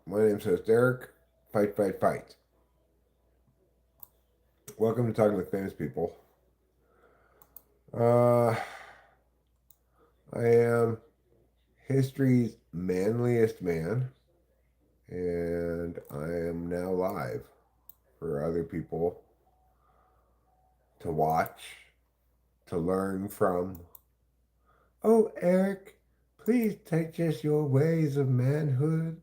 My name's host Eric. Fight, fight, fight. Welcome to Talking with Famous People. I am history's manliest man, and I am now live for other people to watch, to learn from. Oh, Eric, please teach us your ways of manhood.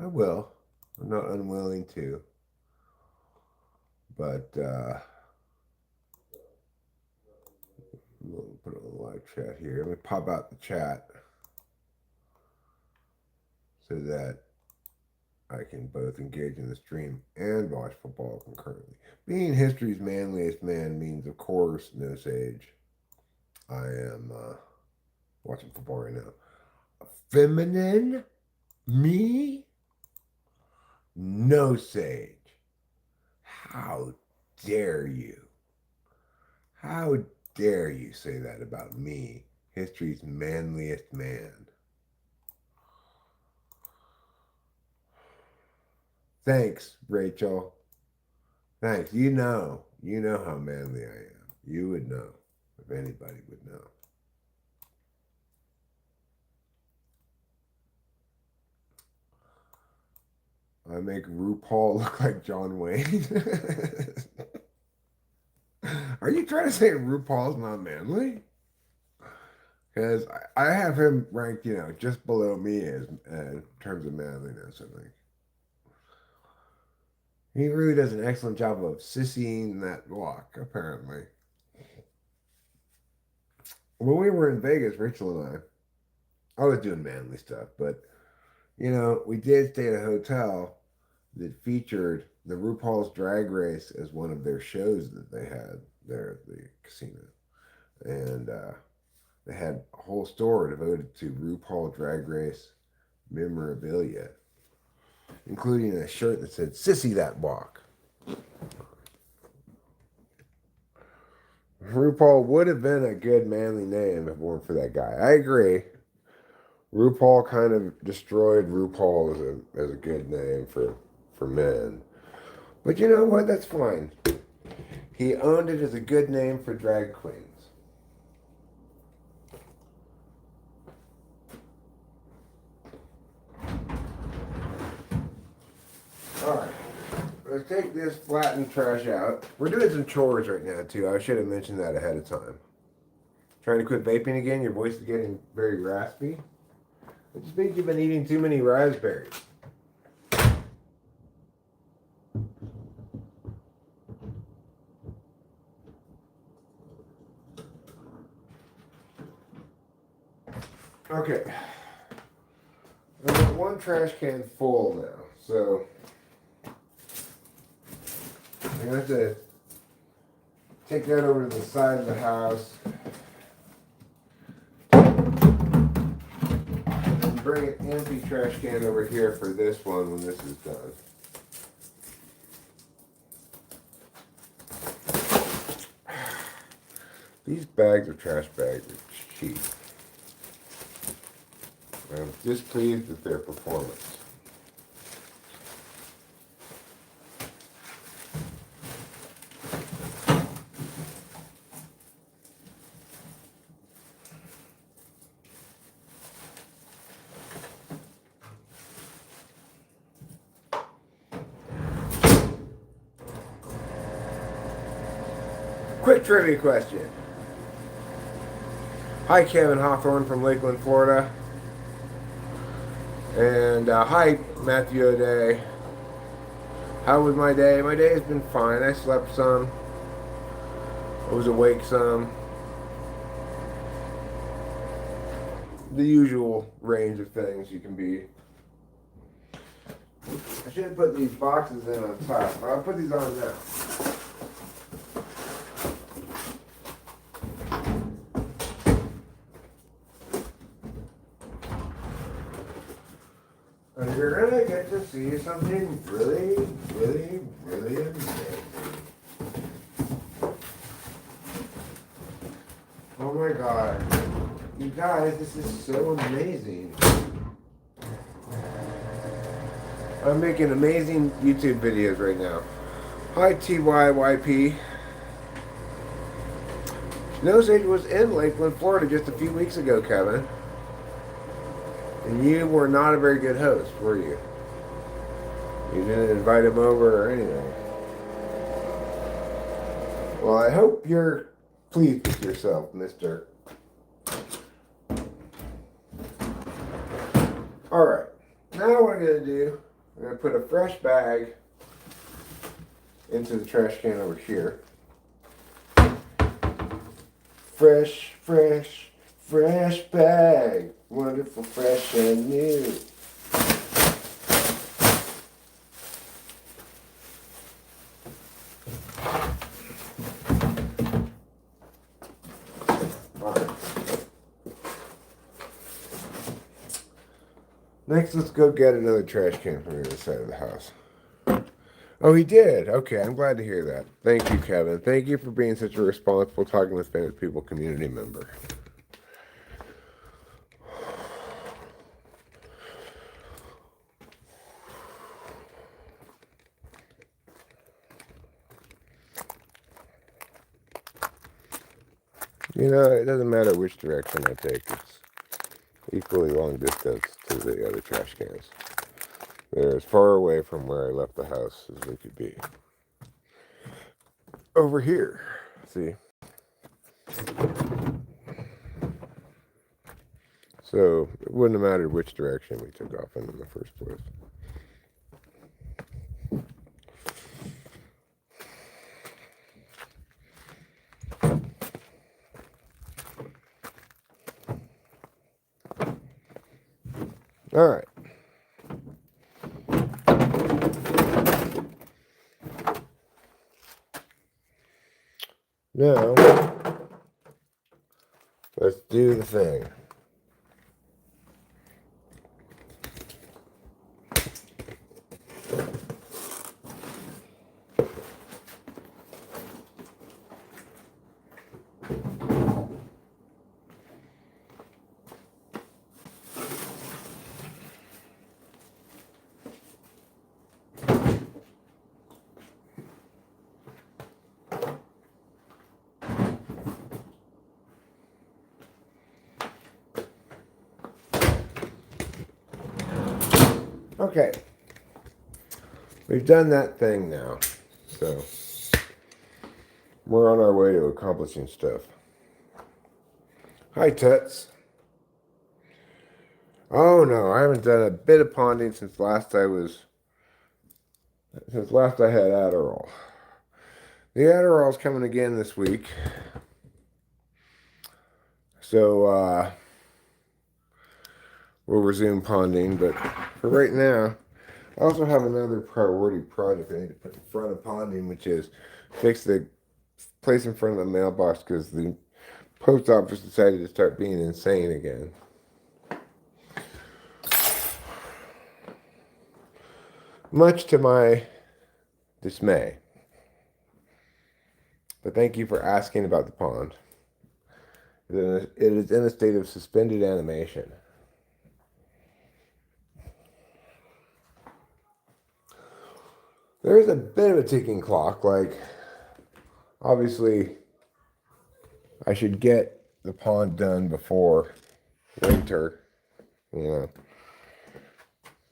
I will. I'm not unwilling to. But we'll put a live chat here. Let me pop out the chat so that I can both engage in the stream and watch football concurrently. Being history's manliest man means, of course, no sage. I am watching football right now. Feminine? Me? No sage. How dare you? How dare you say that about me, history's manliest man? Thanks, Rachel. Thanks. You know how manly I am. You would know if anybody would know. I make RuPaul look like John Wayne. Are you trying to say RuPaul's not manly? Because I have him ranked, just below me as in terms of manliness, I think. He really does an excellent job of sissying that walk, apparently. When we were in Vegas, Rachel and I was doing manly stuff, but, we did stay at a hotel that featured the RuPaul's Drag Race as one of their shows that they had there at the casino. And they had a whole store devoted to RuPaul Drag Race memorabilia, including a shirt that said, "Sissy that walk." RuPaul would have been a good manly name if it weren't for that guy. I agree. RuPaul kind of destroyed RuPaul as a good name for men. But you know what? That's fine. He owned it as a good name for drag queens. Alright. Let's take this flattened trash out. We're doing some chores right now, too. I should have mentioned that ahead of time. Trying to quit vaping again? Your voice is getting very raspy? It just means you've been eating too many raspberries. Okay. I've got one trash can full now, so I'm going to have to take that over to the side of the house and then bring an empty trash can over here for this one when this is done. These bags of trash bags are cheap. I'm displeased with their performance. Quick trivia question. Hi, Kevin Hawthorne from Lakeland, Florida. And hi, Matthew O'Day. How was my day? My day has been fine. I slept some. I was awake some. The usual range of things you can be. I should have put these boxes in on top, but I'll put these on now. And you're gonna get to see something really, really, really amazing. Oh my god. You guys, this is so amazing. I'm making amazing YouTube videos right now. Hi TYYP. Snow Sage was in Lakeland, Florida just a few weeks ago, Kevin. And you were not a very good host, were you? You didn't invite him over or anything. Well, I hope you're pleased with yourself, mister. Alright, now what I'm going to do, I'm going to put a fresh bag into the trash can over here. Fresh, fresh, fresh bag. Wonderful, fresh and new. Alright. Next, let's go get another trash can from the other side of the house. Oh, he did? Okay, I'm glad to hear that. Thank you, Kevin. Thank you for being such a responsible Talking with Famous People community member. You know, it doesn't matter which direction I take. It's equally long distance to the other trash cans. They're as far away from where I left the house as they could be. Over here, see? So it wouldn't have mattered which direction we took off in the first place. All right. Now, let's do the thing. Okay. We've done that thing now. So we're on our way to accomplishing stuff. Hi, Tuts. Oh no, I haven't done a bit of ponding since last I had Adderall. The Adderall's coming again this week. So we'll resume ponding, but for right now, I also have another priority project I need to put in front of ponding, which is fix the place in front of the mailbox because the post office decided to start being insane again. Much to my dismay. But thank you for asking about the pond. It is in a state of suspended animation. There is a bit of a ticking clock. Like, obviously, I should get the pond done before winter, you know.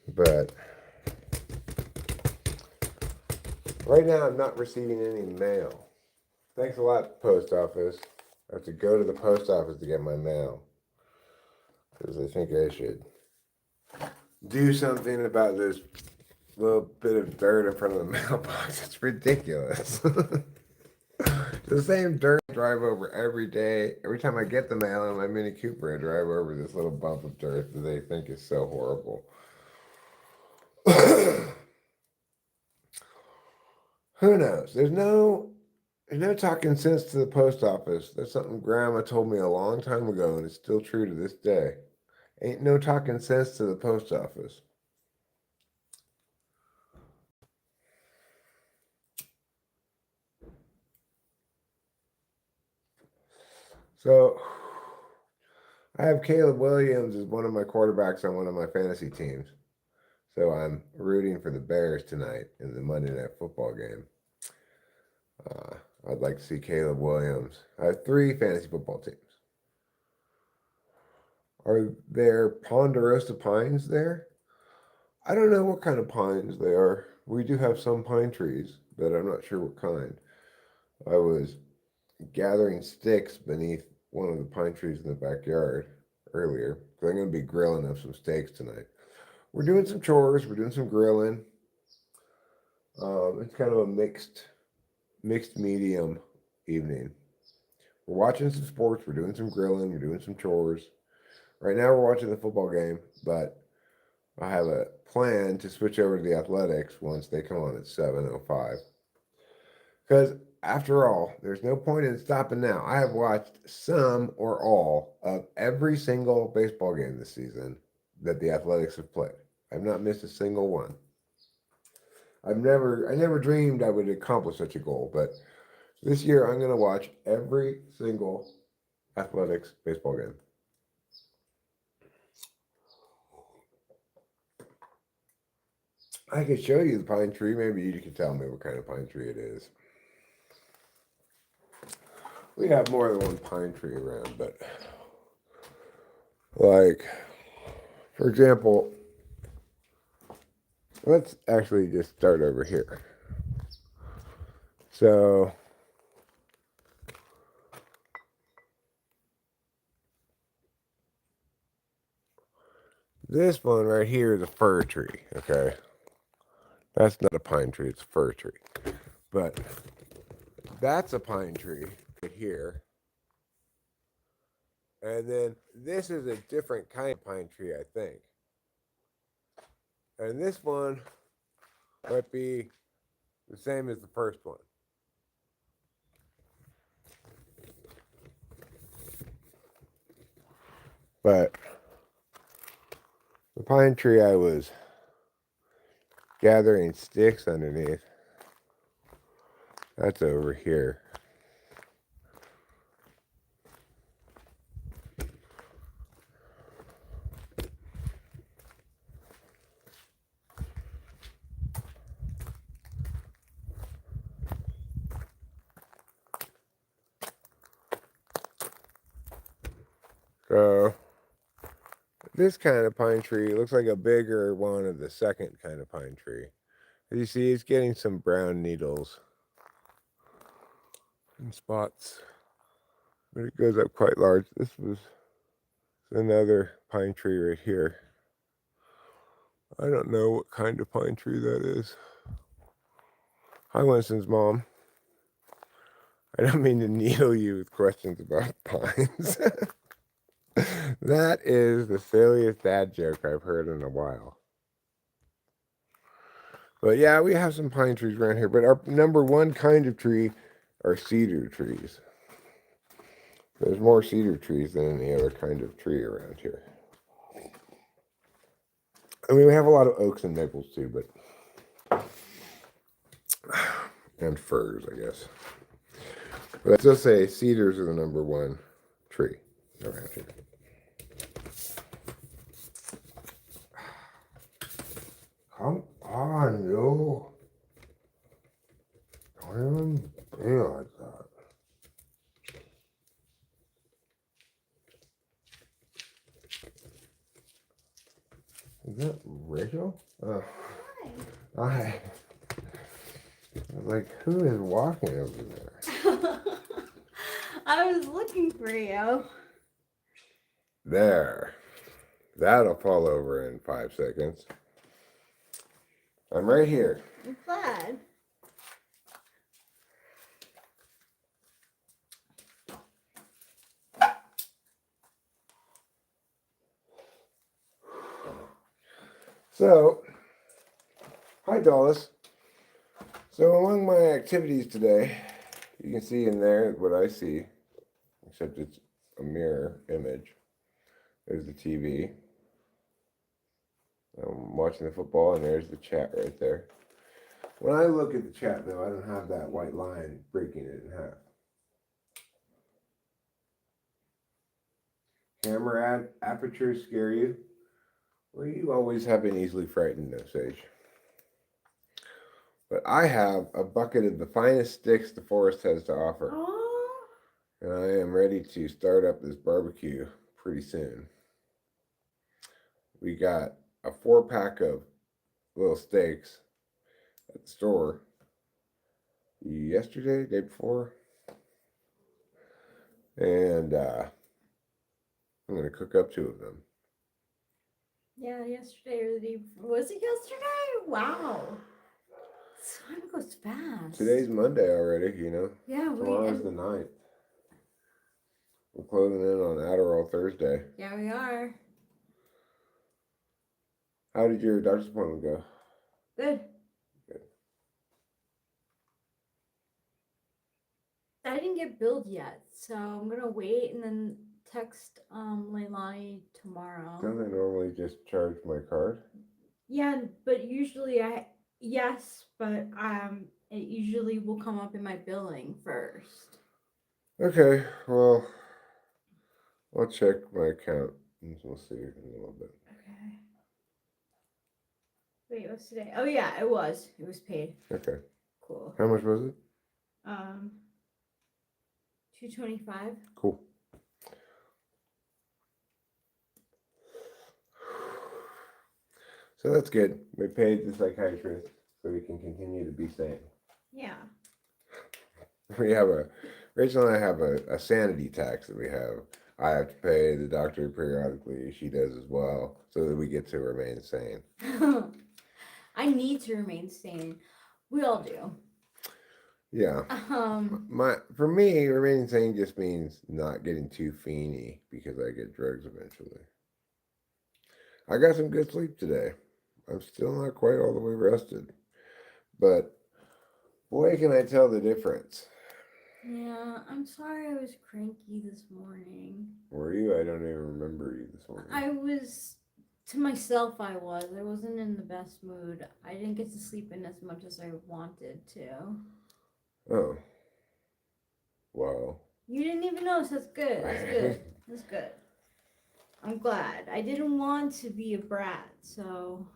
But right now, I'm not receiving any mail. Thanks a lot, post office. I have to go to the post office to get my mail. Because I think I should do something about this little bit of dirt in front of the mailbox. It's ridiculous. The same dirt I drive over every day. Every time I get the mail in my Mini Cooper, I drive over this little bump of dirt that they think is so horrible. Who knows? There's no talking sense to the post office. That's something Grandma told me a long time ago, and it's still true to this day. Ain't no talking sense to the post office. So, I have Caleb Williams as one of my quarterbacks on one of my fantasy teams. So I'm rooting for the Bears tonight in the Monday Night Football game. Uh, I'd like to see Caleb Williams. I have 3 fantasy football teams. Are there ponderosa pines there? I don't know what kind of pines they are. We do have some pine trees, but I'm not sure what kind. I was gathering sticks beneath one of the pine trees in the backyard earlier because I'm going to be grilling up some steaks tonight. We're doing some chores. We're doing some grilling. It's kind of a mixed medium evening. We're watching some sports. We're doing some grilling. We're doing some chores. Right now, we're watching the football game, but I have a plan to switch over to the athletics once they come on at 7:05. Because after all, there's no point in stopping now. I have watched some or all of every single baseball game this season that the Athletics have played. I've not missed a single one. I never dreamed I would accomplish such a goal, but this year I'm going to watch every single Athletics baseball game. I could show you the pine tree. Maybe you can tell me what kind of pine tree it is. We have more than one pine tree around, but like, for example, let's actually just start over here. So, this one right here is a fir tree, okay? That's not a pine tree, it's a fir tree. But that's a pine tree right here. And then this is a different kind of pine tree, I think. And this one might be the same as the first one. But the pine tree I was gathering sticks underneath, that's over here. So this kind of pine tree looks like a bigger one of the second kind of pine tree. As you see, it's getting some brown needles and spots, but it goes up quite large. This was another pine tree right here. I don't know what kind of pine tree that is. Hi, Winston's mom. I don't mean to needle you with questions about pines. That is the silliest dad joke I've heard in a while. But yeah, we have some pine trees around here. But our number one kind of tree are cedar trees. There's more cedar trees than any other kind of tree around here. I mean, we have a lot of oaks and maples too, but and firs, I guess. But let's just say cedars are the number one tree around here. Come on, yo. Don't even be like that. Is that Rachel? Oh. Hi. I was like, who is walking over there? I was looking for you. There. That'll fall over in 5 seconds. I'm right here. I'm glad. So, hi, Dallas. So, among my activities today, you can see in there what I see, except it's a mirror image. There's the TV. I'm watching the football, and there's the chat right there. When I look at the chat, though, I don't have that white line breaking it in half. Camera apertures scare you? Well, you always have been easily frightened, no Sage. But I have a bucket of the finest sticks the forest has to offer. Oh, And I am ready to start up this barbecue pretty soon. We got a 4-pack of little steaks at the store yesterday, day before. And I'm going to cook up 2 of them. yeah, yesterday or the day before. Was it yesterday? Wow. Time goes fast. Today's Monday already, you know. Yeah, Tomorrow's the 9th. We're closing in on Adderall Thursday. Yeah, we are. How did your doctor's appointment go? Good. Good. I didn't get billed yet, so I'm gonna wait and then text Leilani tomorrow. Don't they normally just charge my card? Yeah, but usually but it usually will come up in my billing first. Okay, well, I'll check my account and we'll see in a little bit. Okay. Wait, what's today? Oh yeah, it was. It was paid. Okay. Cool. How much was it? $225. Cool. So that's good. We paid the psychiatrist so we can continue to be sane. Yeah. Rachel and I have a sanity tax that we have. I have to pay the doctor periodically. She does as well, so that we get to remain sane. I need to remain sane. We all do. Yeah. For me, remaining sane just means not getting too fiendy because I get drugs eventually. I got some good sleep today. I'm still not quite all the way rested, but boy, can I tell the difference. Yeah, I'm sorry I was cranky this morning. Were you? I don't even remember you this morning. I was, to myself I was. I wasn't in the best mood. I didn't get to sleep in as much as I wanted to. Oh. Wow. You didn't even notice. That's good. That's good. That's good. I'm glad. I didn't want to be a brat, so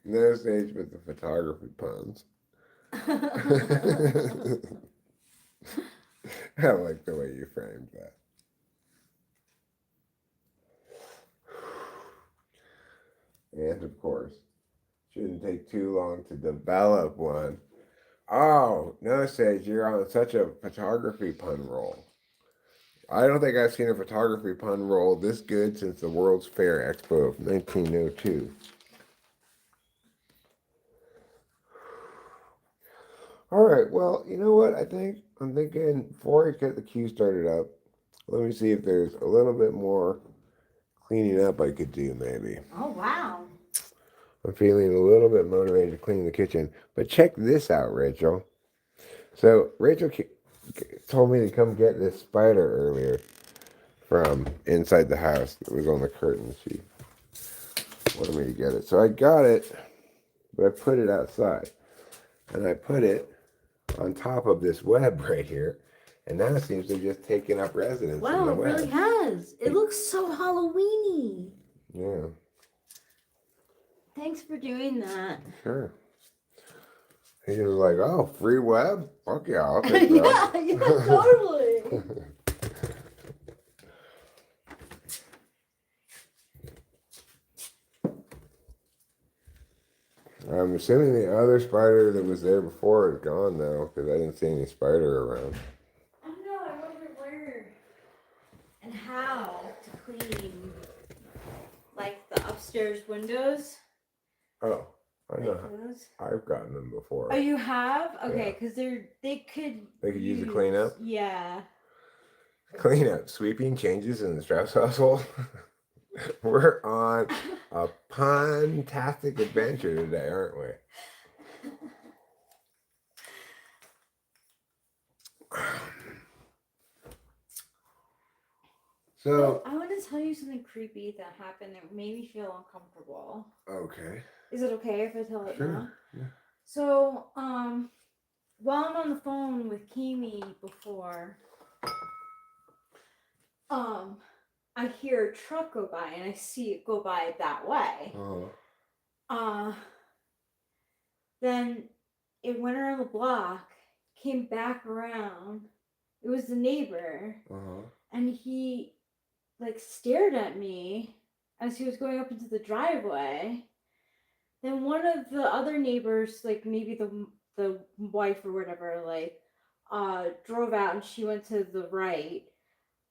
No Sage with the photography puns. I like the way you framed that. And of course, shouldn't take too long to develop one. Oh, no Sage, you're on such a photography pun roll. I don't think I've seen a photography pun roll this good since the World's Fair Expo of 1902. All right, well, you know what? I'm thinking before I get the queue started up, let me see if there's a little bit more cleaning up I could do, maybe. Oh, wow. I'm feeling a little bit motivated to clean the kitchen. But check this out, Rachel. So, Rachel told me to come get this spider earlier from inside the house that was on the curtain. She wanted me to get it. So I got it, but I put it outside. And I put it on top of this web right here. And now it seems to have just taken up residence in Wow, the it web. really has. It looks so Halloween-y. Yeah. Thanks for doing that. Sure. He was like, oh, free web? Fuck yeah, I'll take that. yeah, totally. I'm assuming the other spider that was there before is gone now because I didn't see any spider around. I don't know. I wonder where and how to clean, like the upstairs windows. Oh, I know. Those. I've gotten them before. Oh, you have? Okay, because they could use a cleanup? Yeah. Cleanup, sweeping changes in the Strauss household. We're on a pun-tastic adventure today, aren't we? So I want to tell you something creepy that happened that made me feel uncomfortable. Okay. Is it okay if I tell it Sure. now? Yeah. So, while I'm on the phone with Kimi before, um, I hear a truck go by and I see it go by that way. Uh-huh. Uh, then it went around the block, came back around. It was the neighbor, Uh-huh. and he like stared at me as he was going up into the driveway. Then one of the other neighbors, like maybe the wife or whatever, like drove out and she went to the right.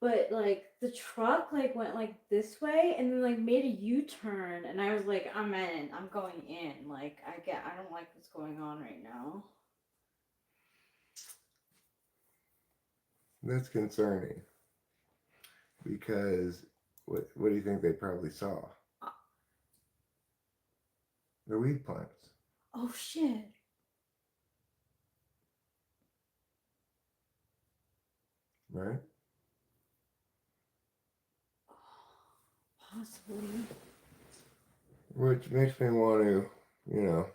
But like the truck like went like this way and then like made a U-turn and I was like, I'm in, I'm going in. Like I don't like what's going on right now. That's concerning because what do you think they probably saw? Uh, The weed plants, oh shit. right? Possibly. Which makes me want to, you know,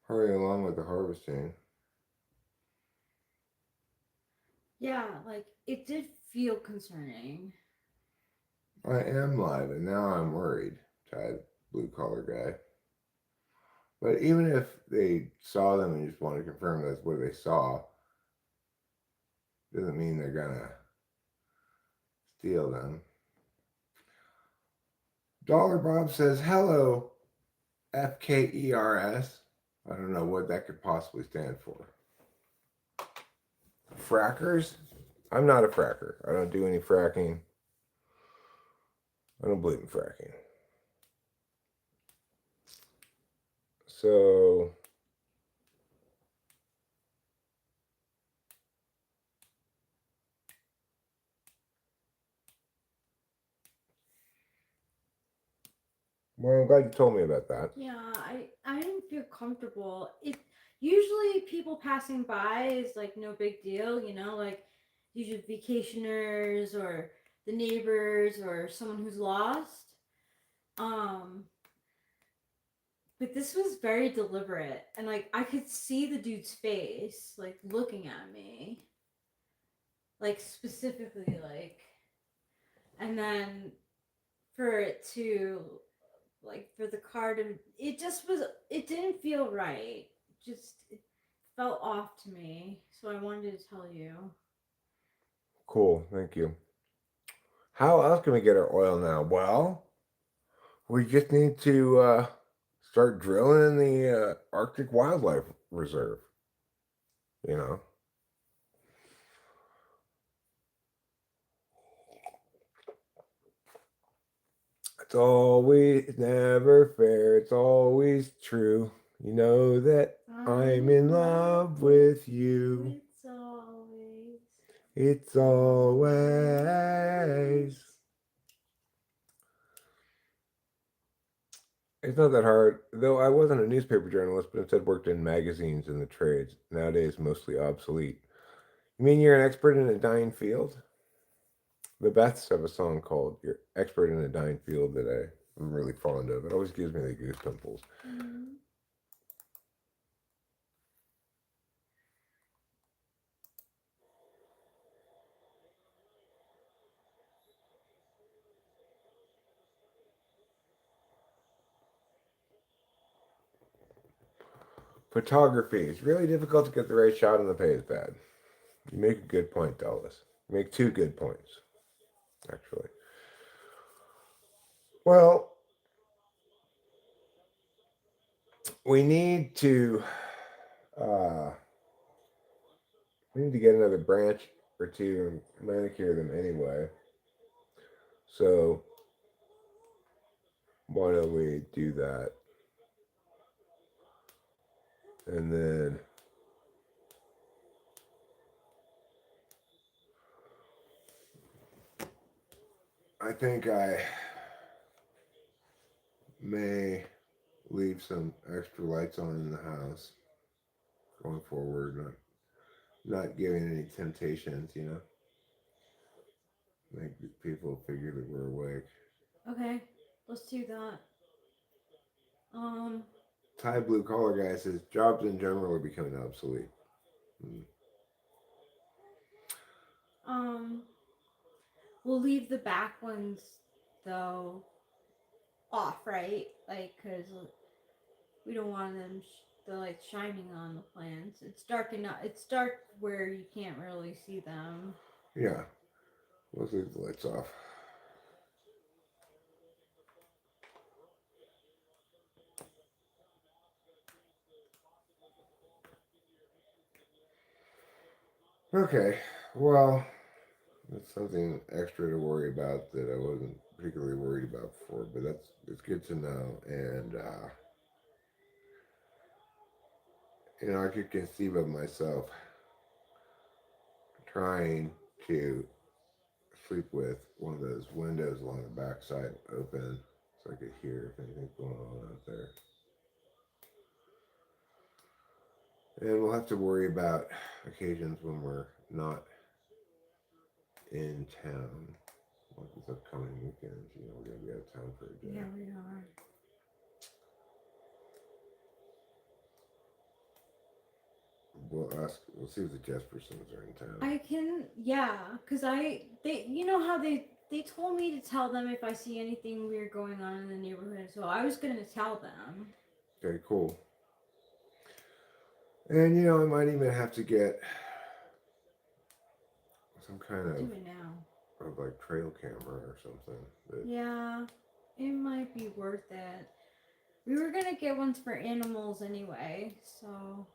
hurry along with the harvesting. Yeah, like it did feel concerning. I am live, and now I'm worried, Chad, blue collar guy. But even if they saw them and just want to confirm that's what they saw, doesn't mean they're gonna steal them. Dollar Bob says, hello, FKERS. I don't know what that could possibly stand for. Frackers? I'm not a fracker. I don't do any fracking. I don't believe in fracking. So, well, I'm glad you told me about that. Yeah, I didn't feel comfortable. It usually people passing by is like no big deal, you know, like usually vacationers or the neighbors or someone who's lost. Um, but this was very deliberate and like I could see the dude's face like looking at me. Like specifically like and then for it to like for the car to it just was it didn't feel right. Just it felt off to me. So I wanted to tell you. Cool, thank you. How else can we get our oil now? Well, we just need to start drilling in the Arctic Wildlife Reserve. You know, it's always never fair. It's always true. You know that I'm in love with you. It's always. It's always. It's not that hard, though I wasn't a newspaper journalist, but instead worked in magazines and the trades, nowadays mostly obsolete. You mean you're an expert in a dying field? The Beths have a song called You're Expert in a Dying Field that I'm really fond of. It always gives me the goose pimples. Mm-hmm. Photography. It's really difficult to get the right shot and the pay is bad. You make a good point, Dallas. You make two good points, actually. Well, we need to uh, we need to get another branch or two and manicure them anyway. So why don't we do that? And then I think I may leave some extra lights on in the house going forward, not giving any temptations, you know. Make people figure that we're awake. Okay, let's do that. Um, Thai blue collar guy says jobs in general are becoming obsolete. Hmm. um, We'll leave the back ones though off, right? Like, cause we don't want them the light shining on the plants. It's dark enough. It's dark where you can't really see them. Yeah, let's leave the lights off. Okay, well, that's something extra to worry about that I wasn't particularly worried about before, but it's good to know. And I could conceive of myself trying to sleep with one of those windows along the backside open so I could hear if anything's going on out there. And we'll have to worry about occasions when we're not in town, like this upcoming weekend. We're going to be out of town for a day. Yeah, we are. We'll see if the Jespersons are in town. I can, yeah, cause you know how they told me to tell them if I see anything weird going on in the neighborhood. So I was gonna tell them. Okay, cool. And I might even have to get some kind Do it now. of like trail camera or something. Yeah, it might be worth it. We were gonna get ones for animals anyway, so.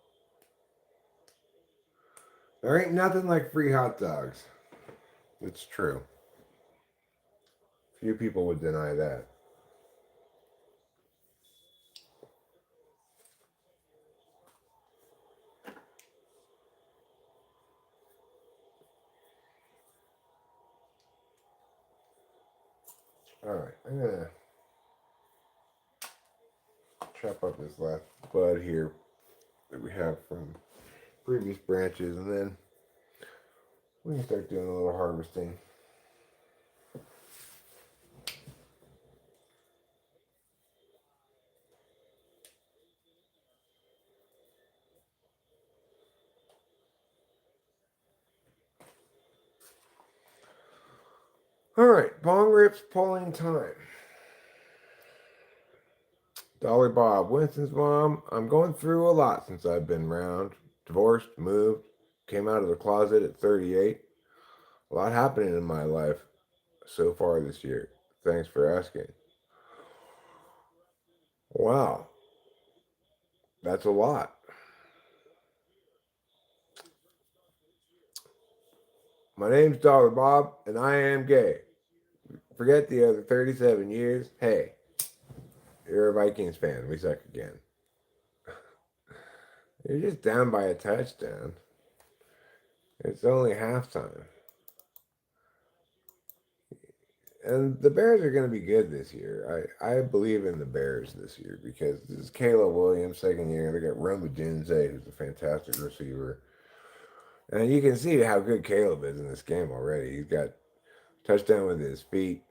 There ain't nothing like free hot dogs. It's true. Few people would deny that. Alright, I'm gonna chop up this last bud here that we have from previous branches, and then we can start doing a little harvesting. Alright, bong rips pulling time. Dolly Bob, Winston's mom, I'm going through a lot since I've been round. Divorced, moved, came out of the closet at 38. A lot happening in my life so far this year. Thanks for asking. Wow, that's a lot. My name's Dollar Bob, and I am gay. Forget the other 37 years. Hey, you're a Vikings fan. We suck again. You're just down by a touchdown. It's only halftime. And the Bears are going to be good this year. I believe in the Bears this year because this is Caleb Williams' second year. They got Roma Jinze, who's a fantastic receiver. And you can see how good Caleb is in this game already. He's got touchdown with his feet.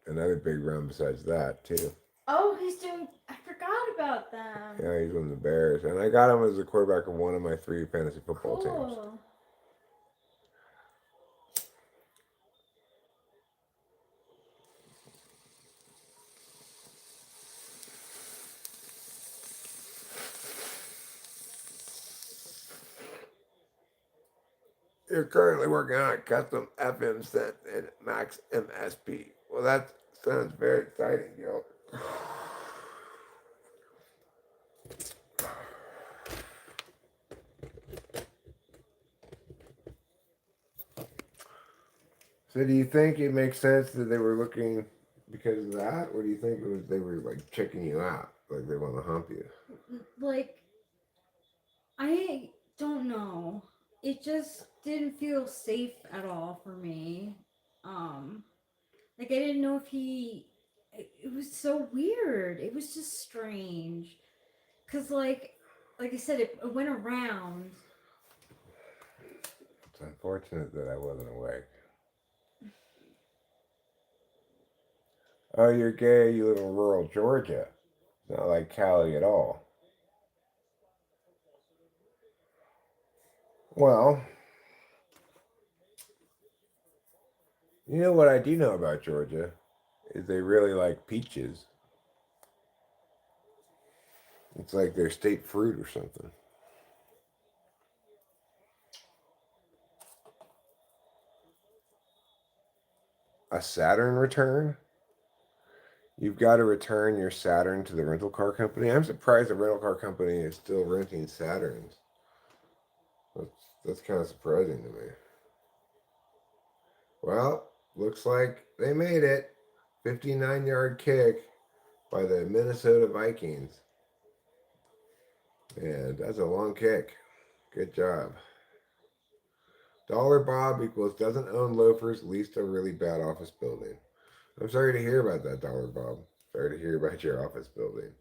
Another big run besides that, too. Oh, he's doing. I forgot about them. Yeah, he's one of the Bears. And I got him as the quarterback of one of my 3 fantasy football teams. You're currently working on a custom FM set in Max MSP. Well, that sounds very exciting, yo. So, do you think it makes sense that they were looking because of that, or do you think it was they were like checking you out, like they want to hump you? Like, I don't know. It just didn't feel safe at all for me. Like I didn't know if he. It was so weird. It was just strange, cause like I said, it went around. It's unfortunate that I wasn't awake. Oh, you're gay. You live in rural Georgia. It's not like Cali at all. Well, You know what I do know about Georgia is they really like peaches. It's like their state fruit or something. A Saturn return? You've got to return your Saturn to the rental car company. I'm surprised the rental car company is still renting Saturns. That's kind of surprising to me. Well, looks like they made it. 59-yard kick by the Minnesota Vikings. And that's a long kick. Good job. Dollar Bob equals doesn't own loafers, leased a really bad office building. I'm sorry to hear about that, Dollar Bob. Sorry to hear about your office building.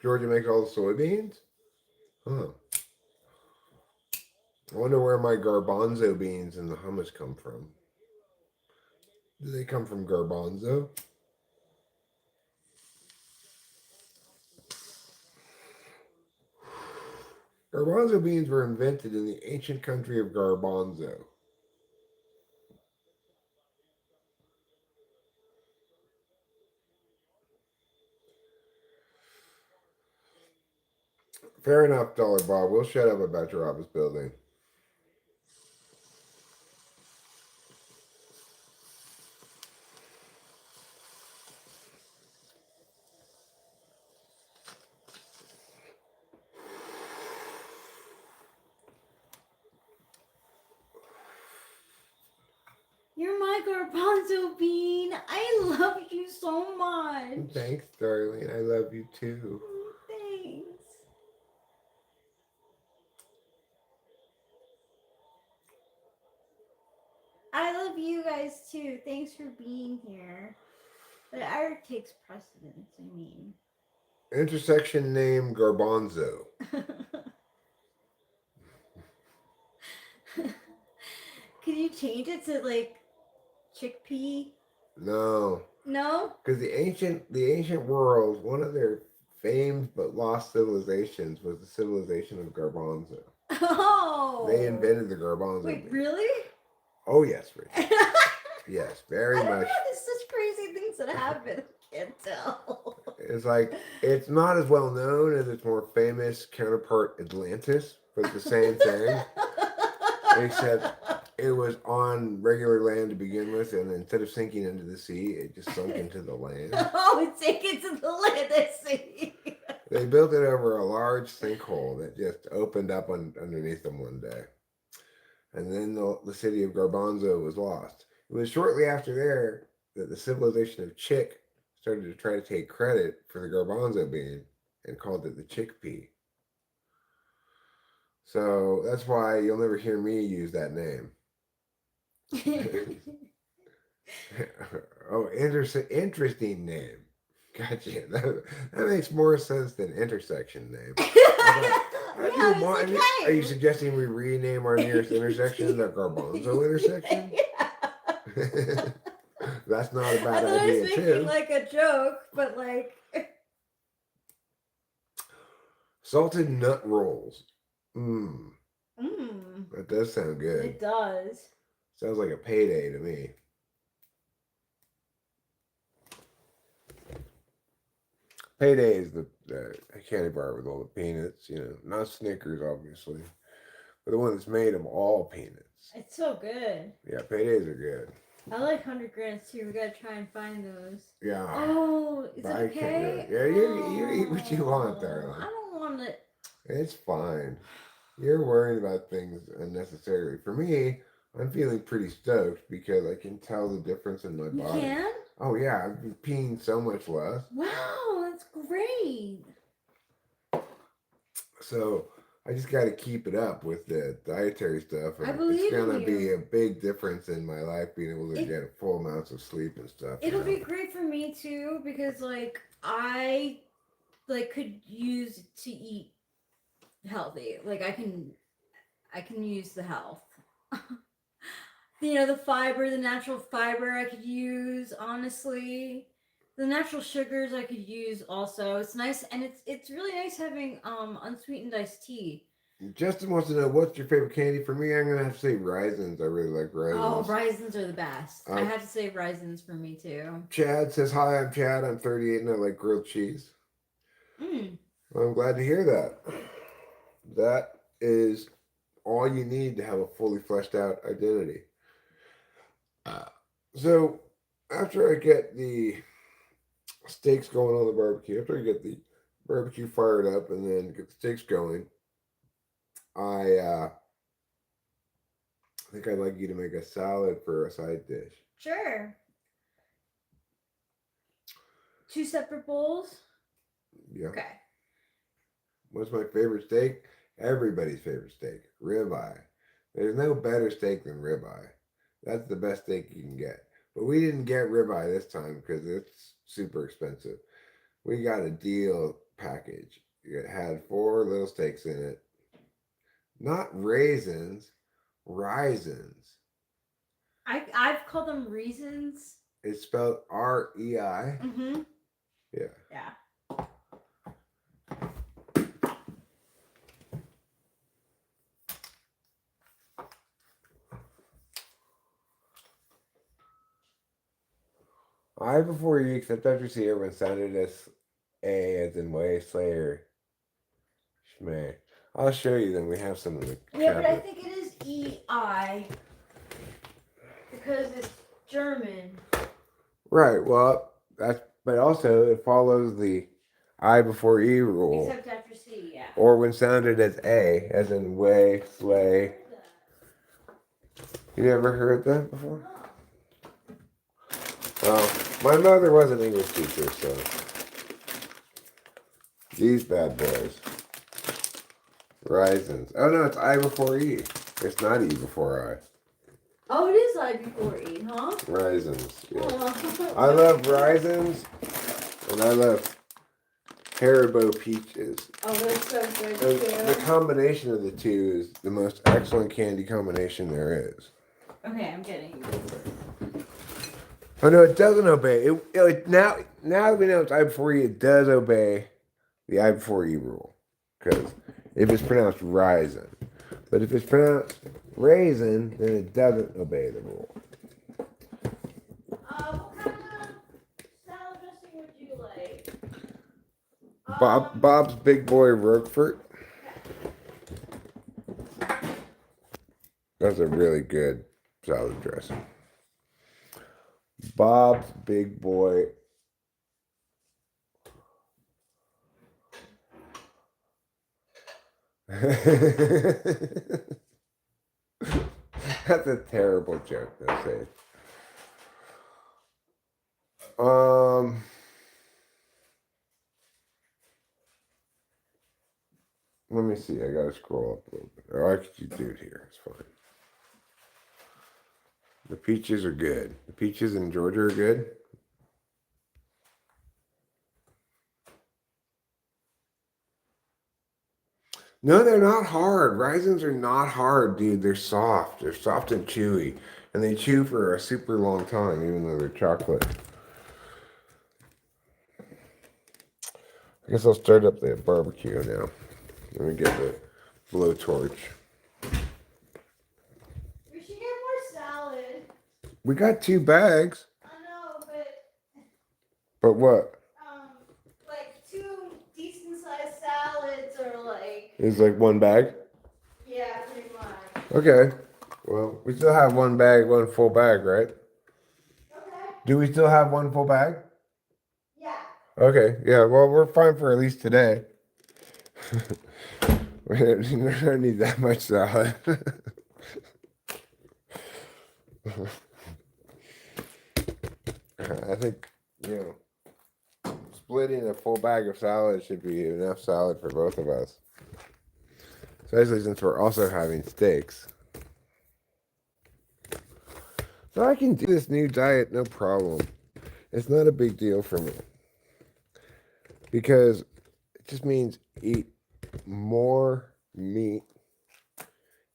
Georgia makes all the soybeans? Huh. I wonder where my garbanzo beans and the hummus come from. Do they come from garbanzo? Garbanzo beans were invented in the ancient country of Garbanzo. Fair enough, Dollar Bob. We'll shut up about your office building. You're my garbanzo bean. I love you so much. Thanks, darling. I love you too. Thanks. I love you guys too. Thanks for being here. But art takes precedence, I mean. Intersection name Garbanzo. Could you change it to like chickpea? No. No? Because the ancient world, one of their famed but lost civilizations was the civilization of Garbanzo. Oh. They invented the Garbanzo. Wait, bean. really? Oh yes, Rich. Yes, very I don't much. know, there's such crazy things that happen. I can't tell. It's like it's not as well known as its more famous counterpart Atlantis, but the same thing. Except it was on regular land to begin with, and instead of sinking into the sea, it just sunk into the land. Oh, it sank into the land, I see. They built it over a large sinkhole that just opened up underneath them one day. And then the city of Garbanzo was lost. It was shortly after there that the civilization of Chick started to try to take credit for the Garbanzo bean and called it the chickpea. So that's why you'll never hear me use that name. Oh, interesting name. Gotcha. That makes more sense than intersection name. Are you suggesting we rename our nearest intersection the Garbanzo intersection? Yeah. That's not a bad I thought idea, I was making too. like a joke, but like Salted nut rolls. Mmm. That does sound good. It does. Sounds like a payday to me. Payday is the candy bar with all the peanuts, not Snickers, obviously, but the one that's made of all peanuts. It's so good. Yeah, paydays are good. I like 100 grams too. We gotta try and find those. Yeah. Oh, is it okay? Yeah, you eat what you want, darling. I don't want it. It's fine. You're worried about things unnecessarily. For me, I'm feeling pretty stoked because I can tell the difference in my body. You can? Oh yeah, I've been peeing so much less. Wow, that's great. So I just got to keep it up with the dietary stuff, I and it's believe in gonna be you. a big difference in my life being able to It get full amounts of sleep and stuff. You it'll know. be great for me too because like I like could use to eat healthy. Like I can use the health. The fiber, the natural fiber I could use, honestly. The natural sugars I could use also. It's nice and it's really nice having unsweetened iced tea. Justin wants to know what's your favorite candy. For me, I'm gonna have to say raisins. I really like Oh, raisins. raisins are the best. I Um, have to say raisins for me too. Chad says hi. I'm Chad. I'm 38 and I like grilled cheese. Mm. Well, I'm glad to hear that. That is all you need to have a fully fleshed out identity. Uh, so after I get the steaks going on the barbecue, after I get the barbecue fired up and then get the steaks going, I think I'd like you to make a salad for a side dish. Sure. Two separate bowls. Yeah. Okay. What's my favorite steak? Everybody's favorite steak, ribeye. There's no better steak than ribeye. That's the best steak you can get. But we didn't get ribeye this time because it's super expensive. We got a deal package. It had four little steaks in it. Not raisins, risins. I've called them reasons. It's spelled REI. Mm-hmm. Yeah. Yeah. I before you except after see everyone sounded as A as in way Slayer. Schmay. I'll show you then we have some in the Yeah, but I cabinet. think it is EI because it's German. Right, well that's but also it follows the I before E rule. Except after C, yeah. Or when sounded as A, as in way, slay. You never heard that before? Well, my mother was an English teacher, so these bad boys. Risins. Oh no, it's I before E. It's not E before I. Oh, it is I before E, huh? Risins. Yeah. Oh. I love risins and I love Haribo peaches. Oh, that's so good And too. the combination of the two is the most excellent candy combination there is. Okay, I'm getting it. Oh no, it doesn't obey. Now that we know it's I before E, it does obey the I before E rule. Because if it's pronounced raisin, but if it's pronounced raisin, then it doesn't obey the rule. What kind of salad dressing would you like? Bob's Big Boy Roquefort. That's a really good salad dressing. Bob's Big Boy. That's a terrible joke, that's it. Let me see. I gotta scroll up a little bit. Or I could do it here. It's fine. The peaches are good. The peaches in Georgia are good. No, they're not hard. Raisins are not hard, dude. They're soft. They're soft and chewy. And they chew for a super long time, even though they're chocolate. I guess I'll start up the barbecue now. Let me get the blowtorch. We should get more salad. We got 2 bags. I know, but But what? like 2 decent sized salads or like It's like 1 bag? yeah, pretty much. Okay. Well, we still have 1 bag, 1 full bag, right? Okay. Do we still have 1 full bag? Yeah. Okay. Yeah, well, we're fine for at least today. We don't need that much salad. I think, splitting a full bag of salad should be enough salad for both of us. especially since we're also having steaks. So I can do this new diet no problem. It's not a big deal for me because it just means eat more meat,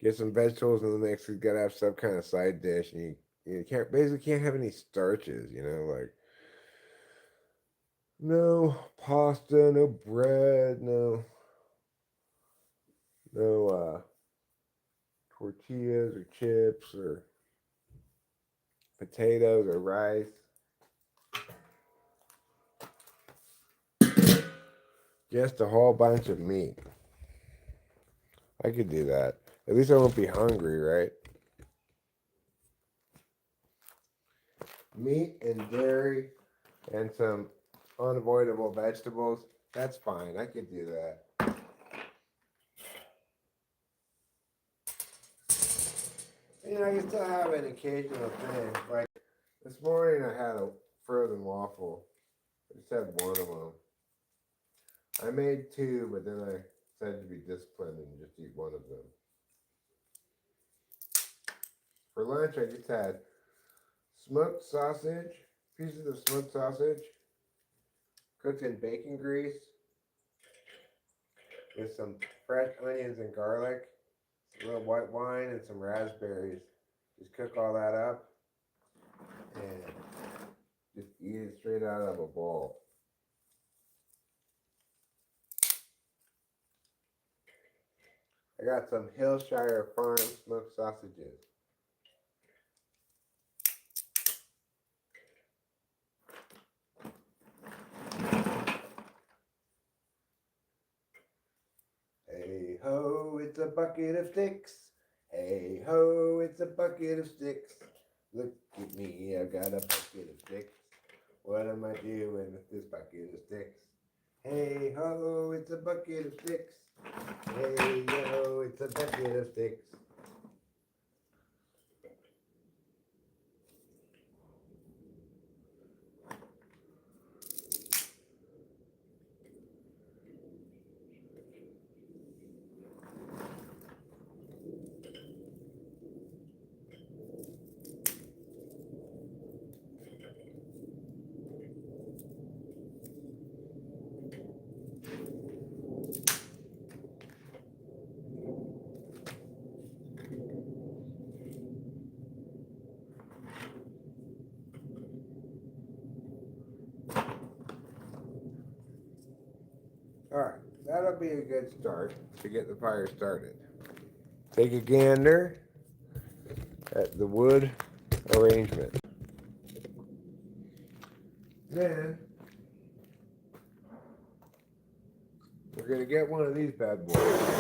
get some vegetables in the mix. You gotta have some kind of side dish, and you can't basically can't have any starches. Like no pasta, no bread, no tortillas or chips or potatoes or rice. Just a whole bunch of meat. I could do that. At least I won't be hungry, right? Meat and dairy and some unavoidable vegetables. That's fine. I could do that. I can still have an occasional thing. Like this morning, I had a frozen waffle. I just had one of them. I made two, but then I decided to be disciplined and just eat one of them. For lunch, I just had smoked sausage, pieces of smoked sausage, cooked in bacon grease with some fresh onions and garlic, a little white wine, and some raspberries. Just cook all that up and just eat it straight out of a bowl. I got some Hillshire Farm smoked sausages. Hey ho, it's a bucket of sticks. Hey ho, it's a bucket of sticks. Look at me, I've got a bucket of sticks. What am I doing with this bucket of sticks? Hey ho, it's a bucket of sticks. Hey ho, it's a bucket of sticks. Alright, that'll be a good start to get the fire started. Take a gander at the wood arrangement. Then we're going to get one of these bad boys.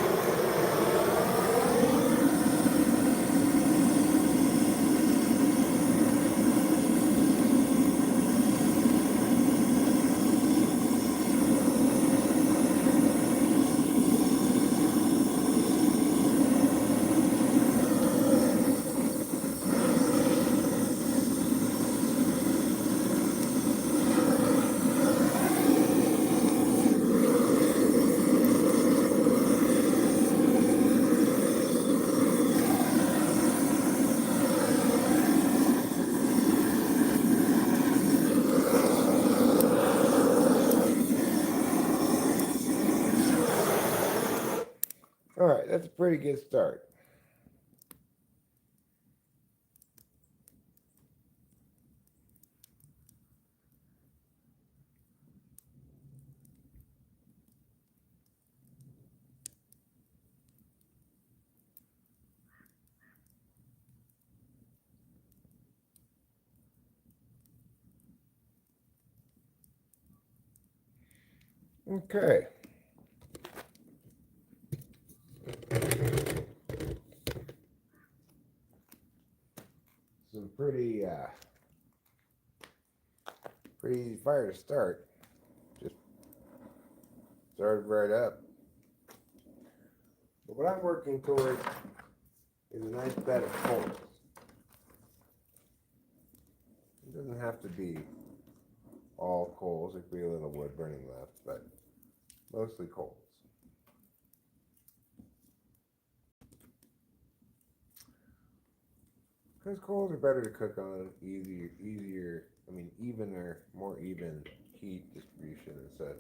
Alright, that's a pretty good start. Okay. Some pretty easy fire to start. Just started right up. But what I'm working towards is a nice bed of coals. It doesn't have to be all coals. There could be a little wood burning left, but mostly coals. Because coals are better to cook on, easier. I mean, evener, more even heat distribution and such.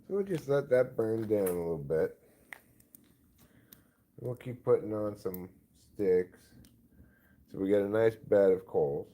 So we'll just let that burn down a little bit. We'll keep putting on some sticks. So we get a nice bed of coals.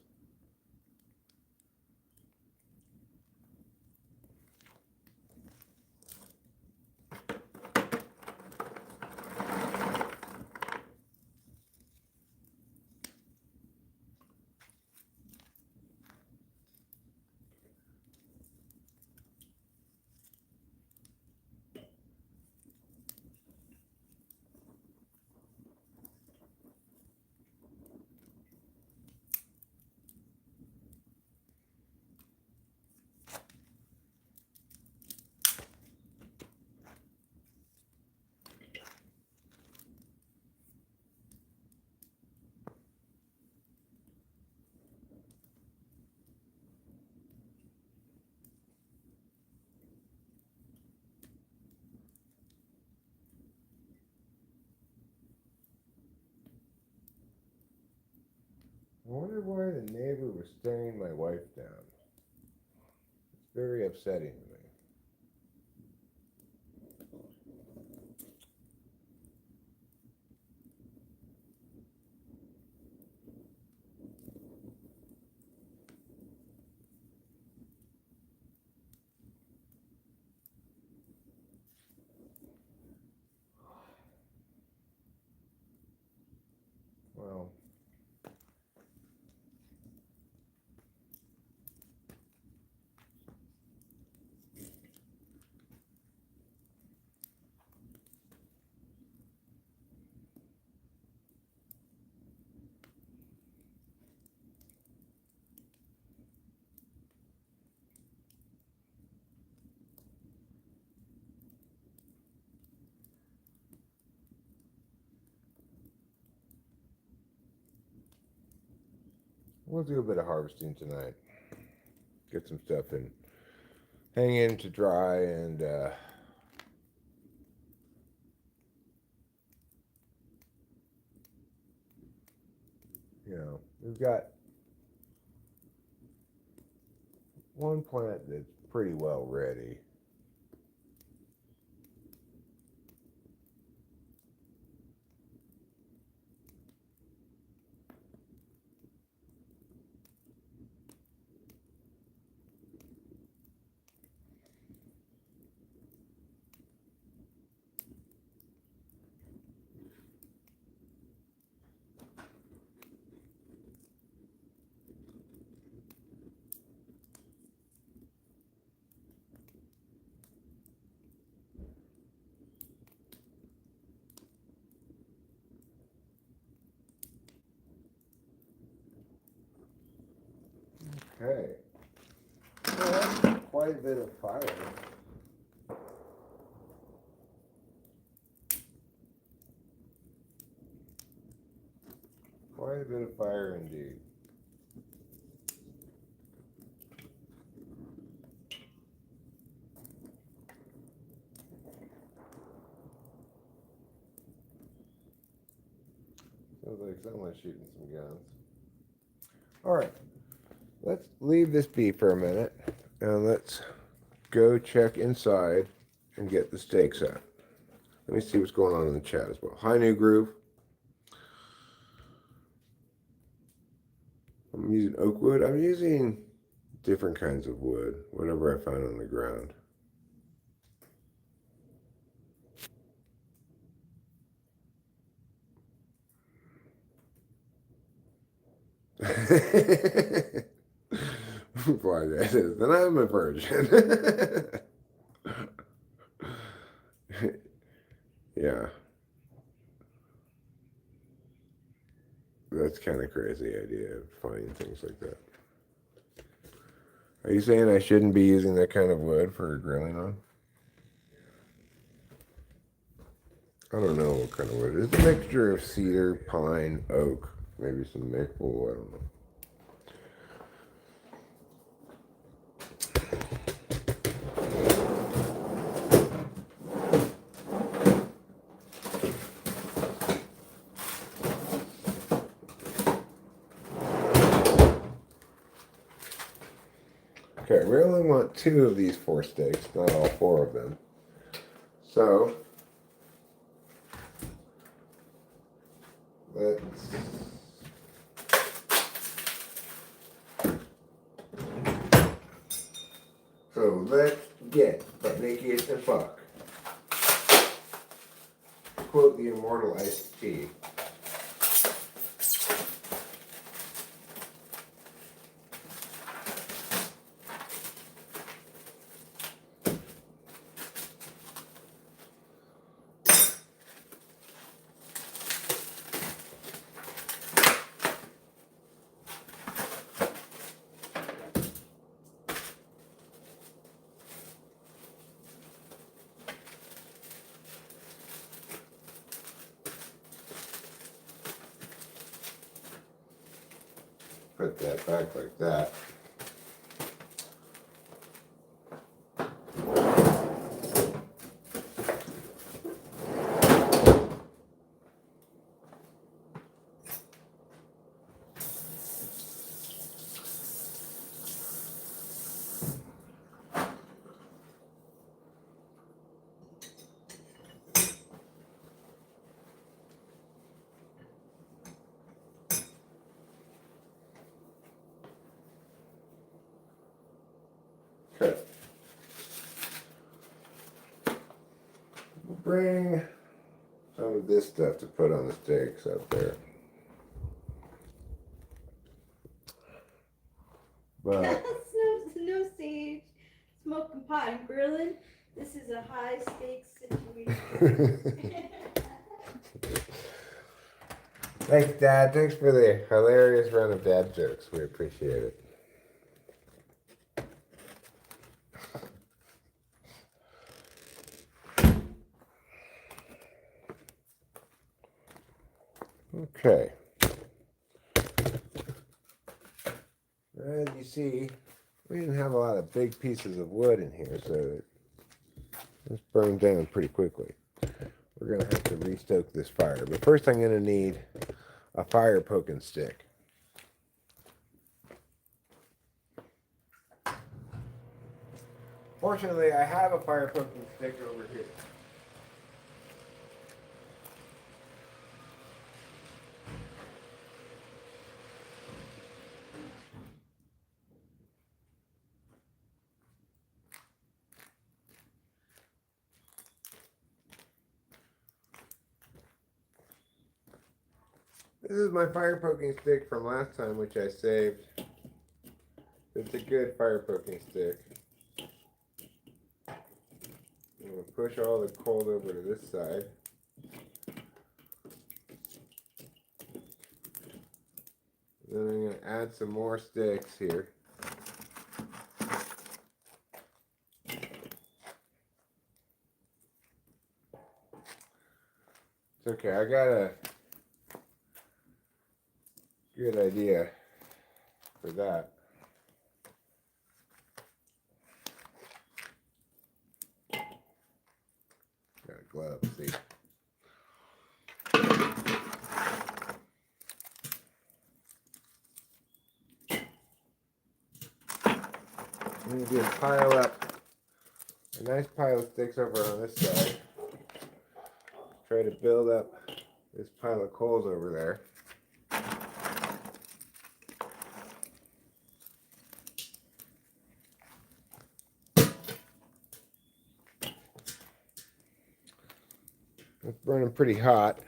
I wonder why the neighbor was staring my wife down. It's very upsetting to me. Well, we'll do a bit of harvesting tonight. Get some stuff in, hang in to dry, and we've got one plant that's pretty well ready. Okay. Well, that's quite a bit of fire. Quite a bit of fire indeed. Sounds like someone's shooting some guns. All right, let's leave this be for a minute, and let's go check inside and get the stakes out. Let me see what's going on in the chat as well. Hi, New Groove. I'm using oak wood. I'm using different kinds of wood, whatever I find on the ground. Why that is, then I'm a virgin. Yeah. That's kind of crazy idea of finding things like that. Are you saying I shouldn't be using that kind of wood for grilling on? I don't know what kind of wood. It's a mixture of cedar, pine, oak, maybe some maple, I don't know. Okay, we only want 2 of these 4 sticks, not all 4 of them. So let's get Manliest and fuck. Quote the immortal Ice-T. Put that back like that. Okay. We'll bring some of this stuff to put on the stakes up there. But no sage, smoking pot and grilling. This is a high stakes situation. thanks, Dad. Thanks for the hilarious run of dad jokes. We appreciate it. Okay. As you see, we didn't have a lot of big pieces of wood in here, so it's burned down pretty quickly. We're going to have to restoke this fire. But first I'm going to need a fire poking stick. Fortunately, I have a fire poking stick over here. This is my fire poking stick from last time, which I saved. It's a good fire poking stick. I'm going to push all the coal over to this side. Then I'm going to add some more sticks here. It's okay, I got a good idea for that. Got a glove, see. I'm going to do pile up a nice pile of sticks over on this side. Try to build up this pile of coals over there. It's burning pretty hot.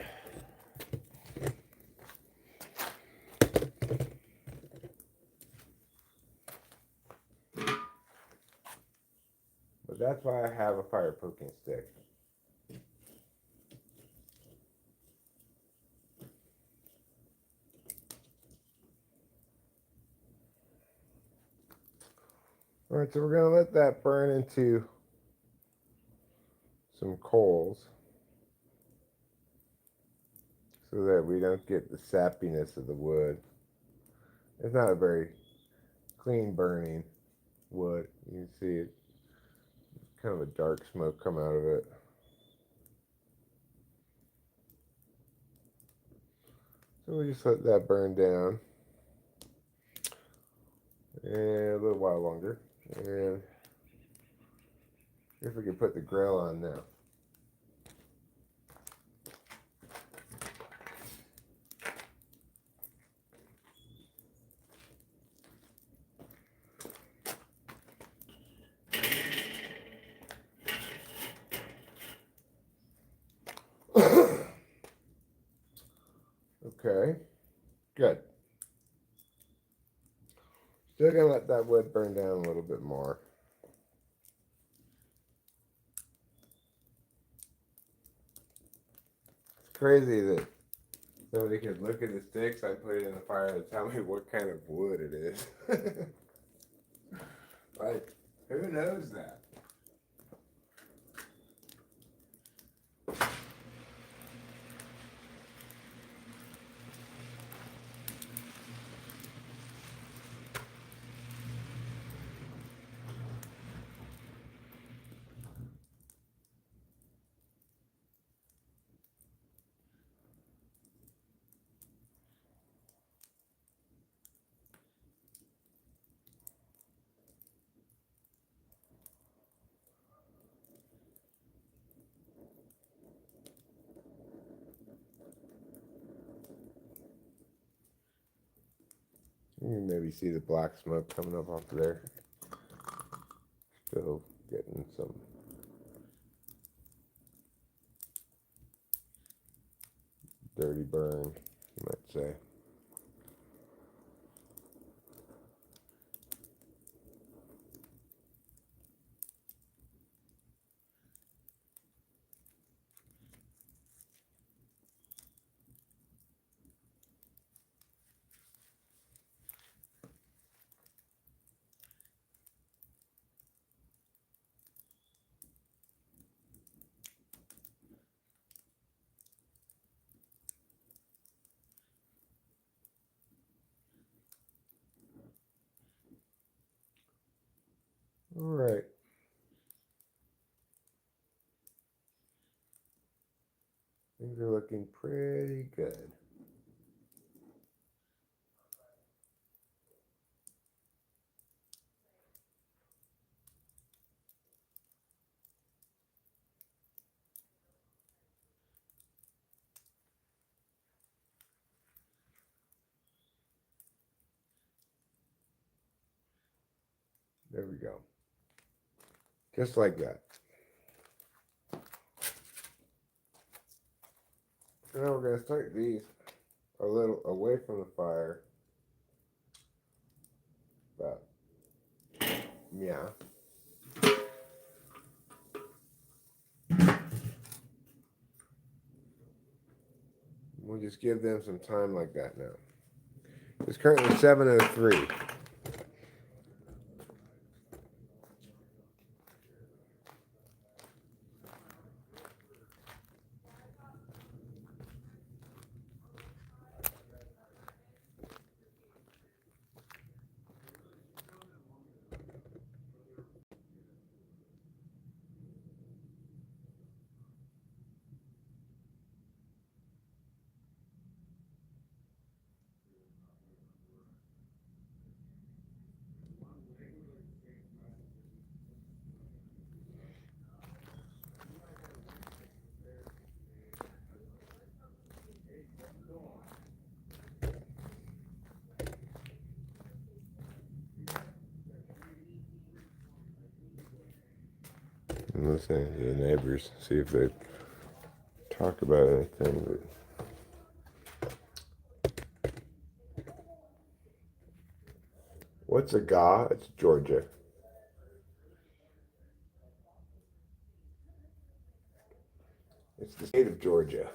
But that's why I have a fire poking stick. Alright, so we're going to let that burn into some coals so that we don't get the sappiness of the wood. It's not a very clean burning wood. You can see it, kind of a dark smoke come out of it. So we just let that burn down and a little while longer. And if we can put the grill on now. Okay, good. Still gonna let that wood burn down a little bit more. It's crazy that somebody could look at the sticks I put it in the fire and tell me what kind of wood it is. Like, who knows that? You can maybe see the black smoke coming up off there. Still getting some dirty burn, you might say. All right. Things are looking pretty good. There we go. Just like that. Now we're going to start these a little away from the fire. About, yeah. We'll just give them some time like that now. It's currently 7:03. I'm listening to the neighbors, see if they talk about anything. But what's a GA? It's Georgia. It's the state of Georgia.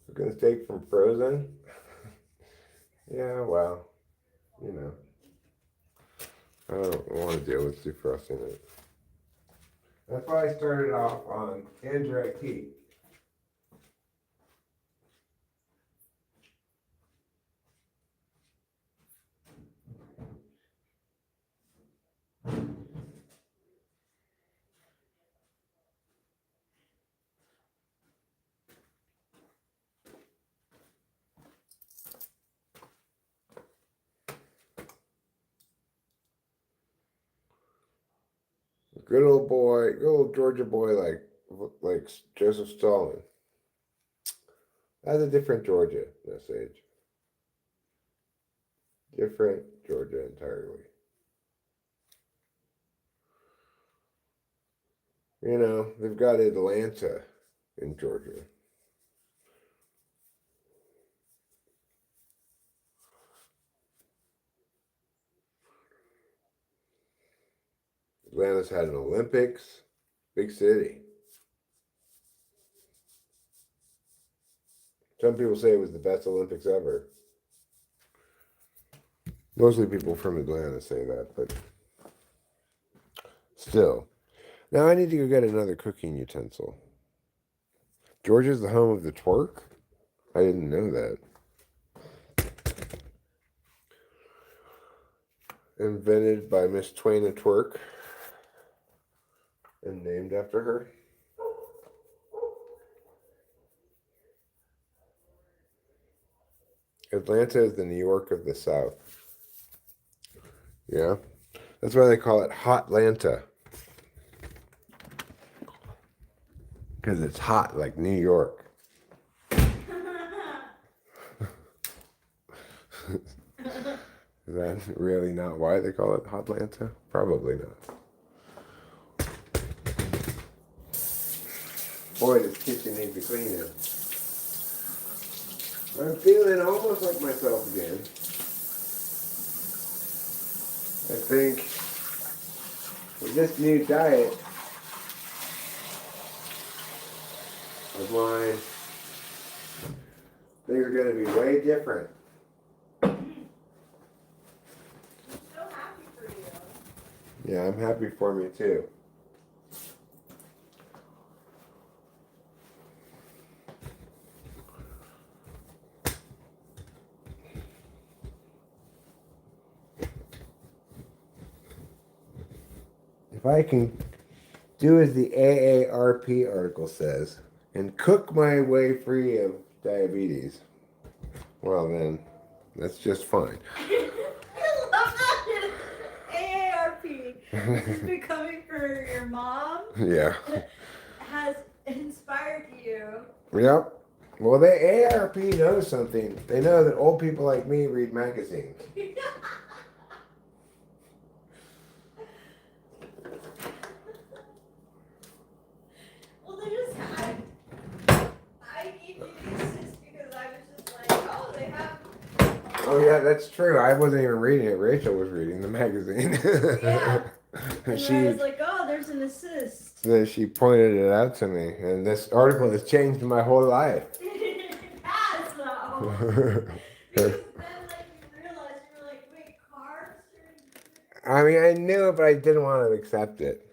We're going to steak from frozen? Yeah, well, you know. I don't want to deal with defrosting it. That's why I started off on indirect heat. good old Georgia boy like Joseph Stalin. That's a different Georgia this age. Different Georgia entirely. You know, they've got Atlanta in Georgia. Atlanta's had an Olympics, big city. Some people say it was the best Olympics ever. Mostly people from Atlanta say that, but still. Now I need to go get another cooking utensil. Georgia's the home of the twerk? I didn't know that. Invented by Miss Twain of Twerk and named after her. Atlanta is the New York of the South. Yeah, that's why they call it Hotlanta. Because it's hot like New York. Is that really not why they call it Hotlanta? Probably not. Boy, this kitchen needs a clean up. I'm feeling almost like myself again. I think with this new diet of mine, things are going to be way different. Yeah, I'm happy for me too. If I can do as the AARP article says and cook my way free of diabetes, well then, that's just fine. I love that. AARP. This is becoming for your mom. Yeah. Has inspired you. Yep. Well, the AARP knows something. They know that old people like me read magazines. Well, they just had. I gave you the assist because I was just like, oh, they have. Oh yeah, that's true. I wasn't even reading it. Rachel was reading the magazine. Yeah. And she, I was like, oh, there's an assist. she pointed it out to me, and this article has changed my whole life. It has though. Because then, like, you realize you were like, wait, carbs are. I mean, I knew it, but I didn't want to accept it.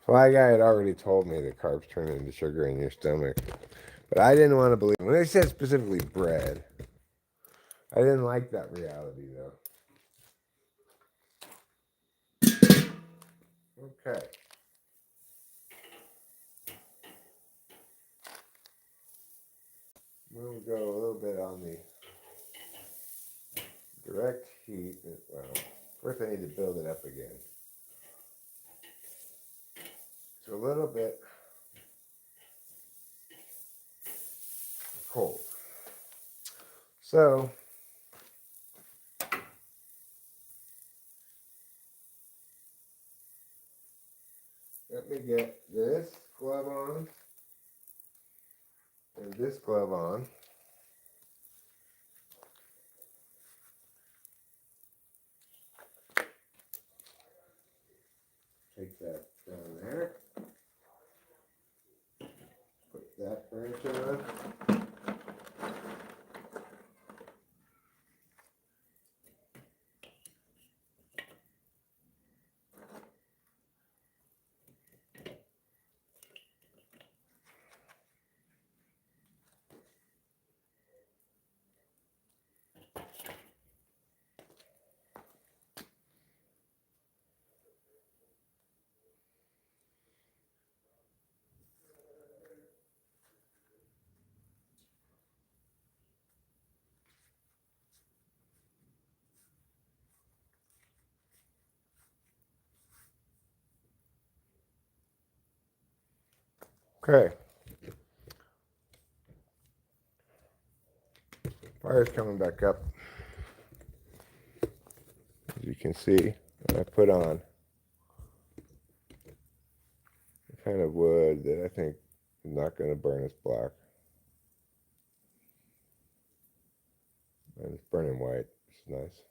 Fly Guy had already told me that carbs turn into sugar in your stomach, but I didn't want to believe it. When they said specifically bread, I didn't like that reality, though. Okay. We'll go a little bit on the direct heat. Well, first I need to build it up again. So a little bit cold. So let me get this glove on and this glove on. Take that down there. Put that furniture on. Okay. Fire's coming back up. As you can see, I put on a kind of wood that I think is not going to burn us black. And it's burning white, which is nice.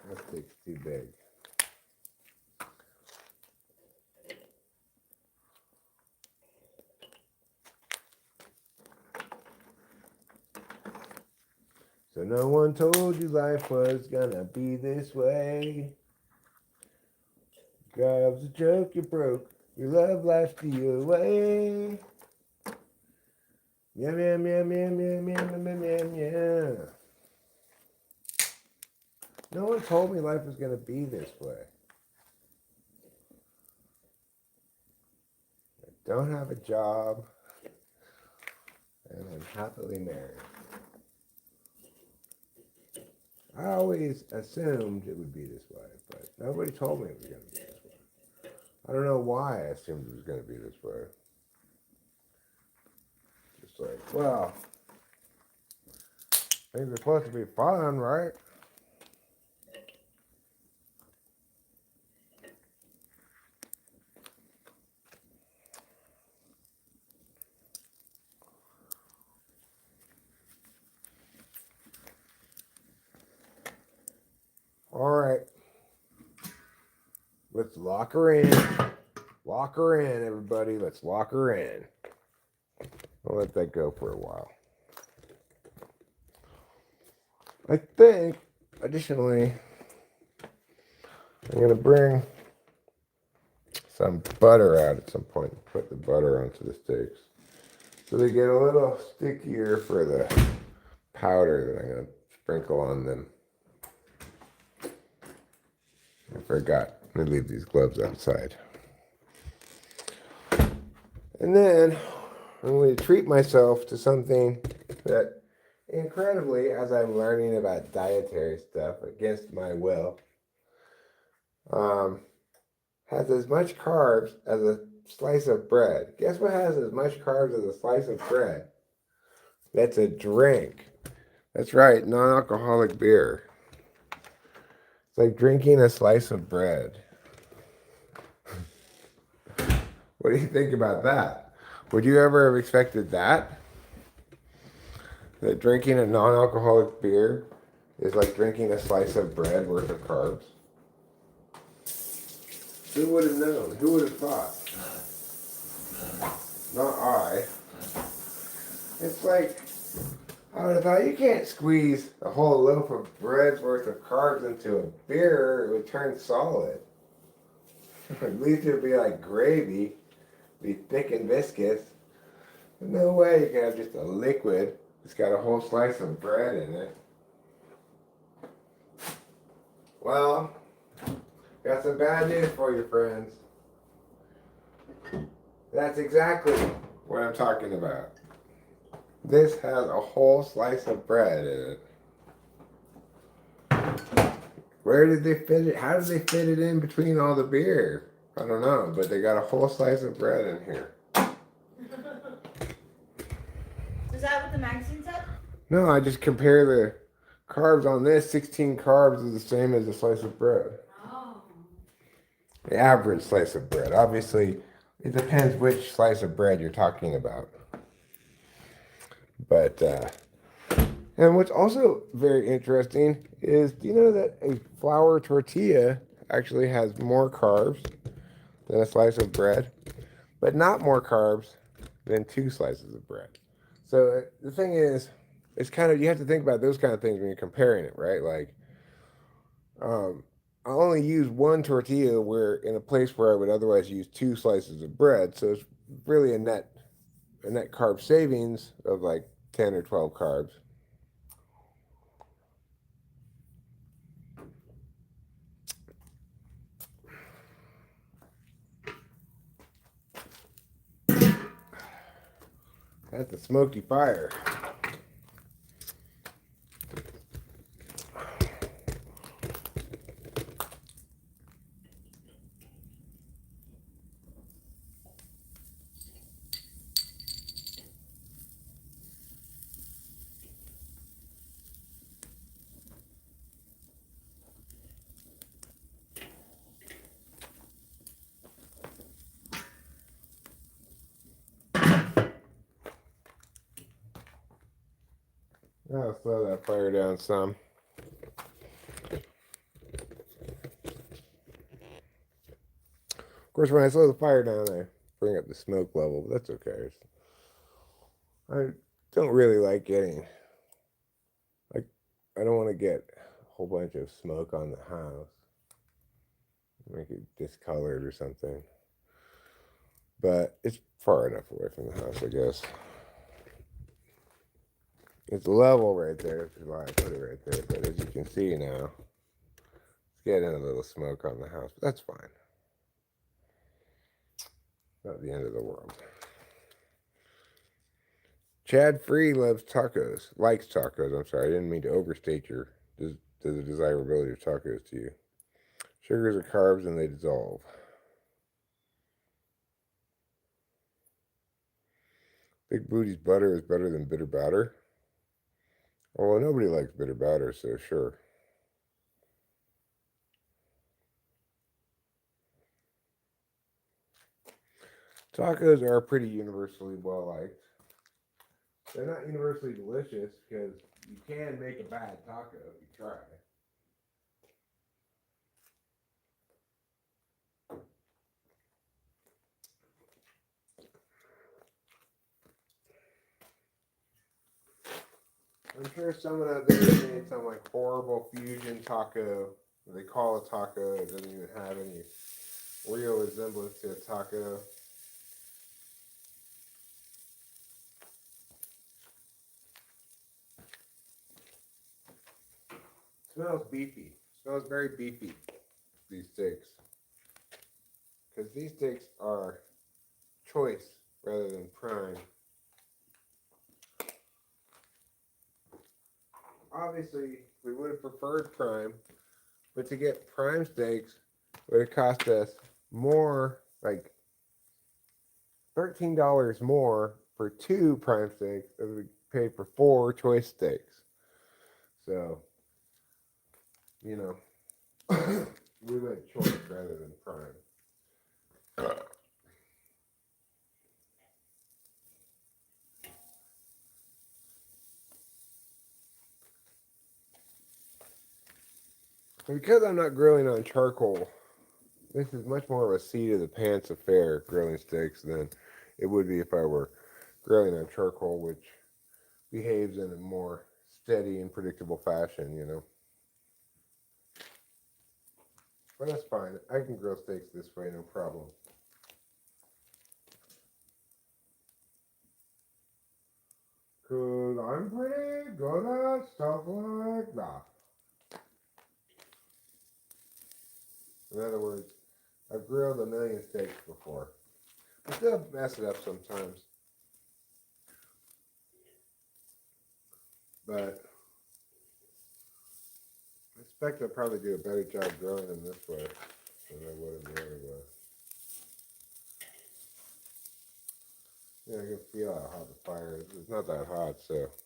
That stick's too big. So no one told you life was gonna be this way. God's a joke you broke. Your love life to you away. Yum yum yum yum yum yum yum yum yum. No one told me life was gonna be this way. I don't have a job, and I'm happily married. I always assumed it would be this way, but nobody told me it was going to be this way. I don't know why I assumed it was going to be this way. Just like, well, things are supposed to be fun, right? All right. Let's lock her in. Lock her in, everybody. Let's lock her in. I'll let that go for a while. I think, additionally, I'm going to bring some butter out at some point. Put the butter onto the steaks so they get a little stickier for the powder that I'm going to sprinkle on them. I forgot. Let me leave these gloves outside. And then I'm going to treat myself to something that, incredibly, as I'm learning about dietary stuff against my will, has as much carbs as a slice of bread. Guess what has as much carbs as a slice of bread? That's a drink. That's right, non-alcoholic beer. It's like drinking a slice of bread. What do you think about that? Would you ever have expected that? That drinking a non-alcoholic beer is like drinking a slice of bread worth of carbs? Who would have known? Who would have thought? Not I. It's like, I would have thought you can't squeeze a whole loaf of bread's worth of carbs into a beer. It would turn solid. At least it would be like gravy, be thick and viscous. But no way you can have just a liquid that's got a whole slice of bread in it. Well, got some bad news for you, friends. That's exactly what I'm talking about. This has a whole slice of bread in it. Where did they fit it? How did they fit it in between all the beer? I don't know, but they got a whole slice of bread in here. Is that what the magazine said? No, I just compare the carbs on this. 16 carbs is the same as a slice of bread. Oh. The average slice of bread. Obviously, it depends which slice of bread you're talking about. But, and what's also very interesting is, do you know that a flour tortilla actually has more carbs than a slice of bread, but not more carbs than 2 slices of bread? So the thing is, it's kind of, you have to think about those kind of things when you're comparing it, right? Like, um, I only use one tortilla where in a place where I would otherwise use two slices of bread, so it's really a net carb savings of like 10 or 12 carbs. That's a smoky fire. I'll slow that fire down some. Of course, when I slow the fire down, I bring up the smoke level, but that's okay. I don't really like getting, like, I don't want to get a whole bunch of smoke on the house, make it discolored or something. But it's far enough away from the house, I guess. It's level right there, which is why I put it right there. But as you can see now, it's getting a little smoke on the house, but that's fine. Not the end of the world. Chad Free loves tacos. Likes tacos. I'm sorry, I didn't mean to overstate the desirability of tacos to you. Sugars are carbs and they dissolve. Big Booty's butter is better than bitter batter. Oh, well, nobody likes bitter batter, so sure. Tacos are pretty universally well liked. They're not universally delicious because you can make a bad taco if you try. I'm sure someone out there made some like horrible fusion taco. They call it taco. It doesn't even have any real resemblance to a taco. Smells beefy. Smells very beefy. These steaks, because these steaks are choice rather than prime. Obviously, we would have preferred prime, but to get prime steaks would have cost us more, like $13 more for two prime steaks than we paid for four choice steaks. So, you know, we went choice rather than prime. And because I'm not grilling on charcoal, this is much more of a seat of the pants affair, grilling steaks, than it would be if I were grilling on charcoal, which behaves in a more steady and predictable fashion, you know. But that's fine. I can grill steaks this way, no problem. Cause I'm pretty good at stuff like that. In other words, I've grilled a million steaks before. I still mess it up sometimes. But I expect I'll probably do a better job grilling them this way than I would in the other way. Yeah, I can feel how hot the fire is. It's not that hot, so it's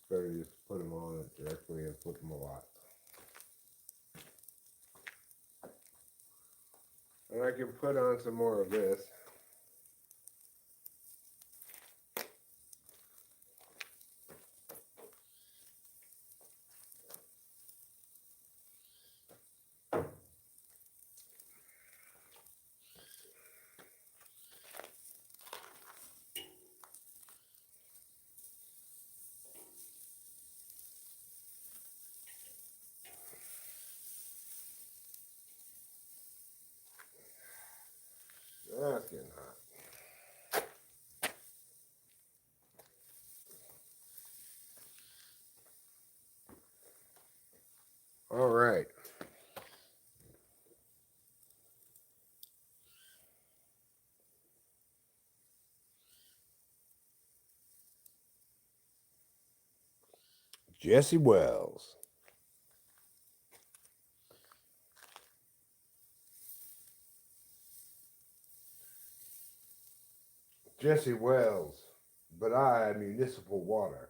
better to just put them on it directly and flip them a lot. And I can put on some more of this. Jesse Wells. Jesse Wells, but I municipal water.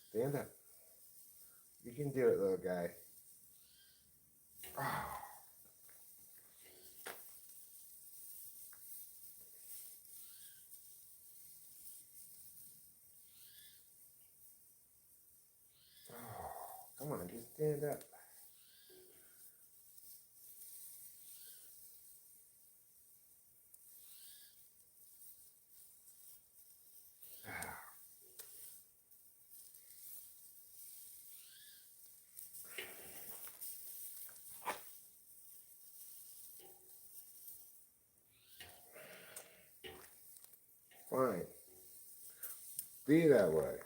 Stand up. You can do it, little guy. Come on, just stand up. Fine. Be that way.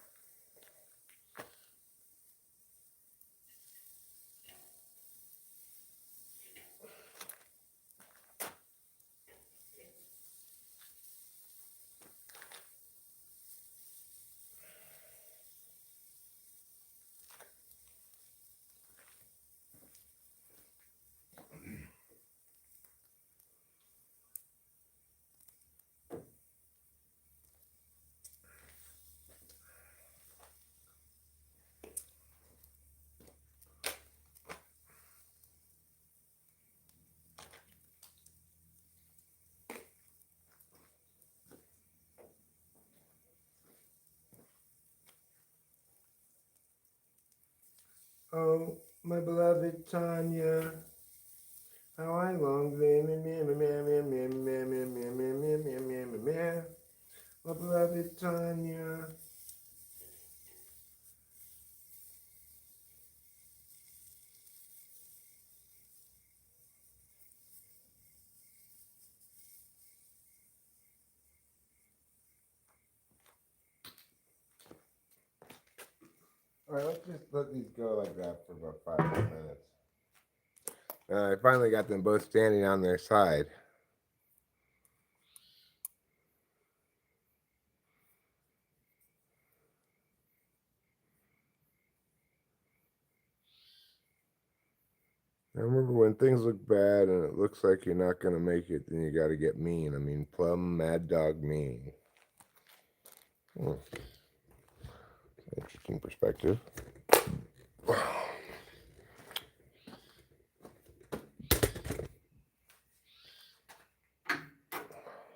Oh, my beloved Tanya, how I long my beloved Tanya. All right, let's just let these go like that for about 5 minutes. I finally got them both standing on their side. I remember when things look bad and it looks like you're not going to make it, then you got to get mean. I mean, plumb mad dog mean. Interesting perspective.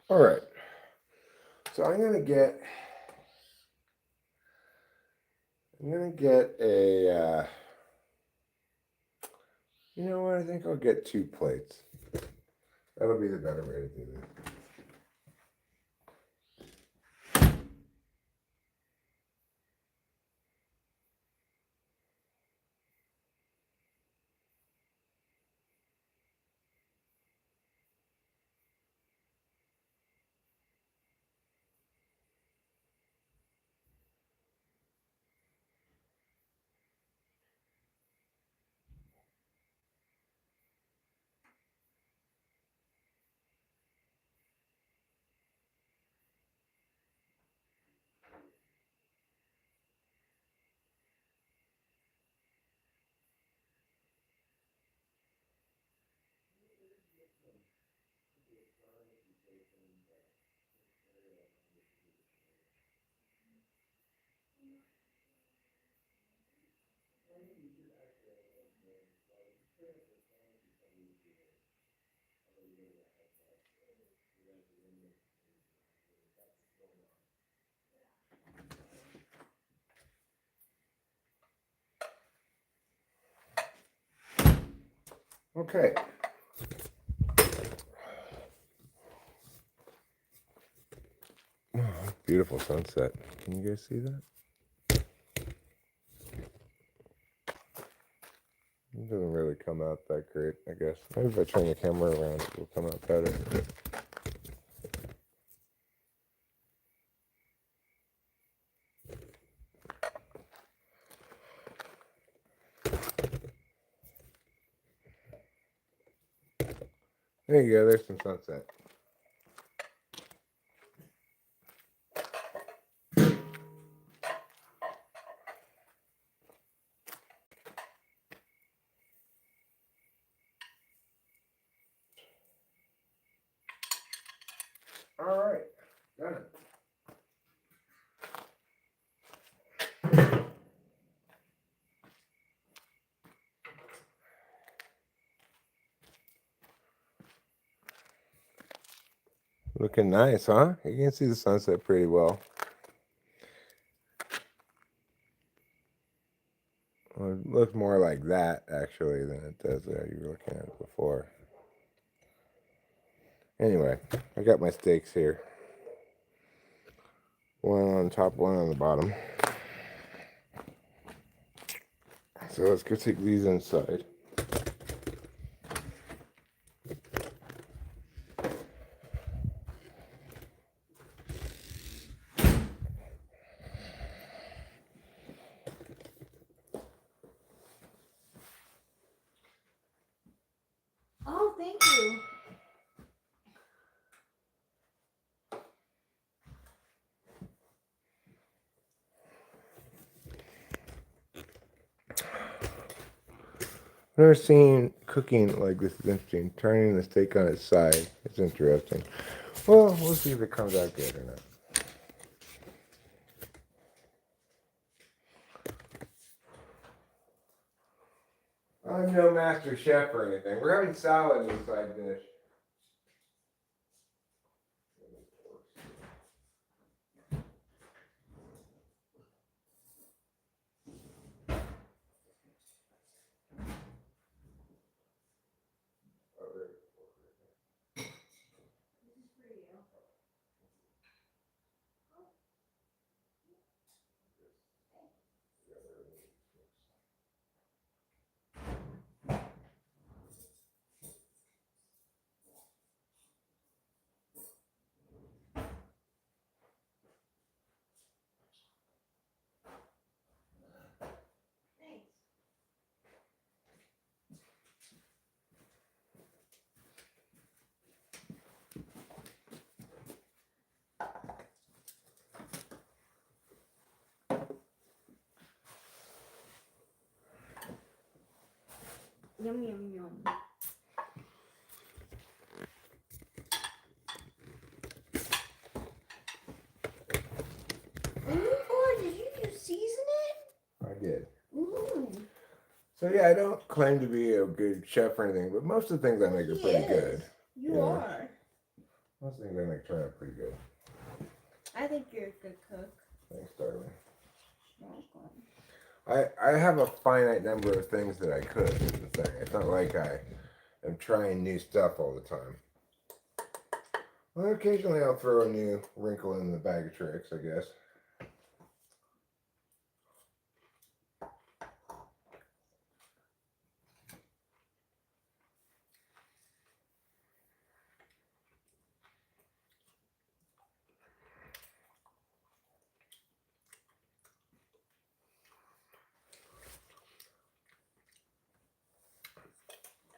All right. So I'm gonna get a. You know what? I think I'll get 2 plates. That'll be the better way to do this. Okay. Oh, beautiful sunset. Can you guys see that? It doesn't really come out that great, I guess. Maybe if I turn the camera around, it will come out better. There you go. There's some sunset. All right. Done. Looking nice, huh? You can see the sunset pretty well. Well, it looks more like that, actually, than it does that you were looking at it before. Anyway, I got my steaks here. One on top, one on the bottom. So let's go take these inside. Oh, thank you. I've never seen cooking like this. Is interesting. Turning the steak on its side. It's interesting. Well, we'll see if it comes out good or not. I'm no master chef or anything. We're having salad as a side dish. Yum, yum, yum. Oh, did you just season it? I did. Ooh. So yeah, I don't claim to be a good chef or anything, but most of the things I make are pretty good. You are. Most things I make turn out pretty good. I think you're a good cook. Thanks, darling. Welcome. I have a finite number of things that I cook. Is the thing. It's not like I am trying new stuff all the time. Well, occasionally I'll throw a new wrinkle in the bag of tricks, I guess.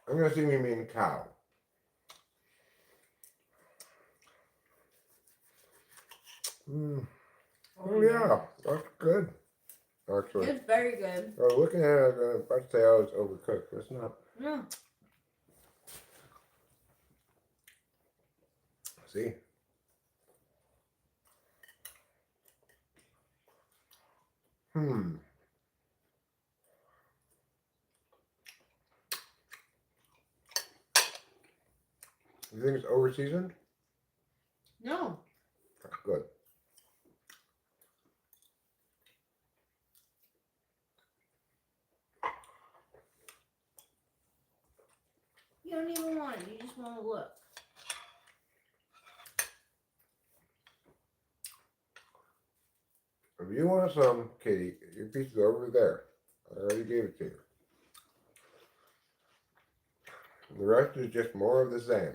I'm gonna see me mean cow. Oh yeah, that's good. Actually, It's very good. looking at it, I was about to say I was overcooked, but it's not. Yeah. See? Hmm. You think it's over seasoned? No. Good. You don't even want it. You just want to look. If you want some, Kitty, your piece is over there. I already gave it to you. The rest is just more of the same.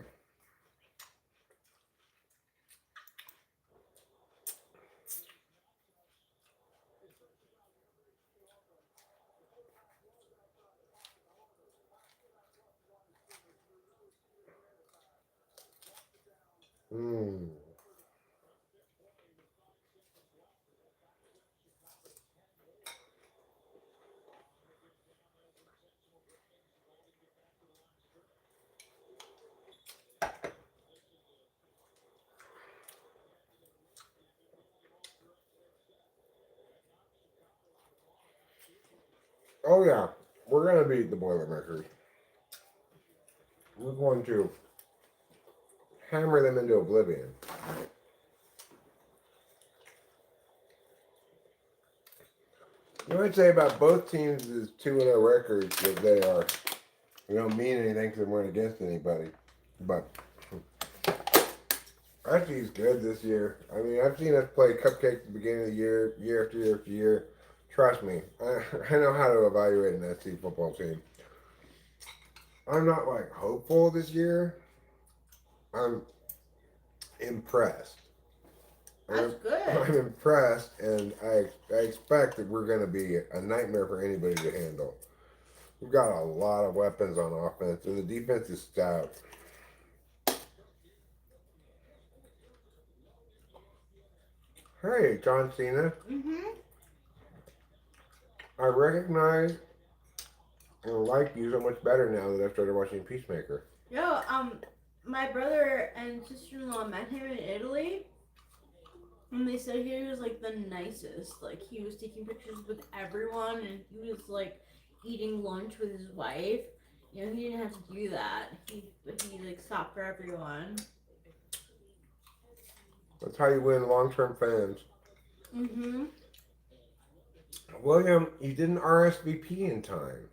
Mm. Oh yeah, we're gonna beat the Boilermakers. We're going to hammer them into oblivion. What I'd say about both teams is 2-0 records that they don't mean anything because they weren't against anybody. But RSV's good this year. I mean, I've seen us play cupcakes at the beginning of the year, year after year after year. Trust me, I know how to evaluate an SC football team. I'm not like hopeful this year. I'm impressed. That's good. I'm impressed, and I expect that we're going to be a nightmare for anybody to handle. We've got a lot of weapons on offense, and the defense is stout. Hey, John Cena. Mm-hmm. I recognize and like you so much better now that I've started watching Peacemaker. Yo, my brother and sister-in-law met him in Italy, and they said he was like the nicest. Like he was taking pictures with everyone, and he was like eating lunch with his wife. You know, he didn't have to do that. He like stopped for everyone. That's how you win long-term fans. Mm-hmm. William, you didn't RSVP in time.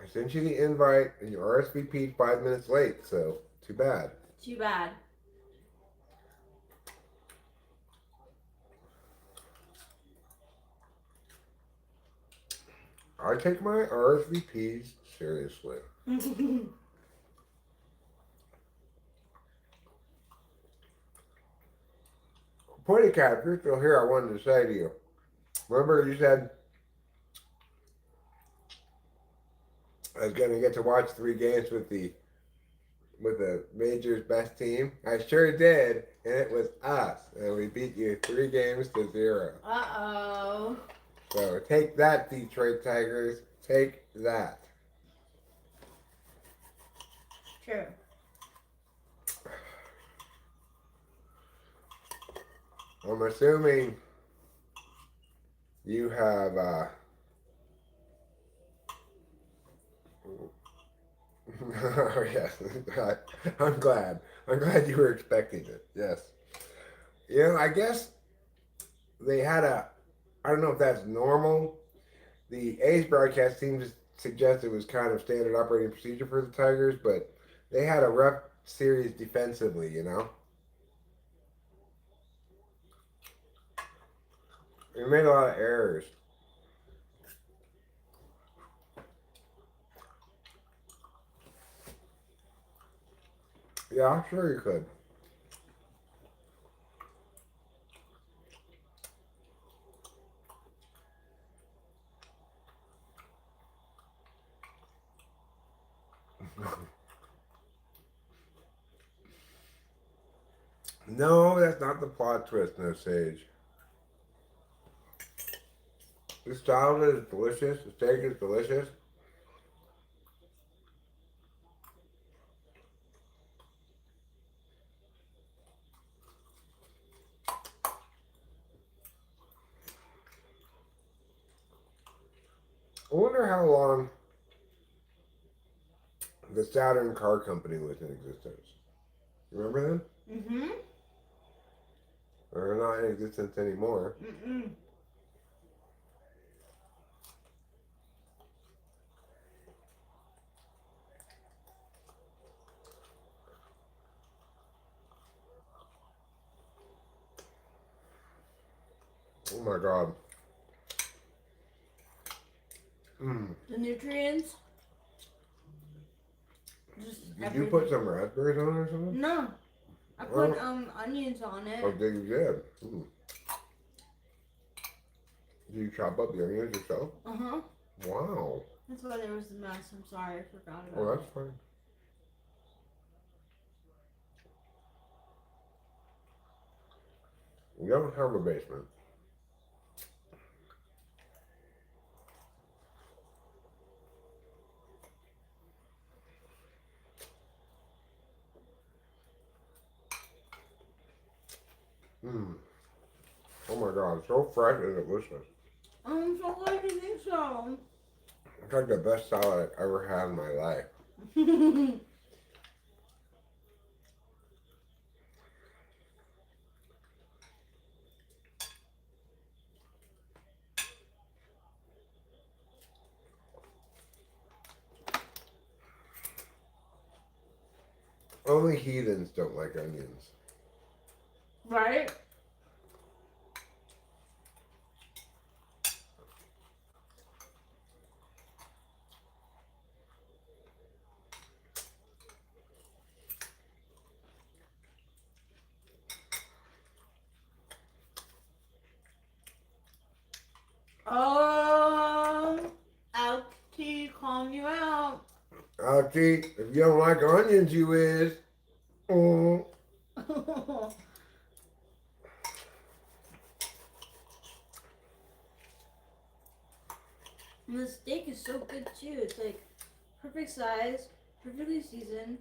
I sent you the invite, and you RSVP'd 5 minutes late, so too bad. Too bad. I take my RSVPs seriously. Putty Cat, if you're still here, I wanted to say to you. Remember you said I was going to get to watch 3 games with the major's best team? I sure did, and it was us, and we beat you 3-0. Uh-oh. So take that, Detroit Tigers. Take that. True. I'm assuming you have. Oh yes, I'm glad. I'm glad you were expecting it. Yes. You know, I guess they had a. I don't know if that's normal. The A's broadcast seemed to suggest it was kind of standard operating procedure for the Tigers, but they had a rough series defensively. You know, they made a lot of errors. Yeah, I'm sure you could. No, that's not the plot twist, no Sage. This salad is delicious. The steak is delicious. I wonder how long the Saturn Car Company was in existence. Remember them? Mm-hmm. They're not in existence anymore. Mm-mm. Oh my god. Mm. The nutrients. Just Did everything. you put some raspberries on it or something? No. I put onions on it. Oh, did you did? Mm. Did you chop up the onions yourself? Uh-huh. Wow. That's why there was a mess. I'm sorry, I forgot about Oh, it. that's fine. We don't have a basement. Mm. Oh my god, it's so fresh and delicious. I'm so glad you think so. It's like the best salad I've ever had in my life. Only heathens don't like onions. Right? Um, Alky, calm you out. Gee, if you don't like onions, you is. Mm. And the steak is so good too. It's like perfect size, perfectly seasoned,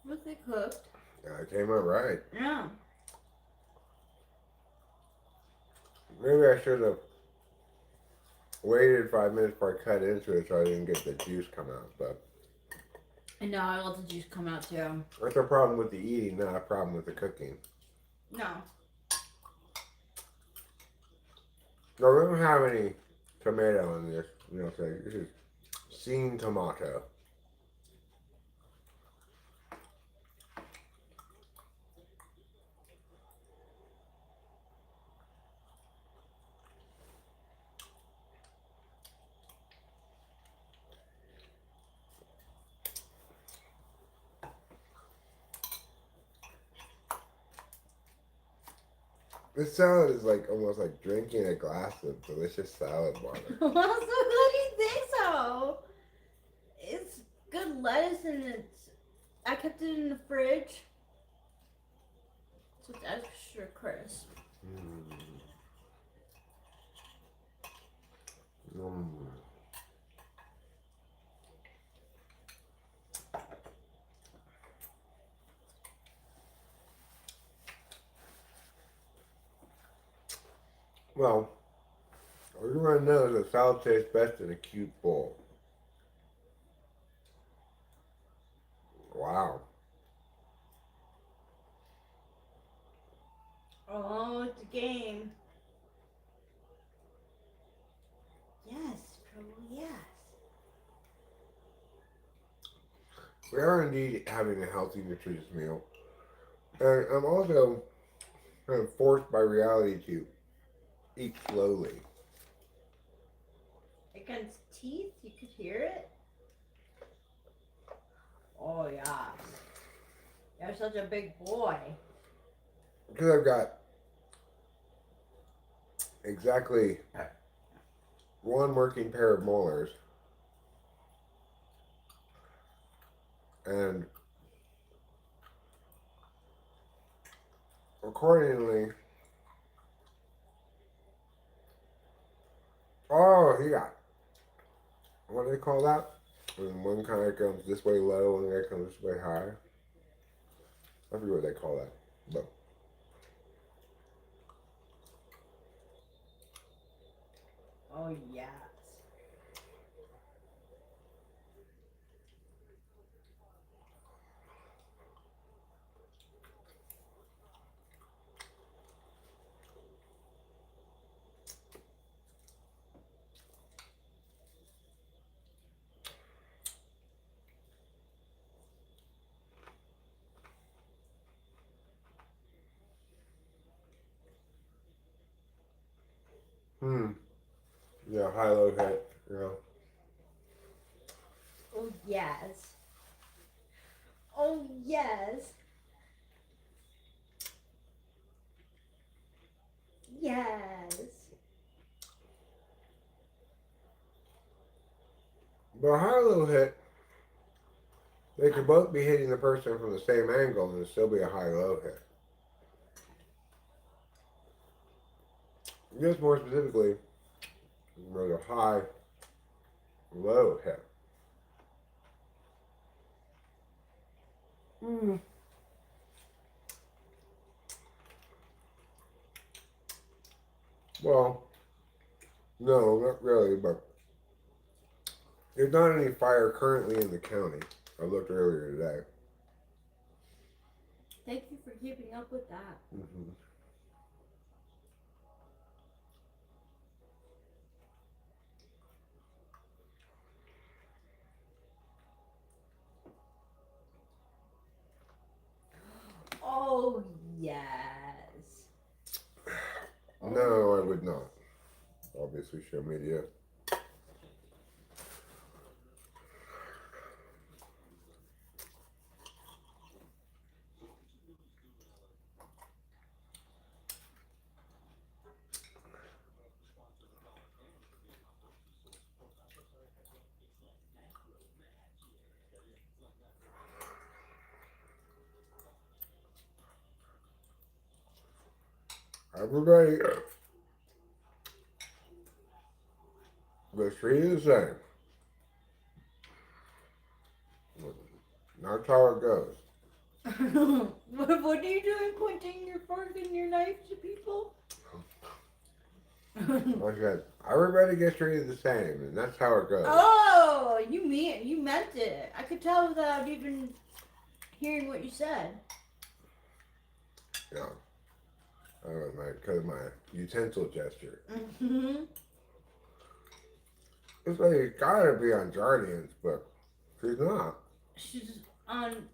perfectly cooked. Yeah, it came out right. Yeah. Maybe I should have waited 5 minutes before I cut into it so I didn't get the juice come out. But And now I let the juice come out too. that's a problem with the eating, not a problem with the cooking. No. No, we don't have any tomato in this. You know, so this is seen tomato. This salad is like almost like drinking a glass of delicious salad water. I'm so glad you think so. It's good lettuce and it's. I kept it in the fridge, so it's extra crisp. Mm. Mm. Well, everyone knows that salad tastes best in a cute bowl. Wow. Oh, it's a game. Yes, Trouble, yes. We are indeed having a healthy, nutritious meal. And I'm also kind of forced by reality to eat slowly. Against teeth, you could hear it. Oh, yes. You're such a big boy. Because I've got exactly one working pair of molars. And accordingly, oh, yeah. What do they call that? When one kind of comes this way low and the other comes this way high. I forget what they call that. But Oh, yes. yeah, high low hit. You know. Oh, yes. Oh, yes. Yes. But a high low hit, they could both be hitting the person from the same angle and it'd still be a high low hit. Just more specifically, wrote a high, low hit. Mm. Well, no, not really, but there's not any fire currently in the county. I looked earlier today. Thank you for keeping up with that. Mm-hmm. Oh yes. No, I Oh would not. Obviously, show media. Everybody was treated the same. That's how it goes. what are you doing? Pointing your fork and your knife to people? Like I said, everybody gets treated the same, and that's how it goes. Oh, you meant it. I could tell without even hearing what you said. Yeah. That was because of my utensil gesture. Mm-hmm. It's like, you gotta be on Guardians, but she's not. She's on.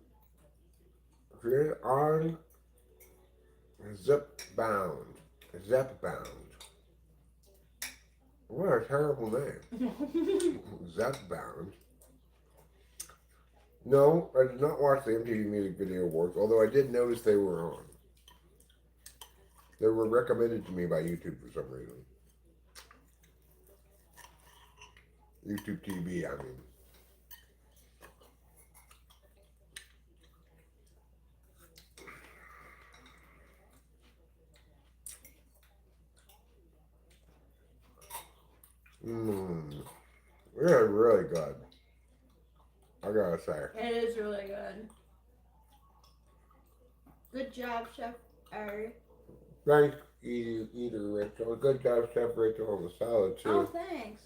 She's on Zip Bound. Zip Bound. What a terrible name. Zip Bound. No, I did not watch the MTV Music Video Awards, although I did notice they were on. They were recommended to me by YouTube for some reason. YouTube TV, I mean. Mmm. Yeah, really good. I gotta say. It is really good. Good job, Chef Ari. Thanks, Eater Rachel. Good job, Chef Rachel, on the salad, too. Oh, thanks.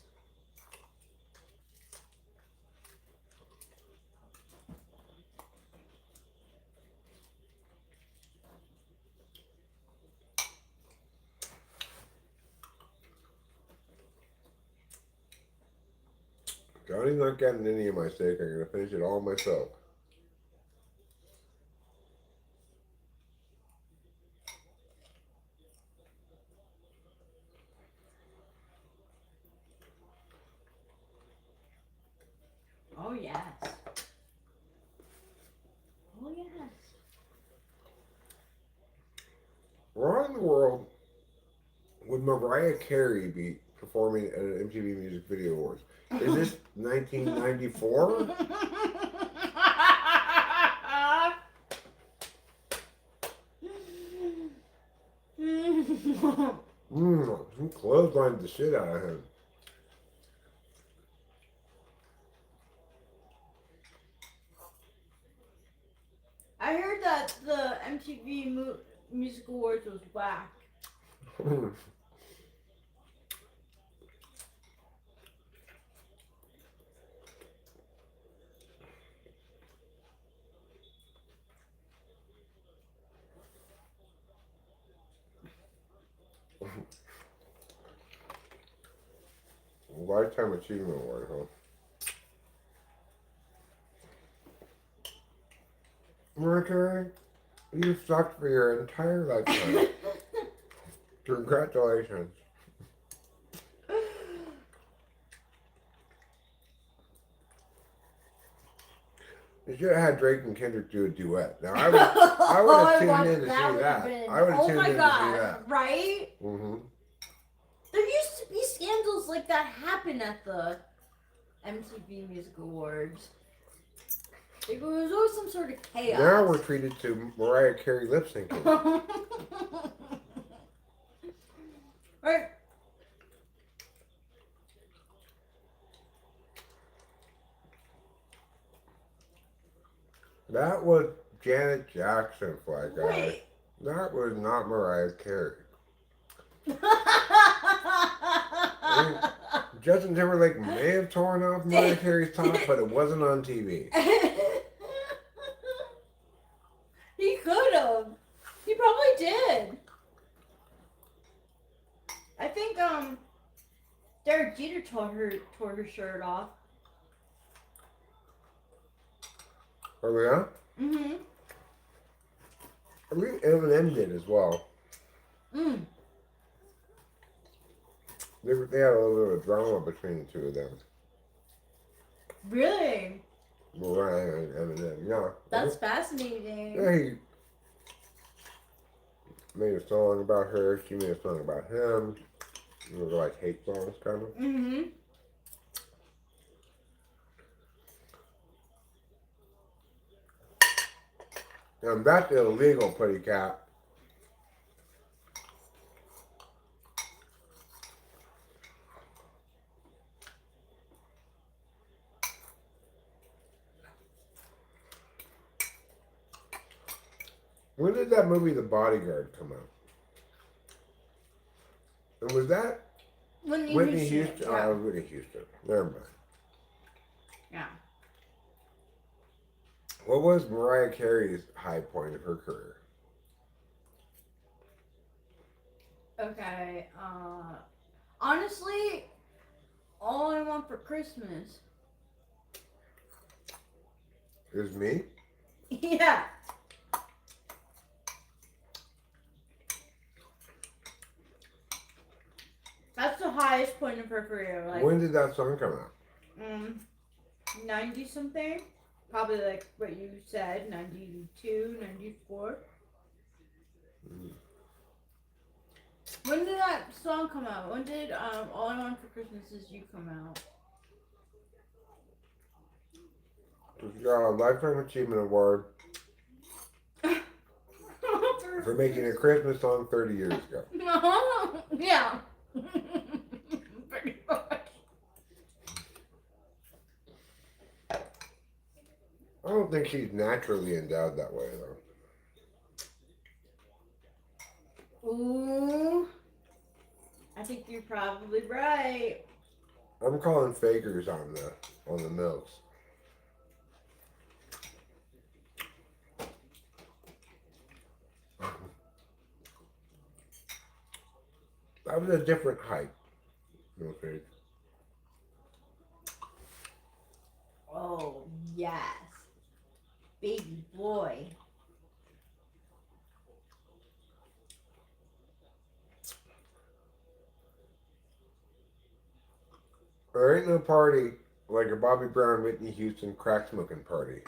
Johnny's not getting any of my steak. I'm gonna finish it all myself. Oh yes. Oh yes. Where in the world would Mariah Carey be performing at an MTV Music Video Awards? Is this 1994? He clotheslined the shit out of him. I heard that the Music Awards was whack. Lifetime Achievement Award, huh? Mariah Carey, you sucked for your entire lifetime. Congratulations. You should have had Drake and Kendrick do a duet. Now I would have tuned in to see that. I would have tuned in to see that. Right? Mm-hmm. There used to be scandals like that happen at the MTV Music Awards. It was always some sort of chaos. Now we're treated to Mariah Carey lip syncing. Right. That was Janet Jackson, Fly Guy. Wait. That was not Mariah Carey. I mean, Justin Timberlake may have torn off Mariah Carey's top, but it wasn't on TV. He could have. He probably did. I think Derek Jeter tore her shirt off. Oh yeah? Mm-hmm. I believe Eminem did as well. Mm. They had a little bit of drama between the two of them. Really? Mariah and Eminem, yeah. That's fascinating. Yeah, he made a song about her. She made a song about him. It was like hate songs, kind of. Mm-hmm. And that's illegal, Putty Cat. When did that movie The Bodyguard come out? And was that Whitney Houston? Yeah. Oh, Whitney Houston. Never mind. Yeah. What was Mariah Carey's high point of her career? Okay. Honestly, All I Want for Christmas. Is me? Yeah. That's the highest point of her career. Like, When did that song come out? 90 something. Probably like what you said, 92, 94. Mm. When did that song come out? When did All I Want for Christmas Is You come out? She got a Lifetime Achievement Award for making a Christmas song 30 years ago. Yeah. Pretty much. I don't think she's naturally endowed that way, though. Ooh. I think you're probably right. I'm calling fakers on the milks. That was a different height. No fake. Oh, yes. Baby boy. There ain't no party like a Bobby Brown, Whitney Houston crack smoking party.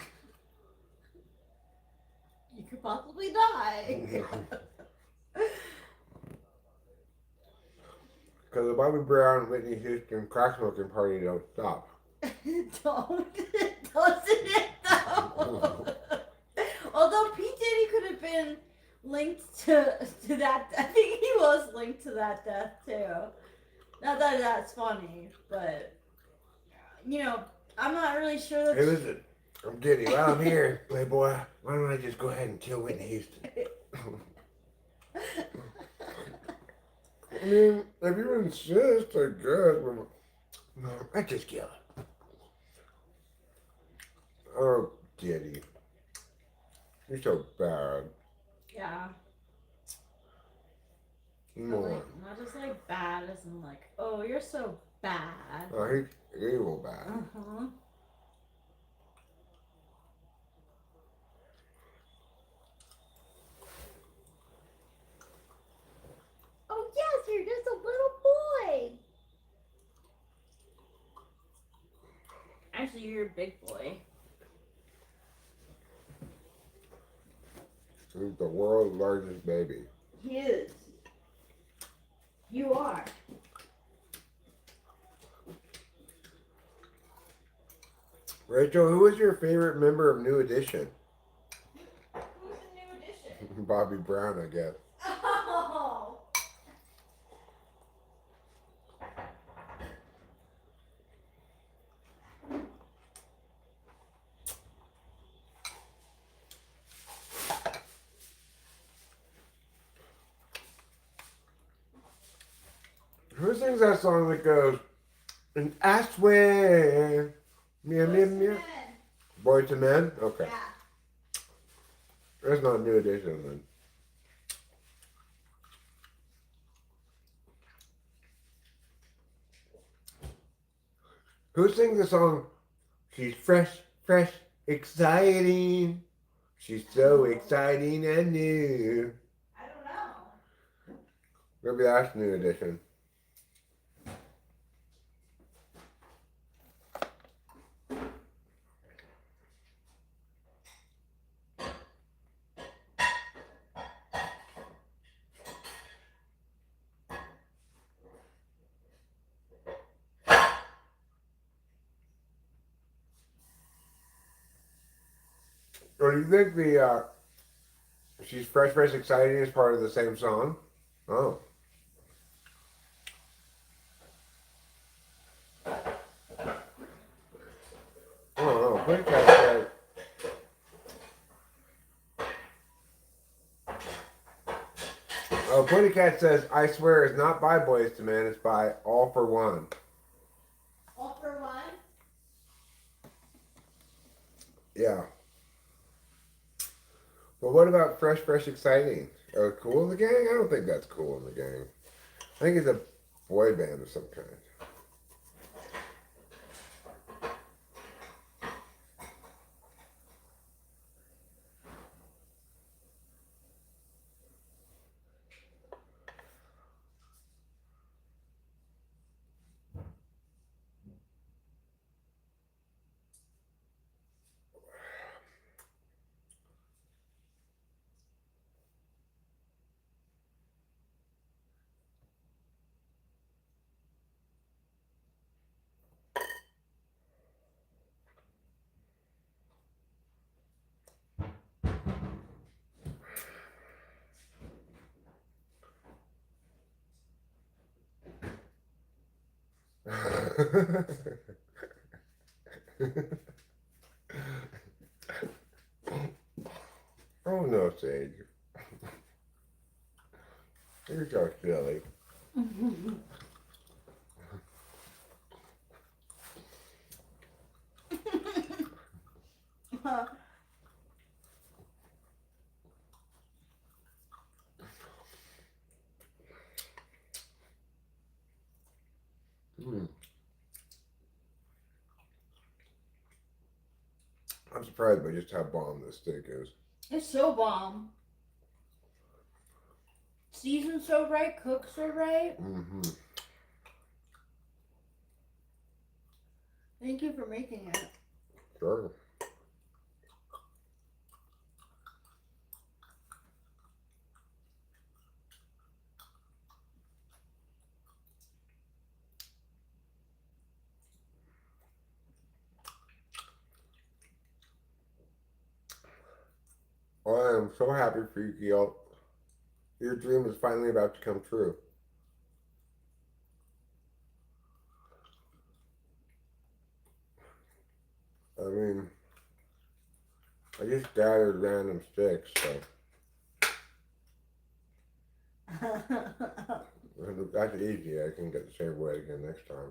You could possibly die. Because the Bobby Brown, Whitney Houston crack smoking party don't stop. Don't. Doesn't it though? Although P. Diddy could have been linked to that. I think he was linked to that death too. Not that that's funny, but you know, I'm not really sure that. Hey, listen, I'm kidding. While I'm here, Playboy, why don't I just go ahead and kill Whitney Houston? I mean, if you insist, I guess. No, I just kill her. Oh, Diddy. You're so bad. Yeah. Come But on. like, not just like bad as in like, oh, you're so bad. Oh, he's evil bad. Uh-huh. Oh yes, you're just a little boy. Actually, you're a big boy. He's the world's largest baby. He is. You are. Rachel, who was your favorite member of New Edition? Who's the New Edition? Bobby Brown, I guess. Oh. Who sings that song that goes, and I swear, meow, meow, meow? Boys to Men? Okay. Yeah. That's not a new edition then. Who sings the song, she's fresh, fresh, exciting. She's so exciting and new. I don't know. Maybe that's new edition. Or do you think the she's fresh, fresh, exciting is part of the same song? Oh. I don't know. Pussycat says, Pussycat says, I swear it's not by Boys to Men, it's by All for One. All for One? Yeah. But what about Fresh, Fresh, Exciting? Cool in the Gang? I don't think that's Cool in the Gang. I think it's a boy band of some kind. Oh no, Sage. You're so silly. Mm. I'm surprised by just how bomb this steak is. It's so bomb. Seasoned so right, cooked so right. Mm-hmm. Thank you for making it. Sure. I am so happy for you, Gil. Your dream is finally about to come true. I mean, I just gathered random sticks, so that's easy. I can get the same way again next time.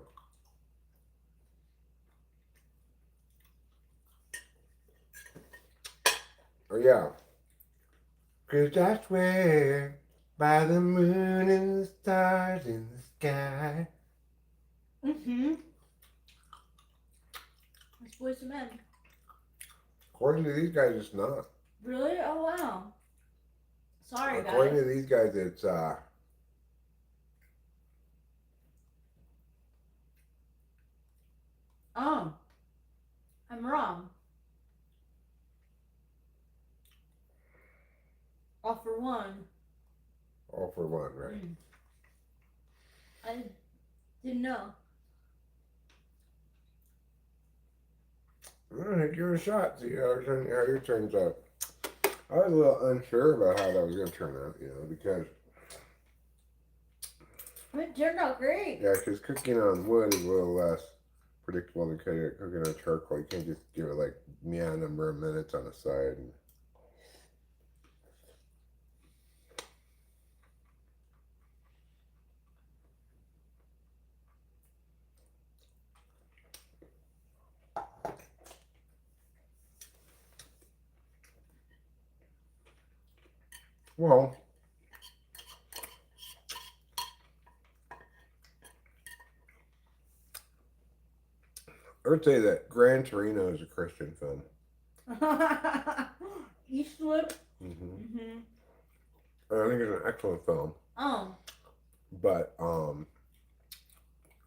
Oh yeah, 'cause I swear by the moon and the stars in the sky. Mm-hmm. It's Boys to Men. According to these guys, it's not. Really? Oh wow. Sorry, According guys. to these guys, it's Oh, I'm wrong. All for One. All for One, right? I didn't know. All right, give it a shot. See how your turns out. I was a little unsure about how that was going to turn out, because It turned out great. yeah, because cooking on wood is a little less predictable than cooking on charcoal. You can't just give it like a number of minutes on the side. Well, I would say that Gran Torino is a Christian film. Eastwood. Hmm. Mhm. I think it's an excellent film, Oh. but I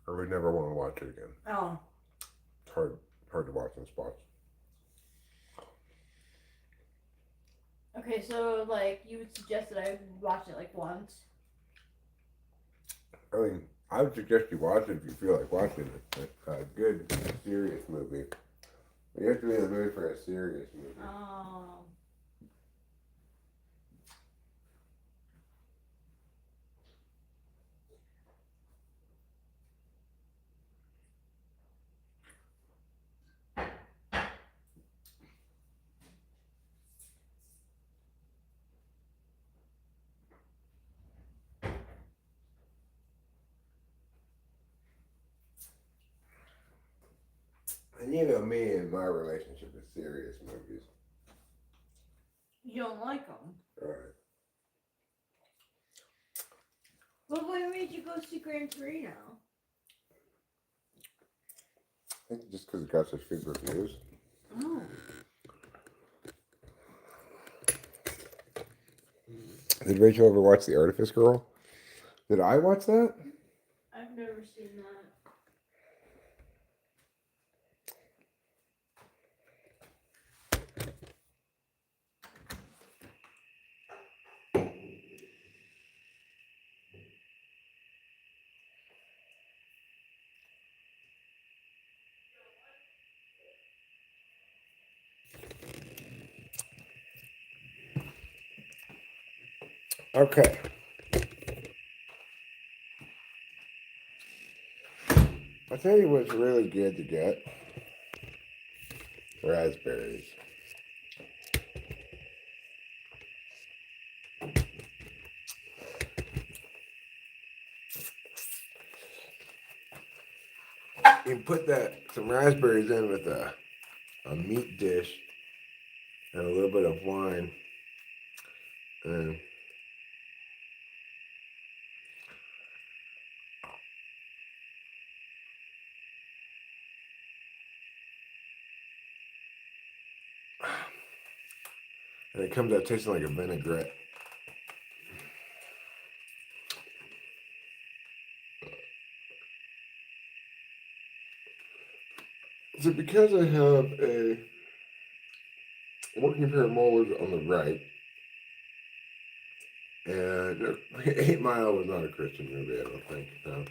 would never want to watch it again. Oh. It's hard to watch in spots. Okay, so like you would suggest that I watch it like once. I mean, I would suggest you watch it if you feel like watching it. A good, serious movie. You have to be in the mood for a serious movie. Oh. And you know me and my relationship with serious movies. You don't like them. Alright. Well, what made you go see Gran Torino? I think just because it got such good reviews. Oh. Did Rachel ever watch The Artifice Girl? Did I watch that? I've never seen that. Okay. I'll tell you what's really good to get. Raspberries. You put some raspberries in with a meat dish and a little bit of wine. And it comes out tasting like a vinaigrette. So because I have a working pair of molars on the right, and 8 Mile was not a Christian movie, I don't think. No.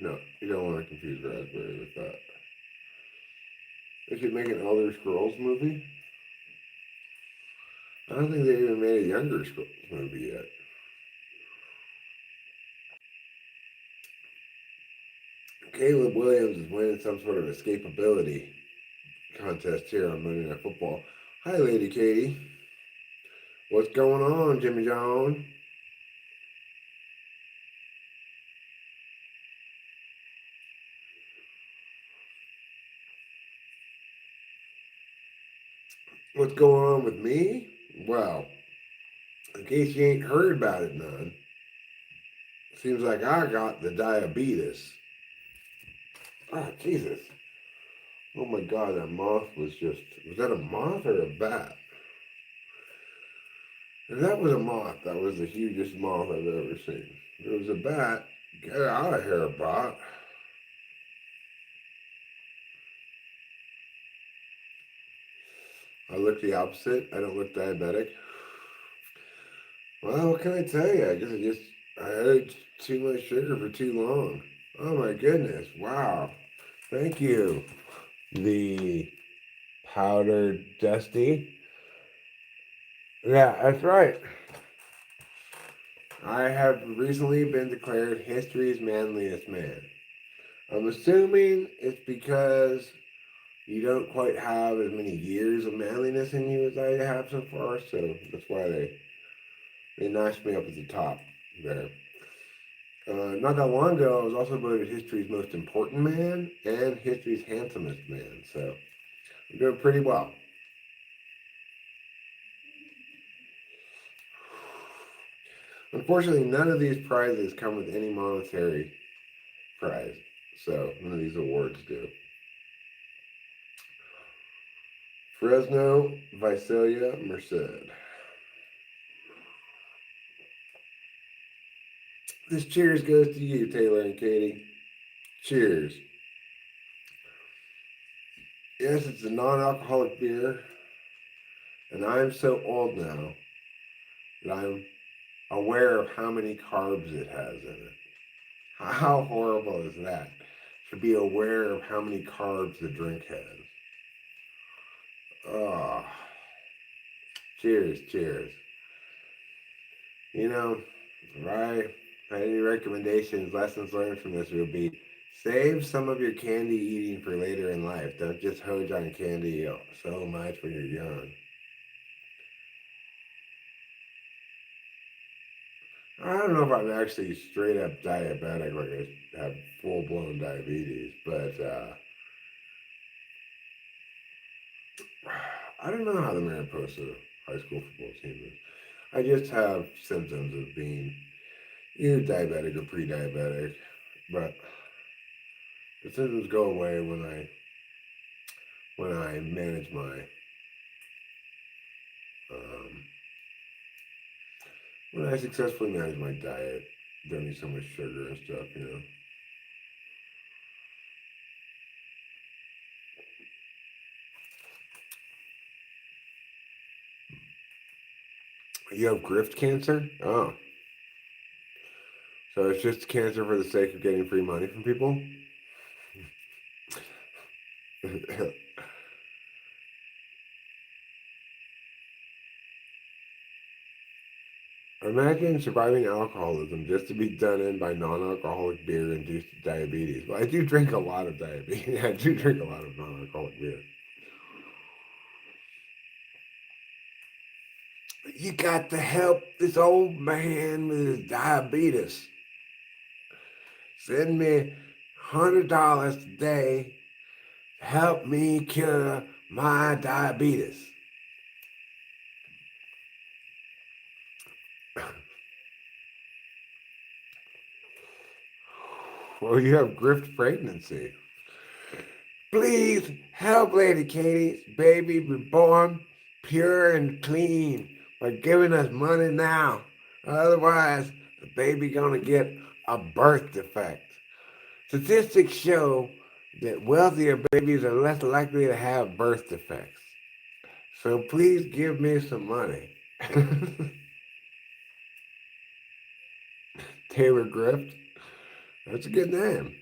No, you don't want to confuse raspberry with that. They should make an Elder Scrolls movie. I don't think they even made a Younger Scrolls movie yet. Caleb Williams is winning some sort of escapability contest here on Monday Night Football. Hi, Lady Katie. What's going on, Jimmy John? What's going on with me? Well, in case you ain't heard about it none, seems like I got the diabetes. Ah, Jesus. Oh my God, that moth was that a moth or a bat? If that was a moth, that was the hugest moth I've ever seen. If it was a bat, get out of here, bot. I look the opposite. I don't look diabetic. Well, what can I tell you? I guess I ate too much sugar for too long. Oh my goodness. Wow. Thank you. The powdered dusty. Yeah, that's right. I have recently been declared history's manliest man. I'm assuming it's because you don't quite have as many years of manliness in you as I have so far, so that's why they notched me up at the top there. Not that long ago, I was also voted history's most important man and history's handsomest man, so I'm doing pretty well. Unfortunately, none of these prizes come with any monetary prize, so none of these awards do. Fresno, Visalia, Merced. This cheers goes to you, Taylor and Katie. Cheers. Yes, it's a non alcoholic beer, and I'm so old now that I'm aware of how many carbs it has in it. How horrible is that? To be aware of how many carbs the drink has. Oh, cheers, cheers. You know, if I had any recommendations, lessons learned from this would be save some of your candy eating for later in life. Don't just hoge on candy so much when you're young. I don't know if I'm actually straight up diabetic, like I have full blown diabetes, but I don't know how the Mariposa high school football team is. I just have symptoms of being either diabetic or pre-diabetic, but the symptoms go away when I manage my um, when I successfully manage my diet. Don't eat so much sugar and stuff. You have grift cancer? Oh, so it's just cancer for the sake of getting free money from people? Imagine surviving alcoholism just to be done in by non-alcoholic beer induced diabetes. Well, I do drink a lot of diabetes. I do drink a lot of non-alcoholic beer. You got to help this old man with his diabetes. Send me $100 today to help me cure my diabetes. Well, you have grift pregnancy. Please help Lady Katie's baby be born pure and clean by giving us money now. Otherwise, the baby gonna get a birth defect. Statistics show that wealthier babies are less likely to have birth defects. So please give me some money. Taylor Grift. That's a good name.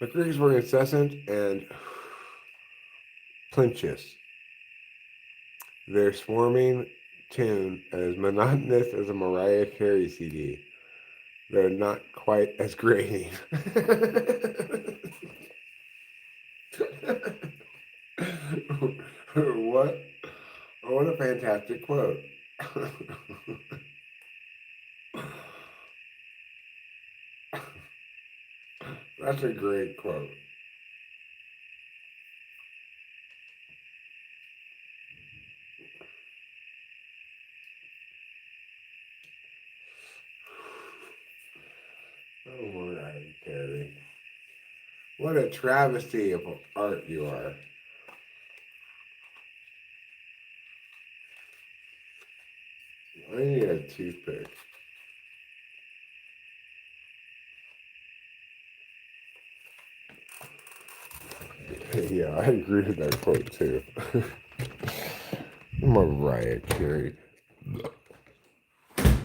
The crickets were incessant and plenteous. Their swarming tune as monotonous as a Mariah Carey CD. They're not quite as grating. What? Oh, what a fantastic quote. That's a great quote. Oh, Mariah Carey. What a travesty of art you are. I need a toothpick. Yeah, I agree with that quote too. Mariah Carey.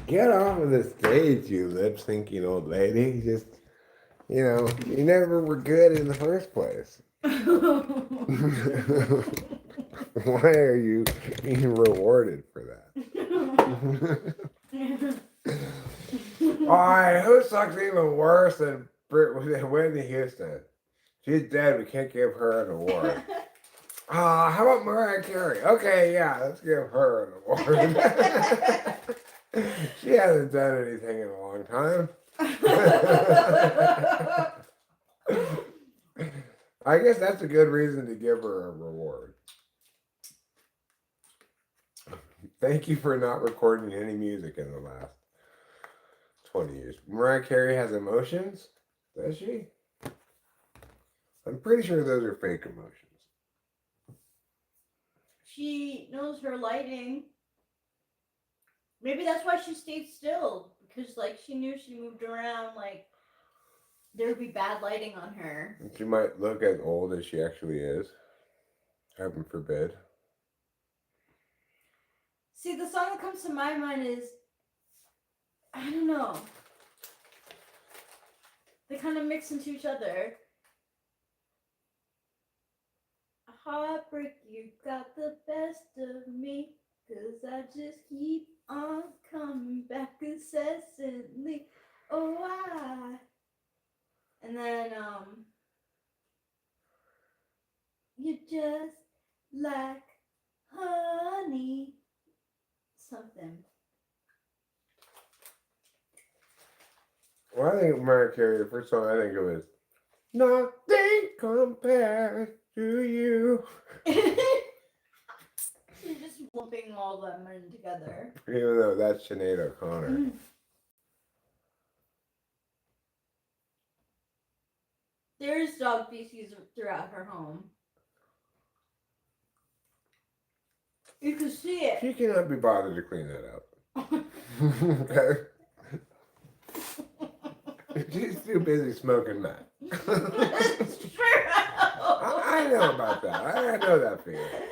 Get off of the stage, you lip-syncing old lady. Just, you never were good in the first place. Why are you being rewarded for that? Alright, who sucks even worse than Whitney Houston? She's dead, we can't give her an award. How about Mariah Carey? Okay, yeah, let's give her an award. She hasn't done anything in a long time. I guess that's a good reason to give her a reward. Thank you for not recording any music in the last 20 years. Mariah Carey has emotions? Does she? I'm pretty sure those are fake emotions. She knows her lighting. Maybe that's why she stayed still. Because, she knew she moved around, there would be bad lighting on her. She might look as old as she actually is. Heaven forbid. See, the song that comes to my mind is, I don't know. They kind of mix into each other. Heartbreak, you got the best of me, 'cause I just keep on coming back incessantly. Oh, why? And then, you're just like honey. Something. Well, I think Mariah Carey, the first song I think of is Nothing Compares to You. She's just lumping all them in together. Even though that's Sinead O'Connor. Mm. There's dog feces throughout her home. You can see it. She cannot be bothered to clean that up. Okay? She's too busy smoking meth. It's true. I know about that. I know that feeling.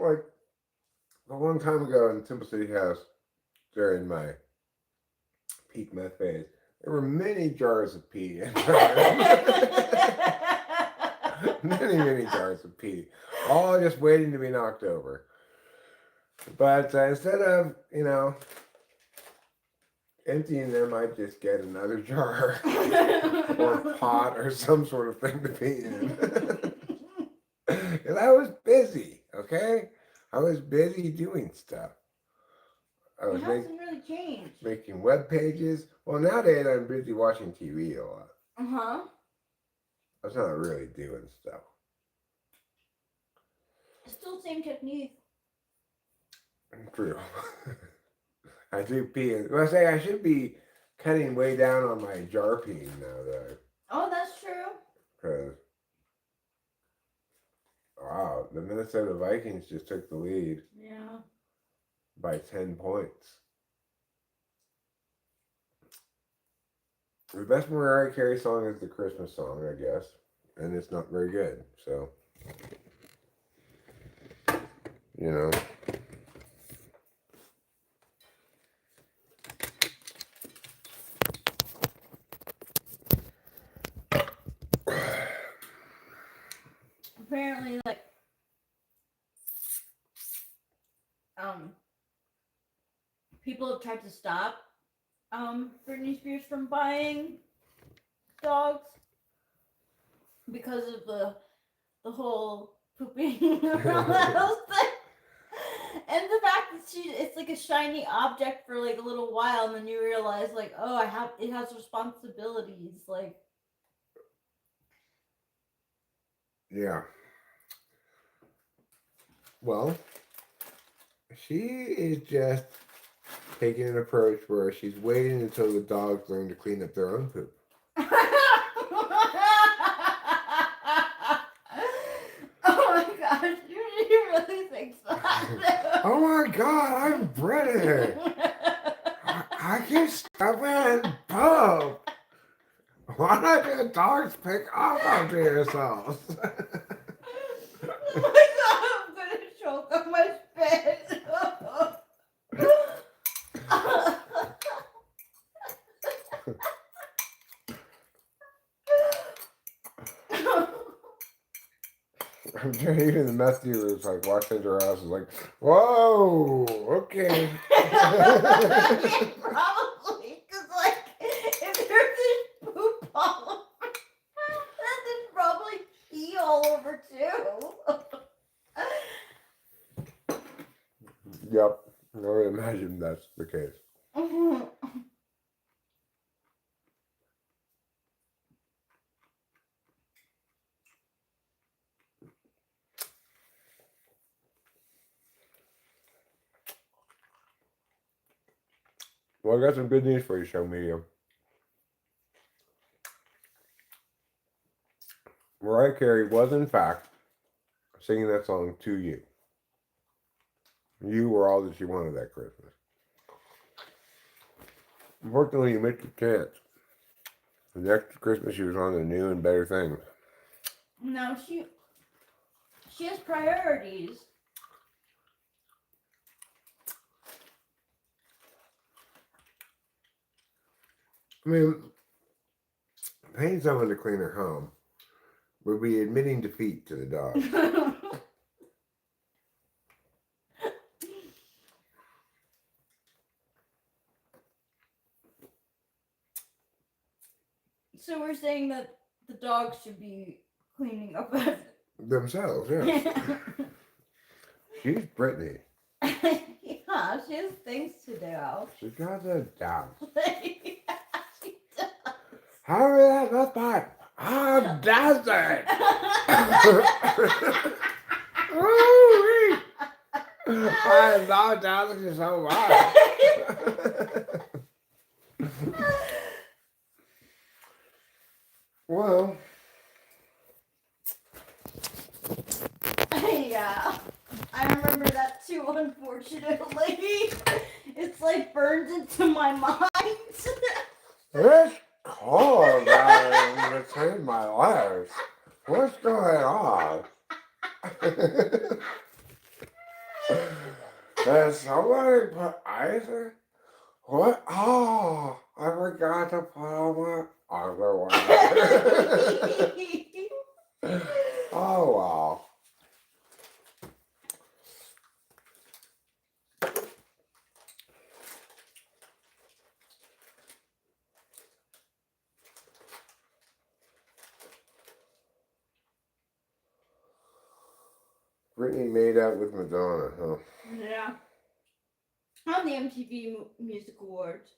Like, a long time ago in Temple City House, during my peak meth phase, there were many jars of pee in many jars of pee, all just waiting to be knocked over. But instead of, emptying them, I'd just get another jar or pot or some sort of thing to pee in. And I was busy, okay? I was busy doing stuff. I was It hasn't really changed. making web pages. Well, nowadays I'm busy watching TV a lot. Uh-huh. I was not really doing stuff. Still the same technique. True. I do pee. Well, I say I should be cutting way down on my jar peeing now, though. Oh, that's true. Because, wow, the Minnesota Vikings just took the lead. Yeah. By 10 points. The best Mariah Carey song is the Christmas song, I guess. And it's not very good, so. Apparently, people have tried to stop Britney Spears from buying dogs because of the whole pooping around the house thing. And the fact that it's like a shiny object for like a little while, and then you realize it has responsibilities. Yeah. Well, she is just taking an approach where she's waiting until the dogs learn to clean up their own poop. Oh my gosh, you really think that? Oh my God, I'm British. I can stop and poop. Why don't you dogs pick off after yourselves? Oh my God, I'm gonna choke on my spit. I'm sure even the meth dealer was like walked into her house and was like, whoa, okay. Yeah, probably. Because, like, if there's poop all over, then there's probably pee all over, too. Yep. I would imagine that's the case. Well, I got some good news for you, show media. Mariah Carey was, in fact, singing that song to you. You were all that she wanted that Christmas. Unfortunately, you missed your chance. The next Christmas, she was on to new and better things. No, she has priorities. I mean, paying someone to clean her home would be admitting defeat to the dog. So we're saying that the dogs should be cleaning up after Themselves, yeah. She's Brittany. yeah, she has things to do. She's got the dog. Yeah, she does. How is that part? How does it? Ooh-wee. I love dancing so much. Well, yeah, I remember that too, unfortunately. It's like burned into my mind. it's cold out in between my legs. What's going on? Does somebody put ice in? What? Oh, I forgot to put on my underwear. Oh, wow. Britney made out with Madonna, huh? Yeah. On the MTV Music Awards.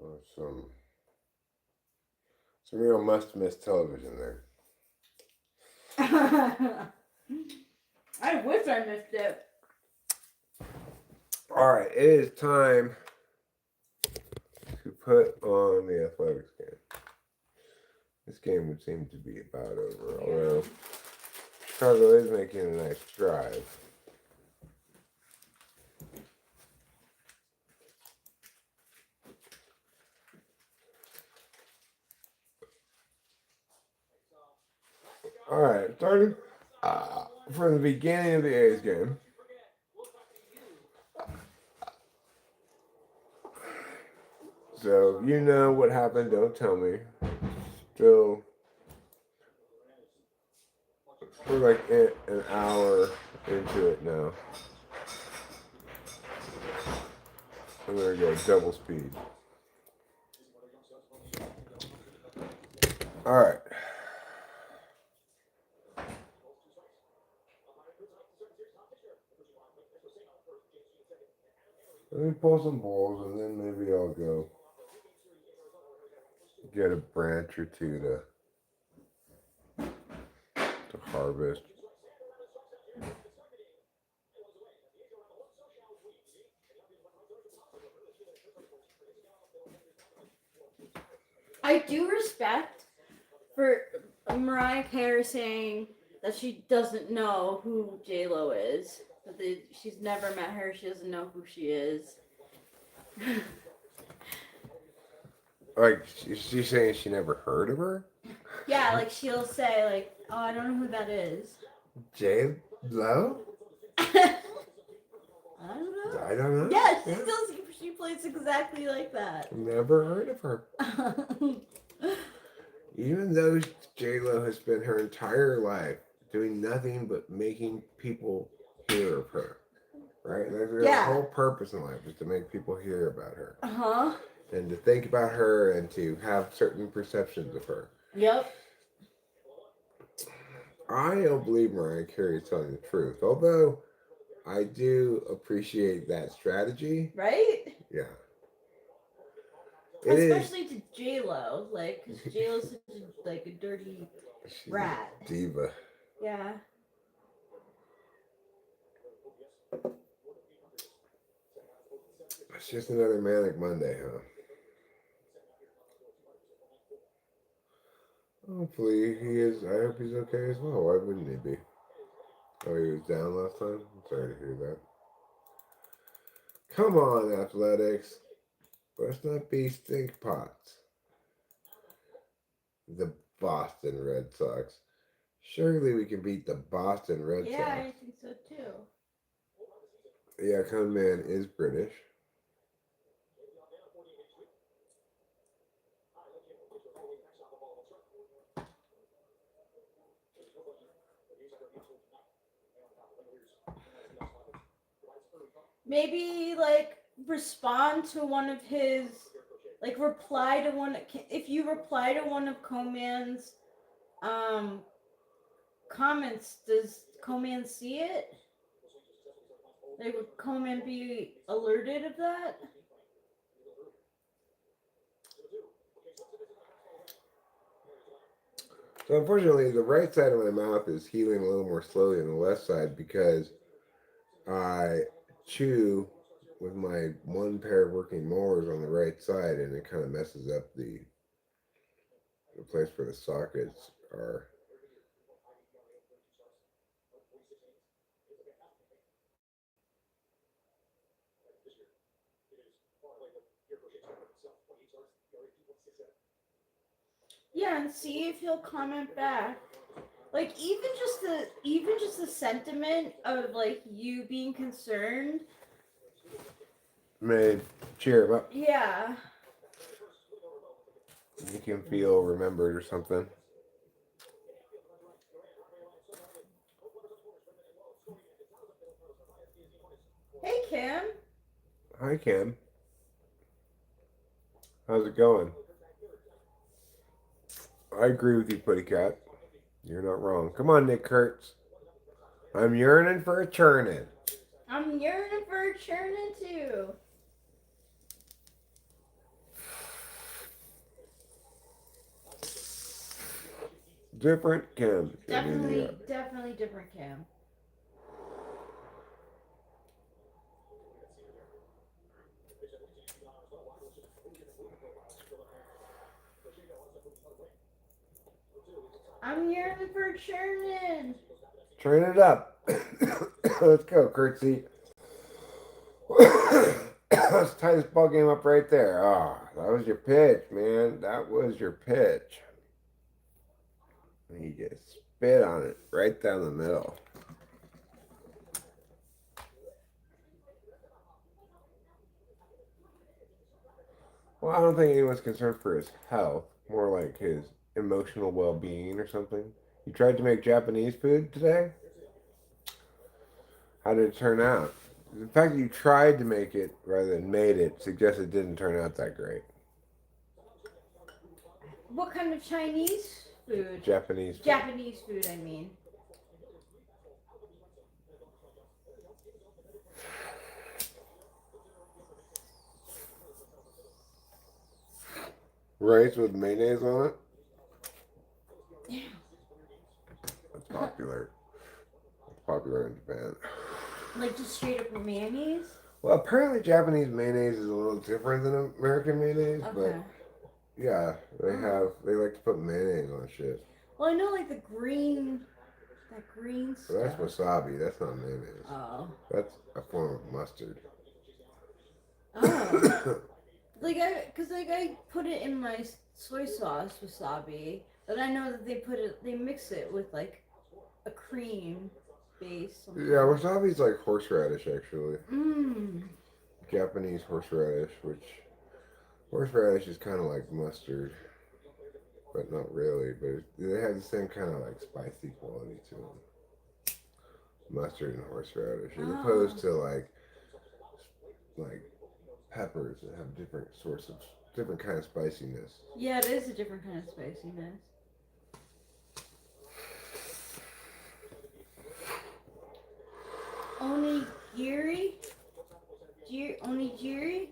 Oh, some real must-miss television there. I wish I missed it. All right, it is time to put on the athletics game. This game would seem to be about over, although Chicago is making a nice drive. All right, starting from the beginning of the A's game. So you know what happened, don't tell me. Still, we're like an hour into it now. I'm gonna go double speed. All right. Let me pull some balls and then maybe I'll go get a branch or two to harvest. I do respect for Mariah Carey saying that she doesn't know who J-Lo is. That she's never met her. She doesn't know who she is. Like, she's saying she never heard of her? Yeah, like she'll say like, "Oh, I don't know who that is." J-Lo? I don't know. I don't know. Yeah, she plays exactly like that. Never heard of her. Even though J-Lo has spent her entire life doing nothing but making people hear of her, right? Like her Yeah. whole purpose in life is to make people hear about her Uh huh. and to think about her and to have certain perceptions of her. Yep. I don't believe Mariah Carey is telling the truth, although I do appreciate that strategy. Right? Yeah, it is. Especially to J Lo, like, cause J Lo's such like a dirty She's rat. a diva. Yeah. It's just another manic Monday, huh? Hopefully he is. I hope he's okay as well. Why wouldn't he be? Oh, he was down last time? I'm sorry to hear that. Come on, athletics. Let's not be stink pots. The Boston Red Sox. Surely we can beat the Boston Red Yeah, Sox. I think so too. The icon man is British. Maybe like respond to one of his, like reply to one. If you reply to one of Coman's um comments, does Coman see it? Like, would Coman be alerted of that? So unfortunately, the right side of my mouth is healing a little more slowly than the left side because I chew with my one pair of working molars on the right side, and it kind of messes up the place where the sockets are. Yeah, and see if he'll comment back. Like even just the sentiment of like you being concerned. May cheer him up. Yeah. Make him feel remembered or something. Hey Kim. Hi, Kim. How's it going? I agree with you, Putty Cat. You're not wrong. Come on, Nick Kurtz. I'm yearning for a churning. I'm yearning for a churning too. Different Kim. Definitely different Kim. I'm yearning for a churning. Turn it up. Let's go, Kurtzy. Let's tie this ball game up right there. Ah, oh, that was your pitch, man. That was your pitch. And you just spit on it right down the middle. Well, I don't think anyone's concerned for his health. More like his emotional well-being or something. You tried to make Japanese food today? How did it turn out? The fact that you tried to make it rather than made it suggests it didn't turn out that great. What kind of Chinese food? Japanese food. Japanese food, I mean. Rice with mayonnaise on it? Yeah. That's popular. It's popular in Japan. Like just straight up mayonnaise? Well, apparently Japanese mayonnaise is a little different than American mayonnaise, Okay. but yeah, they like to put mayonnaise on shit. Well, I know like that green stuff. But that's wasabi. That's not mayonnaise. Oh. That's a form of mustard. Oh. Cause I put it in my soy sauce wasabi, but I know that they mix it with like a cream base. Something. Yeah, wasabi's like horseradish actually. Mmm. Japanese horseradish, which horseradish is kind of like mustard, but not really. But they have the same kind of like spicy quality to them. Mustard and horseradish, as opposed Oh, to like peppers that have different sorts of different kind of spiciness. yeah, it is a different kind of spiciness. Onigiri, onigiri,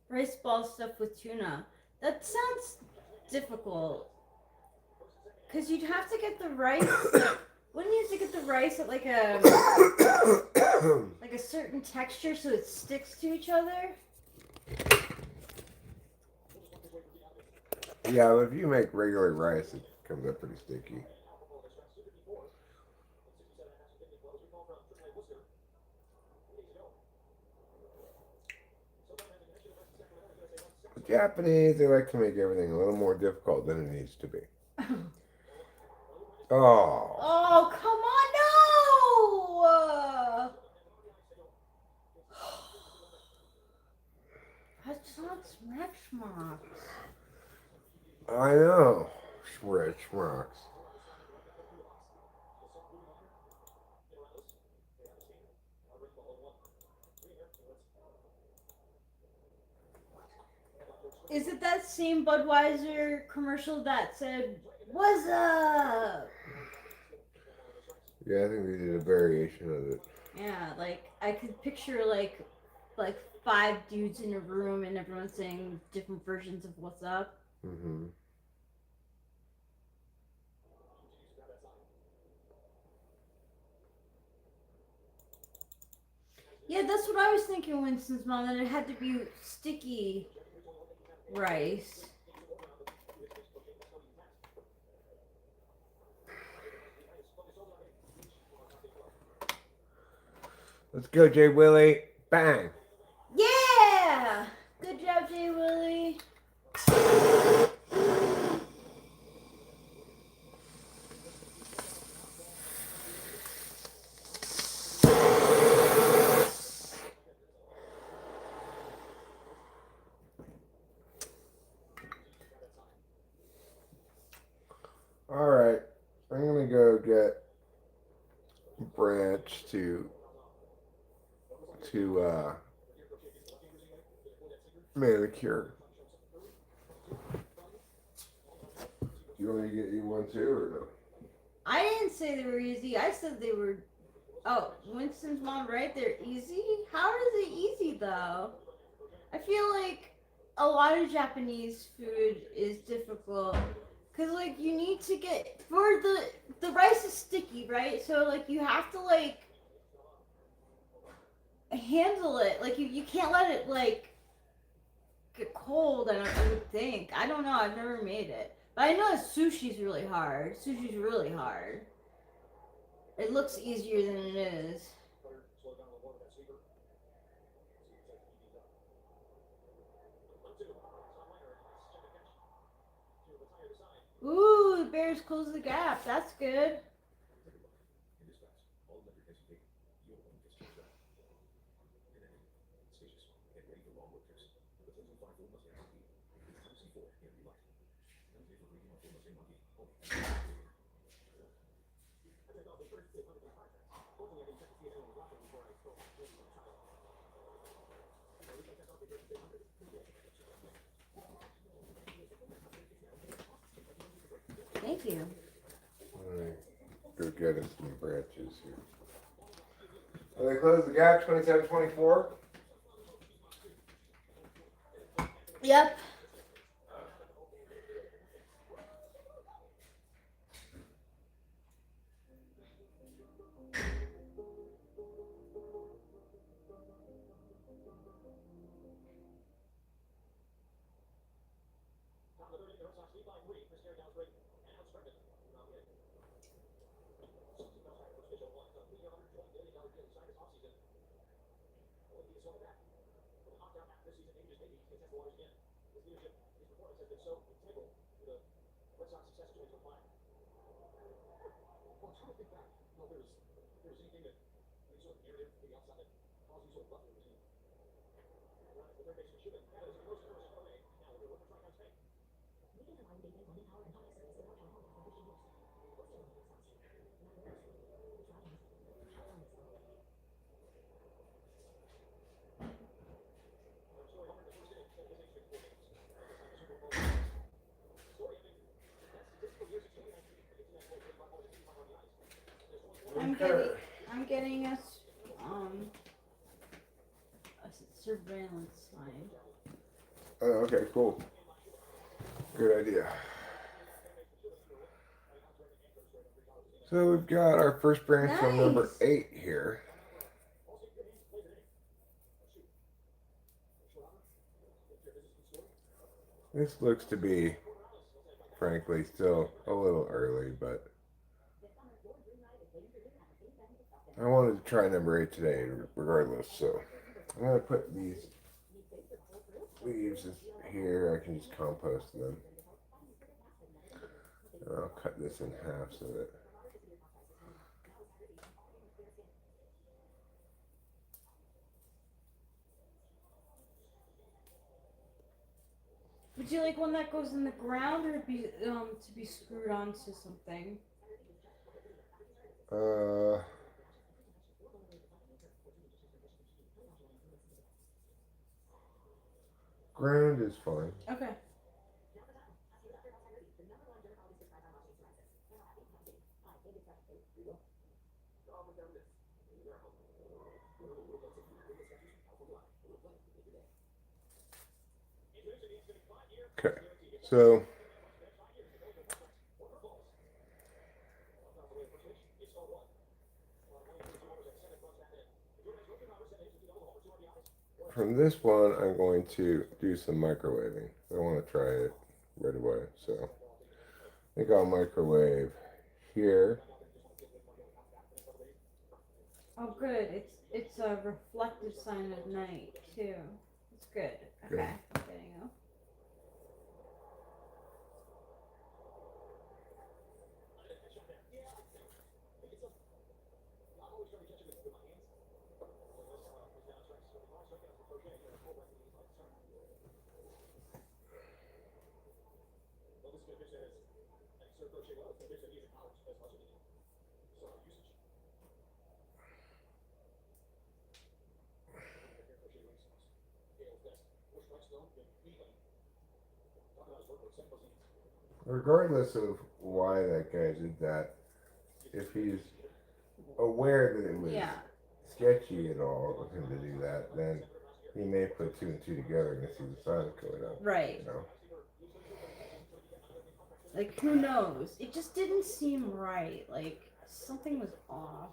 rice ball stuffed with tuna. That sounds difficult. Cause you'd have to get the rice. Wouldn't you have to get the rice at like a certain texture so it sticks to each other? Yeah, but if you make regular rice, it comes up pretty sticky. The Japanese, they like to make everything a little more difficult than it needs to be. Oh. Oh, come on, no! That's not smack schmocks. I know. Schmritz schmucks. Is it that same Budweiser commercial that said, "What's up?" Yeah, I think they did a variation of it. Yeah, like I could picture like five dudes in a room and everyone saying different versions of "What's up." Mm-hmm. Yeah, that's what I was thinking, Winston's mom, that it had to be sticky rice. Let's go, Jay Willie. Bang. Yeah! Good job, Jay Willie. All right. I'm going to go get Branch to manicure. You want me to get you one too, or no? I didn't say they were easy. I said they were. Oh, Winston's mom, right? They're easy? How is it easy, though? I feel like a lot of Japanese food is difficult. Cause like you need to get for the rice is sticky, right? So like you have to like handle it. Like you can't let it like get cold. I would think. I don't know. I've never made it, but I know that sushi's really hard. Sushi's really hard. It looks easier than it is. Ooh, the Bears close the gap. That's good. Thank you. All right. Go get us some branches here. Well, they closed the gap 27-24. Yep. I'm getting Okay. I'm getting um a surveillance sign. Oh, okay, cool. Good idea. So we've got our first branch from number Nice. 8 here. This looks to be, frankly, still a little early, but I wanted to try number 8 today regardless. So I'm going to put these leaves here. I can just compost them. And I'll cut this in half so that Would you like one that goes in the ground or to be screwed onto something? uh, ground is fine. Okay. Okay. So from this one, I'm going to do some microwaving. I want to try it right away. So I think I'll microwave here. Oh, good. It's a reflective sign of night too. It's good. Good. Okay. I'm getting you. Regardless of why that guy did that, if he's aware that it was Yeah. sketchy at all of him to do that, then he may put two and two together and see the sun going up. Right. You know? Like who knows? It just didn't seem right. Like something was off.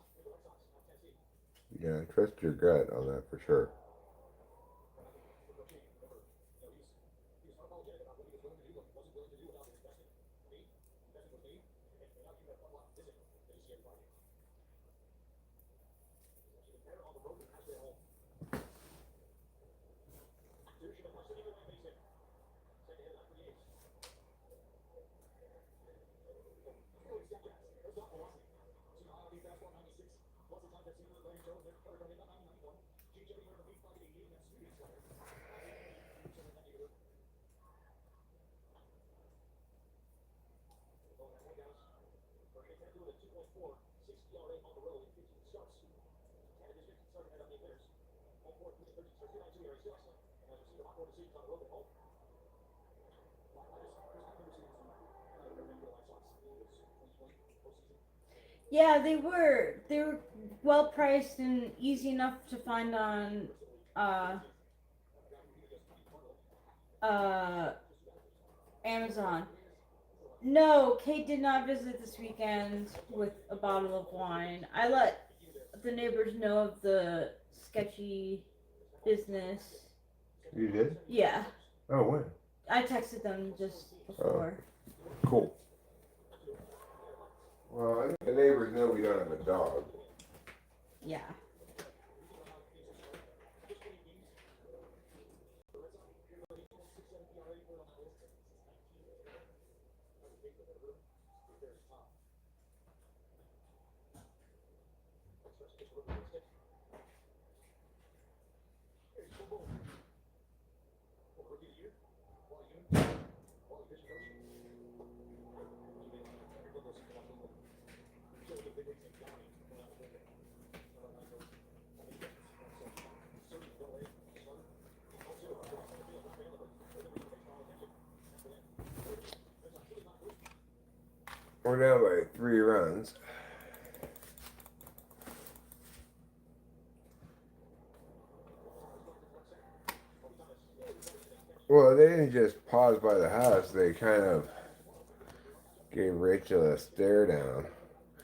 Yeah, trust your gut on that for sure. Yeah, they were. They were well priced and easy enough to find on uh uh Amazon. No, Kate did not visit this weekend with a bottle of wine. I let the neighbors know of the sketchy business. You did? Yeah. Oh, when? I texted them just before. Cool. Well, I think the neighbors know we don't have a dog. Yeah. We're down by 3 runs. Well, they didn't just pause by the house. They kind of gave Rachel a stare down.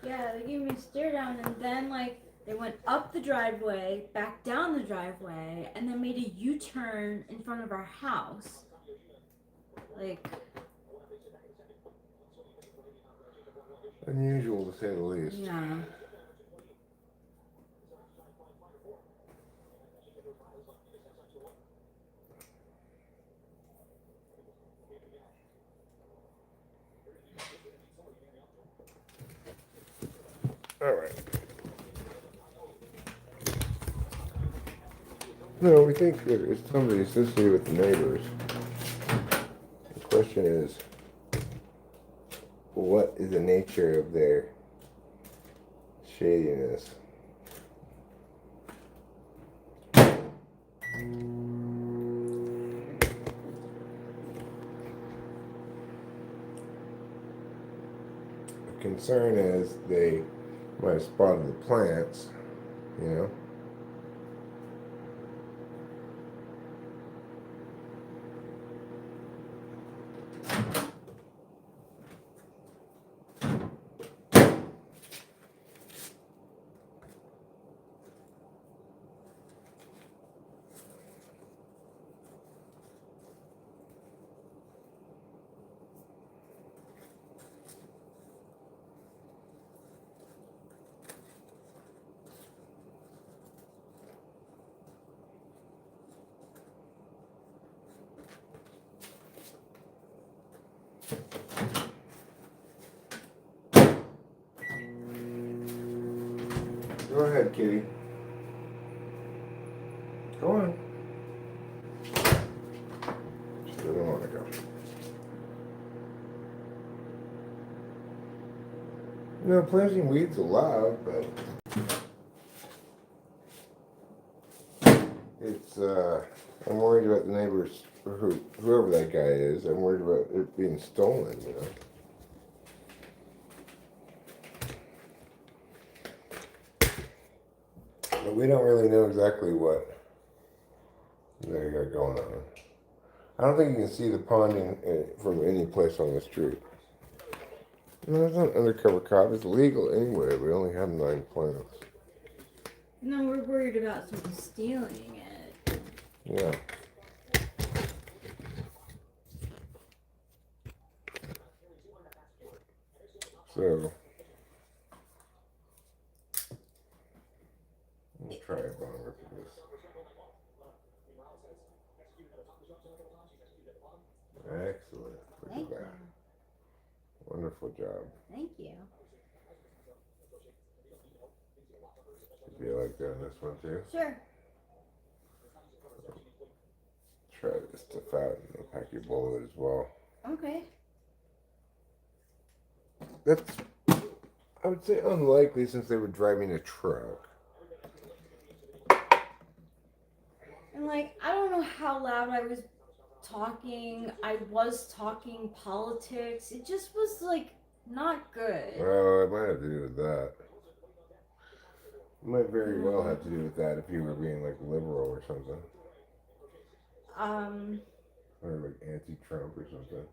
Yeah, they gave me a stare down, and then like they went up the driveway, back down the driveway, and then made a U-turn in front of our house. Like, Unusual to say the least. yeah. All right. No, we think that it's somebody associated with the neighbors. The question is, what is the nature of their shadiness? The concern is they might have spotted the plants, you know. Go ahead, kitty. Go on. She doesn't want to go. You know, planting weeds allowed, but it's, I'm worried about the neighbors, whoever that guy is, I'm worried about it being stolen, you know. But we don't really know exactly what they got going on. I don't think you can see the ponding from any place on the street. No, it's not an undercover cop. It's legal anyway. We only have 9 plants. No, we're worried about someone stealing it. Yeah. So, let's try a longer for this. Excellent. Look Thank at you. that. Wonderful job. Thank you. Do you like doing this one too? Sure. Try this stuff out and I'll pack your bowl of it as well. Okay. That's, I would say, unlikely since they were driving a truck. And like, I don't know how loud I was talking. I was talking politics. It just was like not good. Well, it might have to do with that. It might very well have to do with that if you were being like liberal or something. Or like anti-Trump or something.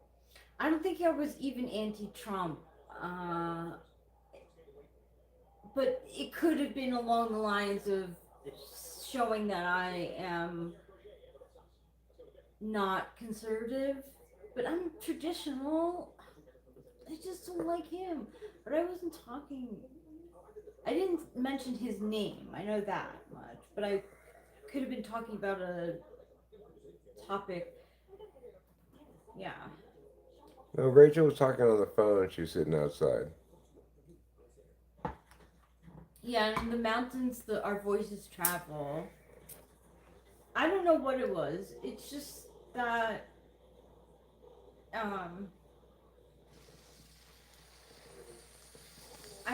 I don't think I was even anti-Trump. But it could have been along the lines of showing that I am not conservative, but I'm traditional. I just don't like him. But I wasn't talking. I didn't mention his name. I know that much. But I could have been talking about a topic. Yeah. No, Rachel was talking on the phone. She was sitting outside. Yeah, and in the mountains, our voices travel. I don't know what it was. It's just that I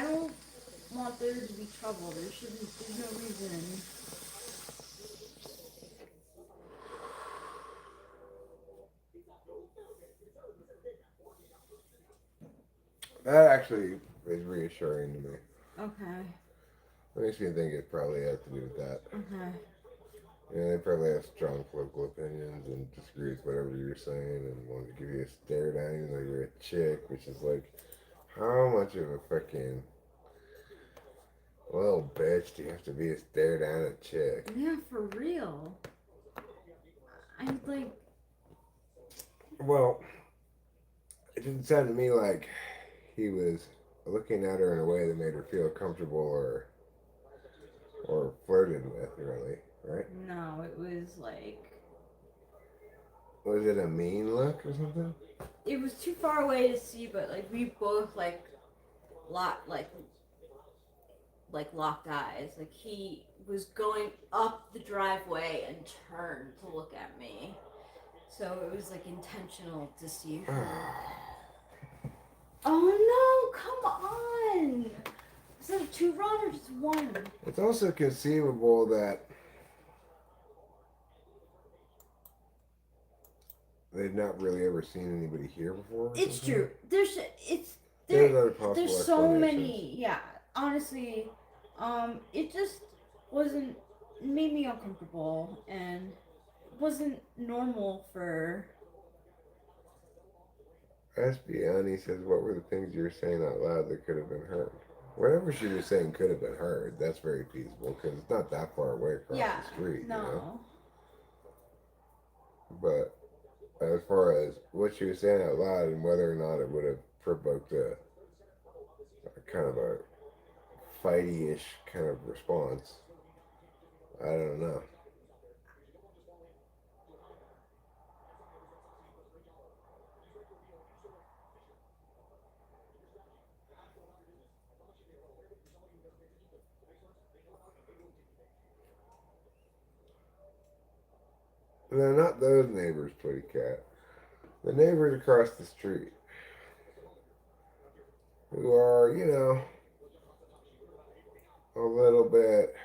don't want there to be trouble. There's no reason. That actually is reassuring to me. Okay. It makes me think it probably has to do with that. Okay. Yeah, they probably have strong political opinions and disagree with whatever you're saying and want to give you a stare down even though you're a chick, which is like, how much of a fucking little bitch do you have to be to stare down a chick? Yeah, for real. I like. Well, it didn't sound to me like he was looking at her in a way that made her feel comfortable or flirted with, really, right? No, it was like. Was it a mean look or something? It was too far away to see, but like we both locked locked eyes. Like he was going up the driveway and turned to look at me. So it was like intentional to see her. Oh no, come on! Is that a 2 run or just 1? It's also conceivable that they've not really ever seen anybody here before. Or It's something. true. There's There other possible there's so explanations. many. Yeah, honestly, it just wasn't made me uncomfortable and wasn't normal for. Espiani says, "What were the things you were saying out loud that could have been heard?" Whatever she was saying could have been heard. That's very feasible because it's not that far away across Yeah, the street, you know. no. But as far as what she was saying out loud and whether or not it would have provoked a kind of a fighty-ish kind of response, I don't know. No, not those neighbors, Pretty Cat. The neighbors across the street, who are, a little bit,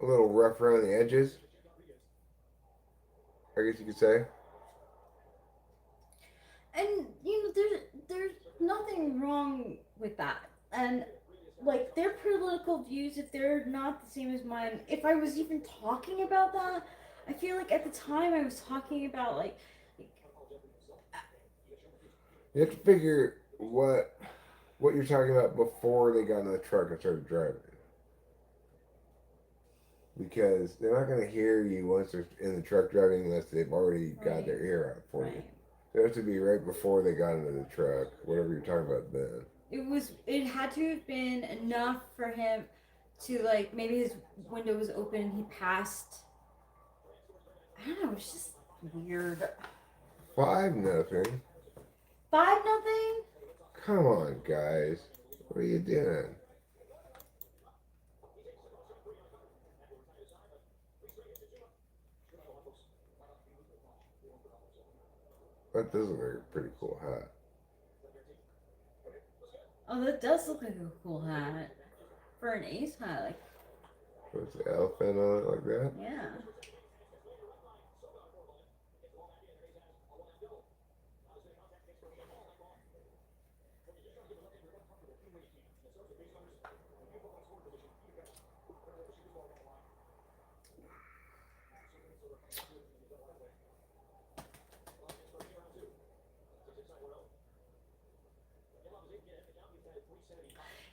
a little rough around the edges, I guess you could say. And there's nothing wrong with that. And like their political views, if they're not the same as mine, if I was even talking about that, I feel like at the time I was talking about like You have to figure what you're talking about before they got in the truck and started driving. Because they're not going to hear you once they're in the truck driving unless they've already got right, their ear out for you. right. It has to be right before they got into the truck, whatever you're talking about then. It had to have been enough for him to like maybe his window was open and he passed. I don't know. It's just weird. 5-0. 5-0. Come on, guys. What are you doing? That does look like a pretty cool hat. Oh, that does look like a cool hat for an ace hat. Like, With the elephant on it like that? yeah.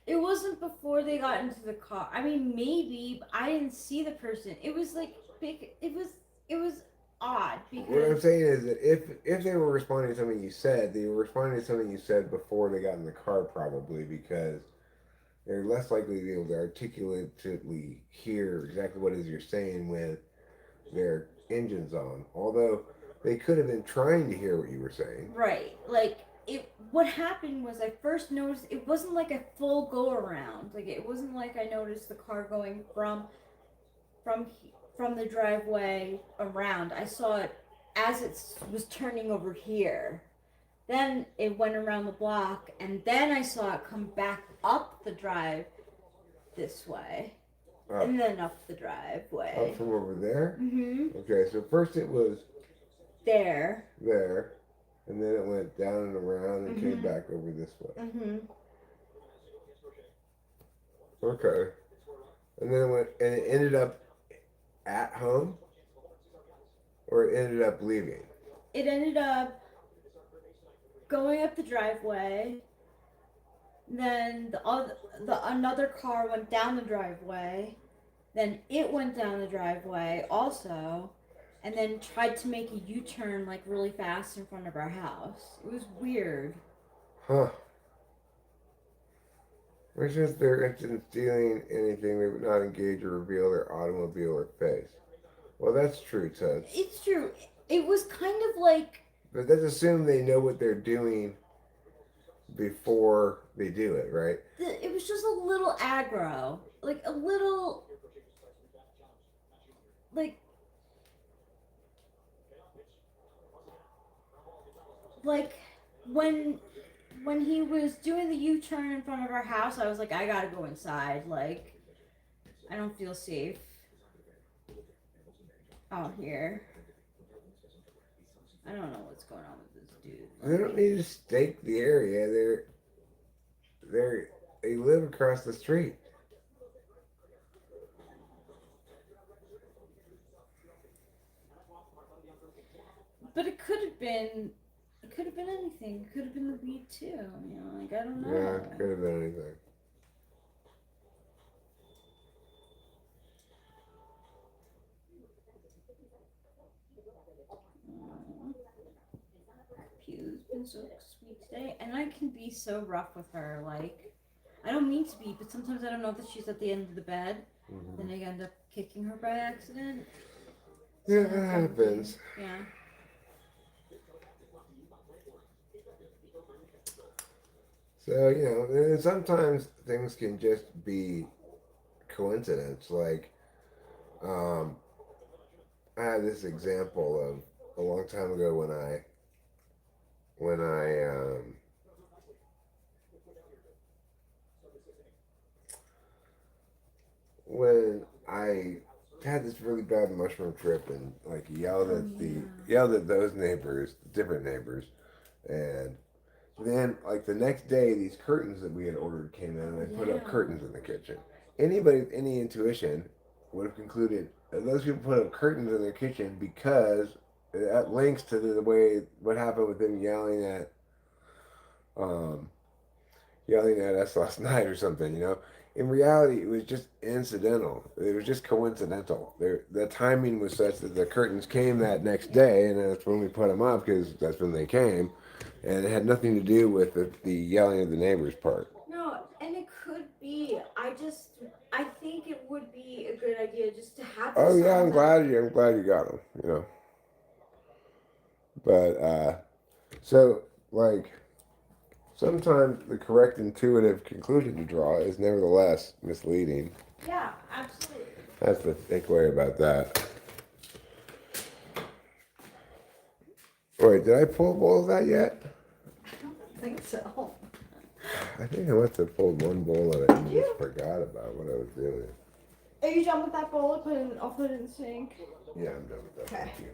It wasn't before they got into the car. I mean, maybe but I didn't see the person. It was like big. It was odd What I'm because saying is that if they were responding to something you said, they were responding to something you said before they got in the car, probably because they're less likely to be able to articulately hear exactly what it is you're saying with their engines on. Although they could have been trying to hear what you were saying. right, like it. What happened was I first noticed it wasn't like a full go around. Like it wasn't like I noticed the car going from from the driveway around. I saw it as it was turning over here. Then it went around the block, and then I saw it come back up the drive this way. Up, and then up the up driveway. from over there. Mm-hmm. Okay, so first it was There. there, and then it went down and around and came Mm-hmm. back over this way. Mm-hmm. Okay, and then it went and it ended up at home, or it ended up leaving. It ended up going up the driveway. Then the another car went down the driveway. Then it went down the driveway also, and then tried to make a U-turn like really fast in front of our house. It was weird. Huh. Which is their interest in stealing anything they would not engage or reveal their automobile or face. Well, that's true, Ted. It's true. It was kind of like But let's assume they know what they're doing before they do it, right? it was just a little aggro, like a little like like when he was doing the U-turn in front of our house. I was like, I gotta go inside. Like, I don't feel safe out here. I don't know what's going on with this dude. They don't need to stake the area. They live across the street. But it could have been anything. It could have been the weed too. You know, like I don't Yeah, know. could have been anything. Pew's been so sweet today, and I can be so rough with her. Like, I don't mean to be, but sometimes I don't know that she's at the end of the bed. Mm-hmm. Then I end up kicking her by accident. Yeah, that happens. Yeah. So, and sometimes things can just be coincidence. Like, um, I had this example of a long time ago when I when I had this really bad mushroom trip and like yelled at those neighbors, different neighbors, and then like the next day these curtains that we had ordered came in and I put up Yeah. curtains in the kitchen. Anybody with any intuition would have concluded that those people put up curtains in their kitchen because that links to the way what happened with them um, yelling at us last night or something. In reality, it was just incidental. It was just coincidental. The timing was such that the curtains came that next day, and that's when we put them up because that's when they came, and it had nothing to do with the yelling of the neighbors part. No, and it could be. I think it would be a good idea just to have the Oh yeah, signs up. I'm glad you got them. But so like sometimes the correct intuitive conclusion to draw is nevertheless misleading. Yeah, absolutely. That's the takeaway about that. Wait, did I pull bowl of that yet? I don't think so. I think I must have pulled one bowl of it and Did you? just forgot about what I was doing. Are you done with that bowl? I'll put it in the sink. Yeah, I'm done with that. Okay. Thank you.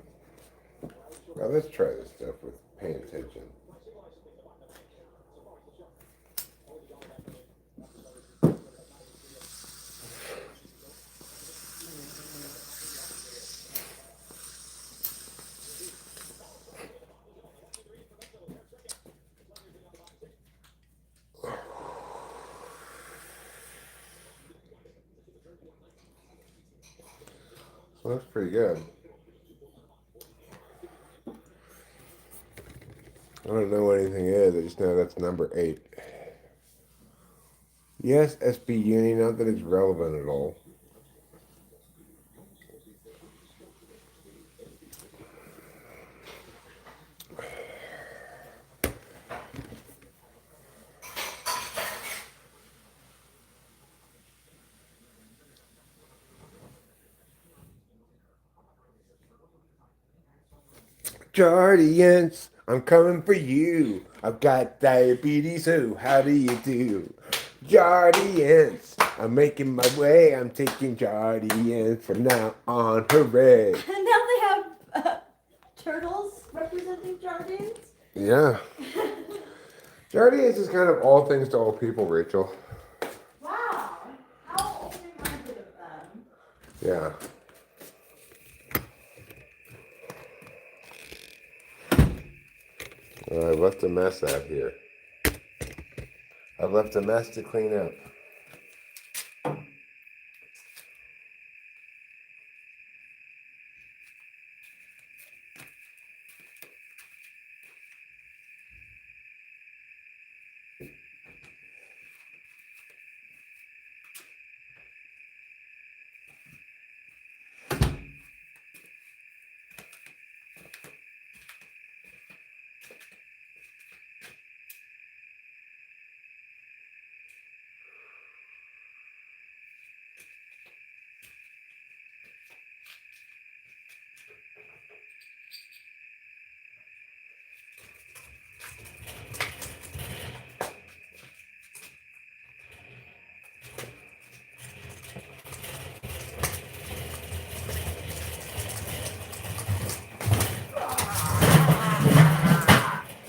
Now let's try this stuff with paying attention. So that's pretty good. I don't know what anything is. I just know that's number 8. Yes, SB Uni, not that it's relevant at all. Guardians, I'm coming for you. I've got diabetes, so how do you do? Jardians. I'm making my way. I'm taking Jardians from now on. Hooray! Now they have turtles representing Jardins. Yeah. Jardians is kind of all things to all people, Rachel. Wow, how open-minded of them. Yeah. I left a mess out here. I've left a mess to clean up.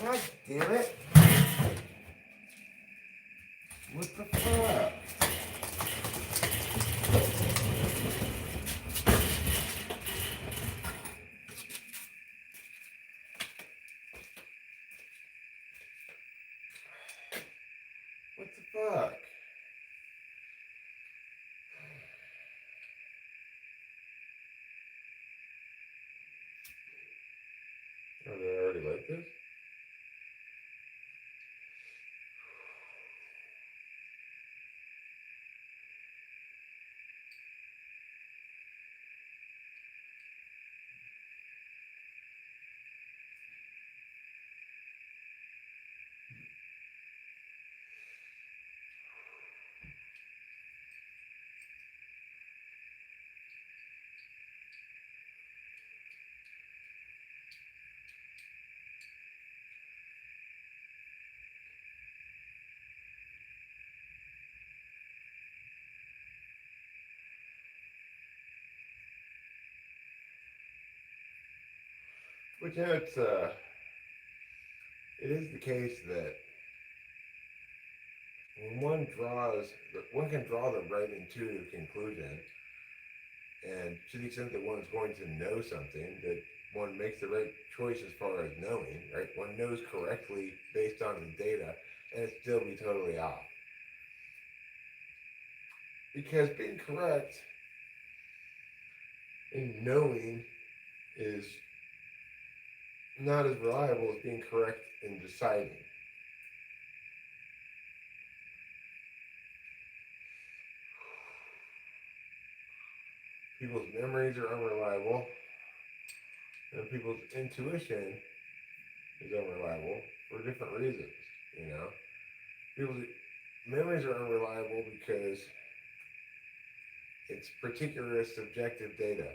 God damn it. What the fuck? What the fuck? Are they already like this? But you know, it is the case that when one can draw the right intuitive conclusion, and to the extent that one's going to know something, that one makes the right choice as far as knowing, right? One knows correctly based on the data, and it still be totally off. Because being correct in knowing is not as reliable as being correct in deciding. People's memories are unreliable, and people's intuition is unreliable for different reasons, you know? People's memories are unreliable because it's particular subjective data.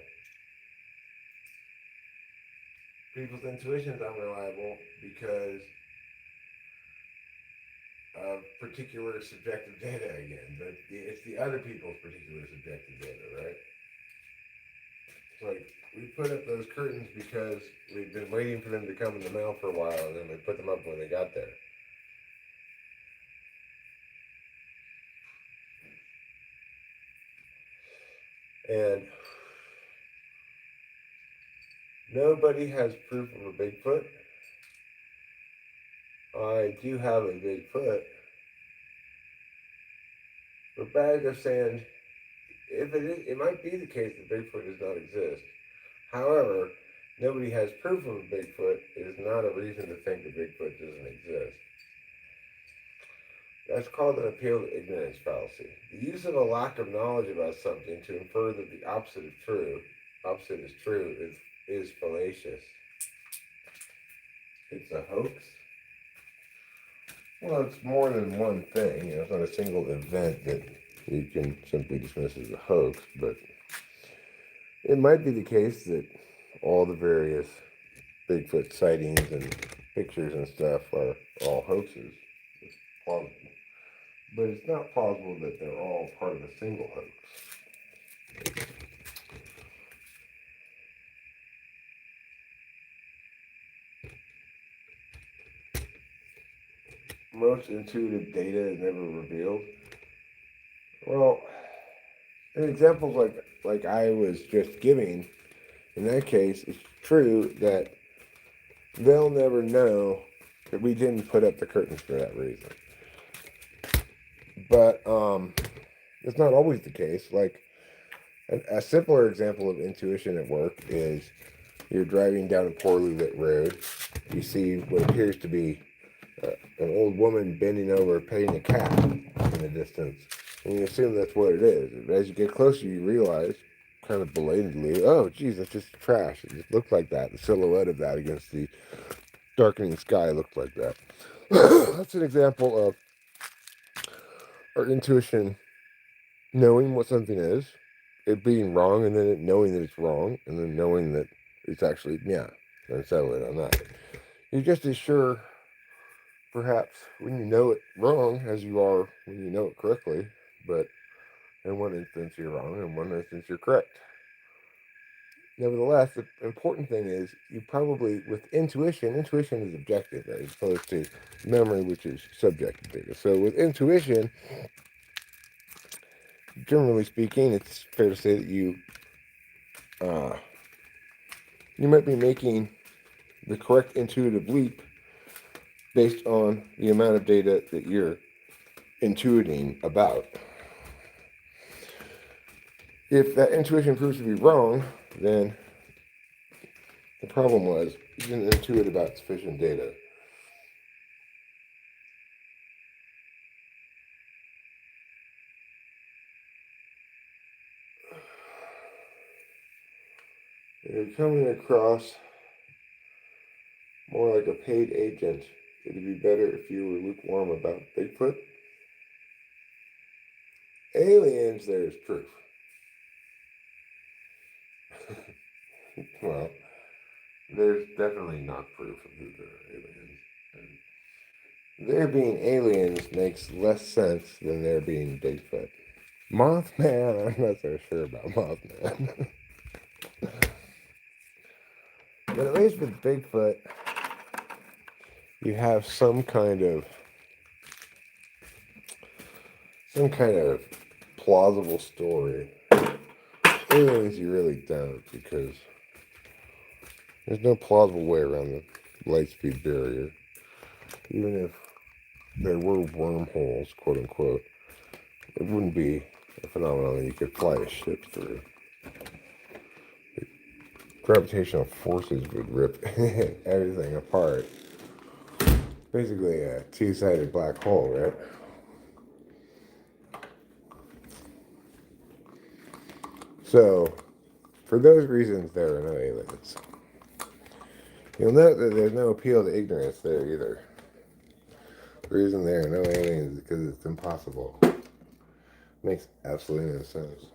People's intuition is unreliable because of particular subjective data again, but it's the other people's particular subjective data, right? It's like we put up those curtains because we've been waiting for them to come in the mail for a while, and then we put them up when they got there. And nobody has proof of a Bigfoot. I do have a Bigfoot. But bag of sand, if it is, it might be the case that Bigfoot does not exist. However, nobody has proof of a Bigfoot. It is not a reason to think that Bigfoot doesn't exist. That's called an appeal to ignorance fallacy. The use of a lack of knowledge about something to infer that the opposite is true, is fallacious. It's a hoax. Well, it's more than one thing. You know, it's not a single event that you can simply dismiss as a hoax, but it might be the case that all the various Bigfoot sightings and pictures and stuff are all hoaxes. but it's not plausible that they're all part of a single hoax. Most intuitive data is never revealed. Well, an example like I was just giving, in that case, it's true that they'll never know that we didn't put up the curtains for that reason. But it's not always the case. Like a simpler example of intuition at work is you're driving down a poorly lit road. You see what appears to be an old woman bending over petting a cat in the distance. And you assume that's what it is. But as you get closer, you realize, kind of belatedly, oh, geez, that's just trash. It just looked like that. The silhouette of that against the darkening sky looked like that. That's an example of our intuition knowing what something is, it being wrong, and then it knowing that it's wrong, and then knowing that it's actually, yeah, and settling on that. You're just as sure, perhaps, when you know it wrong as you are when you know it correctly, but in one instance you're wrong, in one instance you're correct. Nevertheless, the important thing is you probably, with intuition is objective, right, as opposed to memory, which is subjective data. So with intuition, generally speaking, it's fair to say that uh, you might be making the correct intuitive leap based on the amount of data that you're intuiting about. If that intuition proves to be wrong, then the problem was you didn't intuit about sufficient data. You're coming across more like a paid agent. It'd be better if you were lukewarm about Bigfoot. Aliens, there's proof. Well, there's definitely not proof of who they're aliens. And there being aliens makes less sense than there being Bigfoot. Mothman, I'm not so sure about Mothman. But at least with Bigfoot, you have some kind of plausible story. Aliens, you really don't, because there's no plausible way around the light speed barrier. Even if there were wormholes, quote unquote, it wouldn't be a phenomenon that you could fly a ship through. Gravitational forces would rip everything apart. Basically a two-sided black hole, right? So, for those reasons, there are no aliens. You'll note that there's no appeal to ignorance there either. The reason there are no aliens is because it's impossible. Makes absolutely no sense.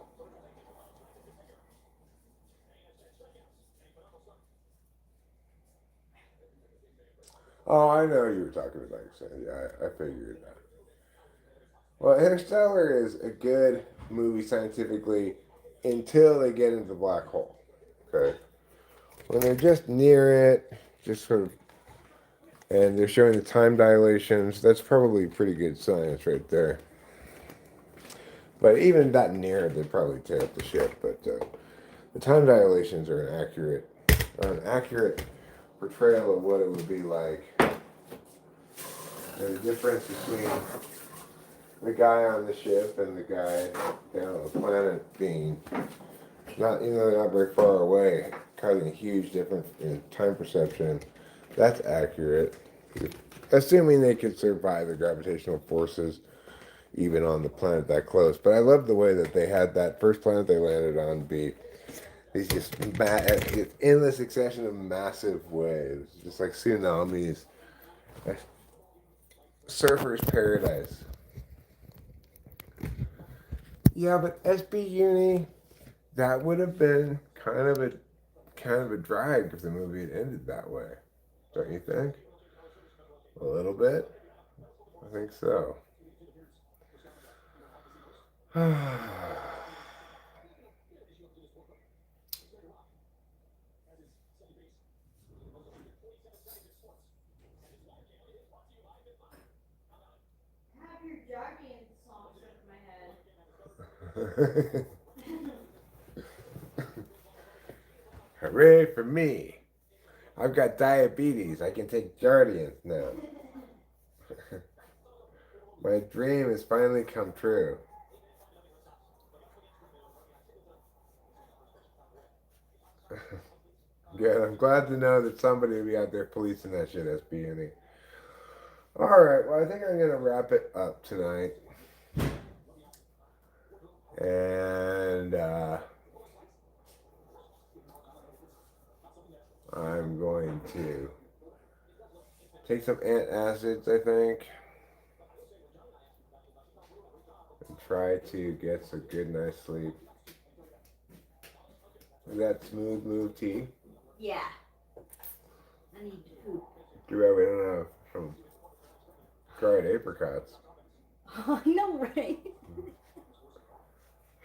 Oh, I know you were talking about yourself. Yeah, I figured that. Well, Interstellar is a good movie scientifically until they get into the black hole. Okay. When they're just near it, just sort of, and they're showing the time dilations, that's probably pretty good science right there. But even that near it, they'd probably tear up the ship. But the time dilations are an accurate portrayal of what it would be like. There's a difference between the guy on the ship and the guy down on the planet being not, they're not very far away, causing a huge difference in time perception. That's accurate, assuming they could survive the gravitational forces even on the planet that close. But I love the way that they had that first planet they landed on be these just endless succession of massive waves, just like tsunamis, surfer's paradise. Yeah, but SB Uni, that would have been kind of a drag if the movie had ended that way. Don't you think? A little bit? I think so. I have your jogging song stuck in my head. Hooray for me! I've got diabetes. I can take Jardians now. My dream has finally come true. Good. I'm glad to know that somebody will be out there policing that shit, SB. All right. Well, I think I'm gonna wrap it up tonight, and I'm going to take some antacids, I think, and try to get some good night's sleep. Is that smooth move tea? Yeah, I need to poop. Too bad we don't have some dried apricots. Oh, I know, right?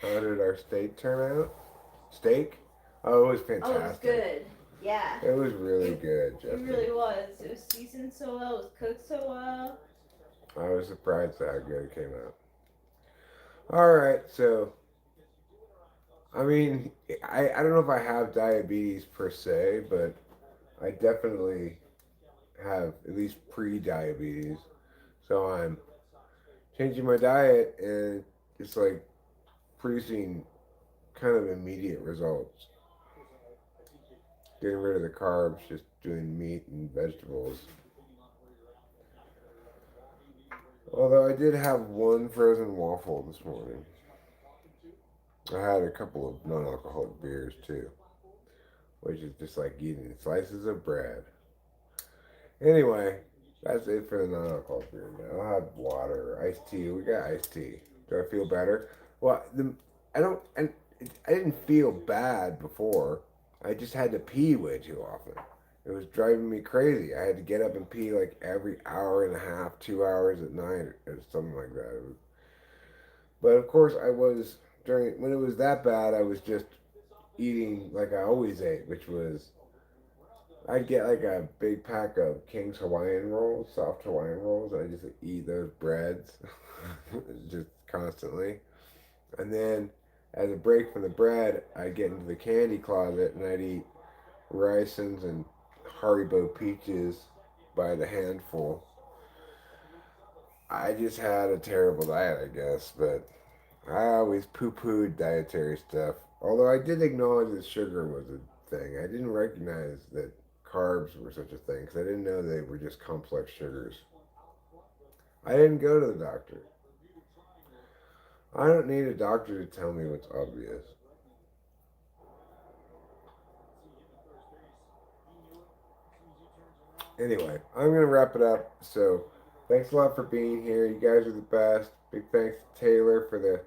How did our steak turn out? Steak? Oh, it was Oh, it was fantastic. good. Yeah. It was really good, It Justin. really was. It was seasoned so well. It was cooked so well. I was surprised at how good it came out. All right, so I mean, I don't know if I have diabetes per se, but I definitely have at least pre-diabetes. So I'm changing my diet, and it's like producing kind of immediate results. Getting rid of the carbs, just doing meat and vegetables. Although I did have one frozen waffle this morning. I had a couple of non-alcoholic beers too, which is just like eating slices of bread. Anyway, that's it for the non-alcoholic beer. Now I'll have water, iced tea. We got iced tea. Do I feel better? Well, I don't, and I didn't feel bad before. I just had to pee way too often. It was driving me crazy. I had to get up and pee like every hour and a half, 2 hours at night, or something like that. But of course, I was during when it was that bad. I was just eating like I always ate, which was I'd get like a big pack of King's Hawaiian rolls, soft Hawaiian rolls, and I just eat those breads just constantly. And then as a break from the bread, I'd get into the candy closet and I'd eat Ricins and Haribo peaches by the handful. I just had a terrible diet, I guess, but I always poo pooed dietary stuff. Although I did acknowledge that sugar was a thing. I didn't recognize that carbs were such a thing because I didn't know they were just complex sugars. I didn't go to the doctor. I don't need a doctor to tell me what's obvious. Anyway, I'm going to wrap it up. So, thanks a lot for being here. You guys are the best. Big thanks to Taylor for the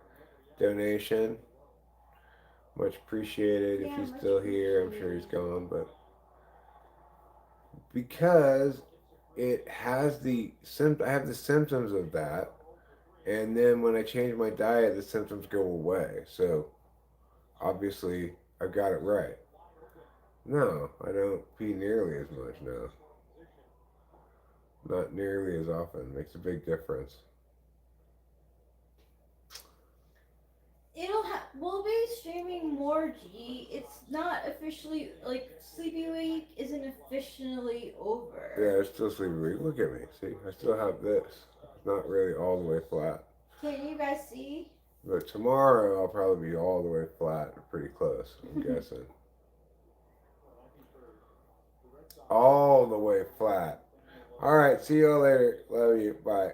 donation. Much appreciated. If Yeah, he's much still here, I'm sure he's appreciated. gone, but because it has I have the symptoms of that, and then when I change my diet, the symptoms go away. So obviously, I got it right. No, I don't pee nearly as much now. Not nearly as often. Makes a big difference. We'll be streaming more G. It's not officially like Sleepy Week isn't officially over. Yeah, it's still sleeping week. Look at me. See, I still have this. It's not really all the way flat. Can you guys see? But tomorrow I'll probably be all the way flat, or pretty close, I'm guessing. All the way flat. All right, see you all later. Love you. Bye.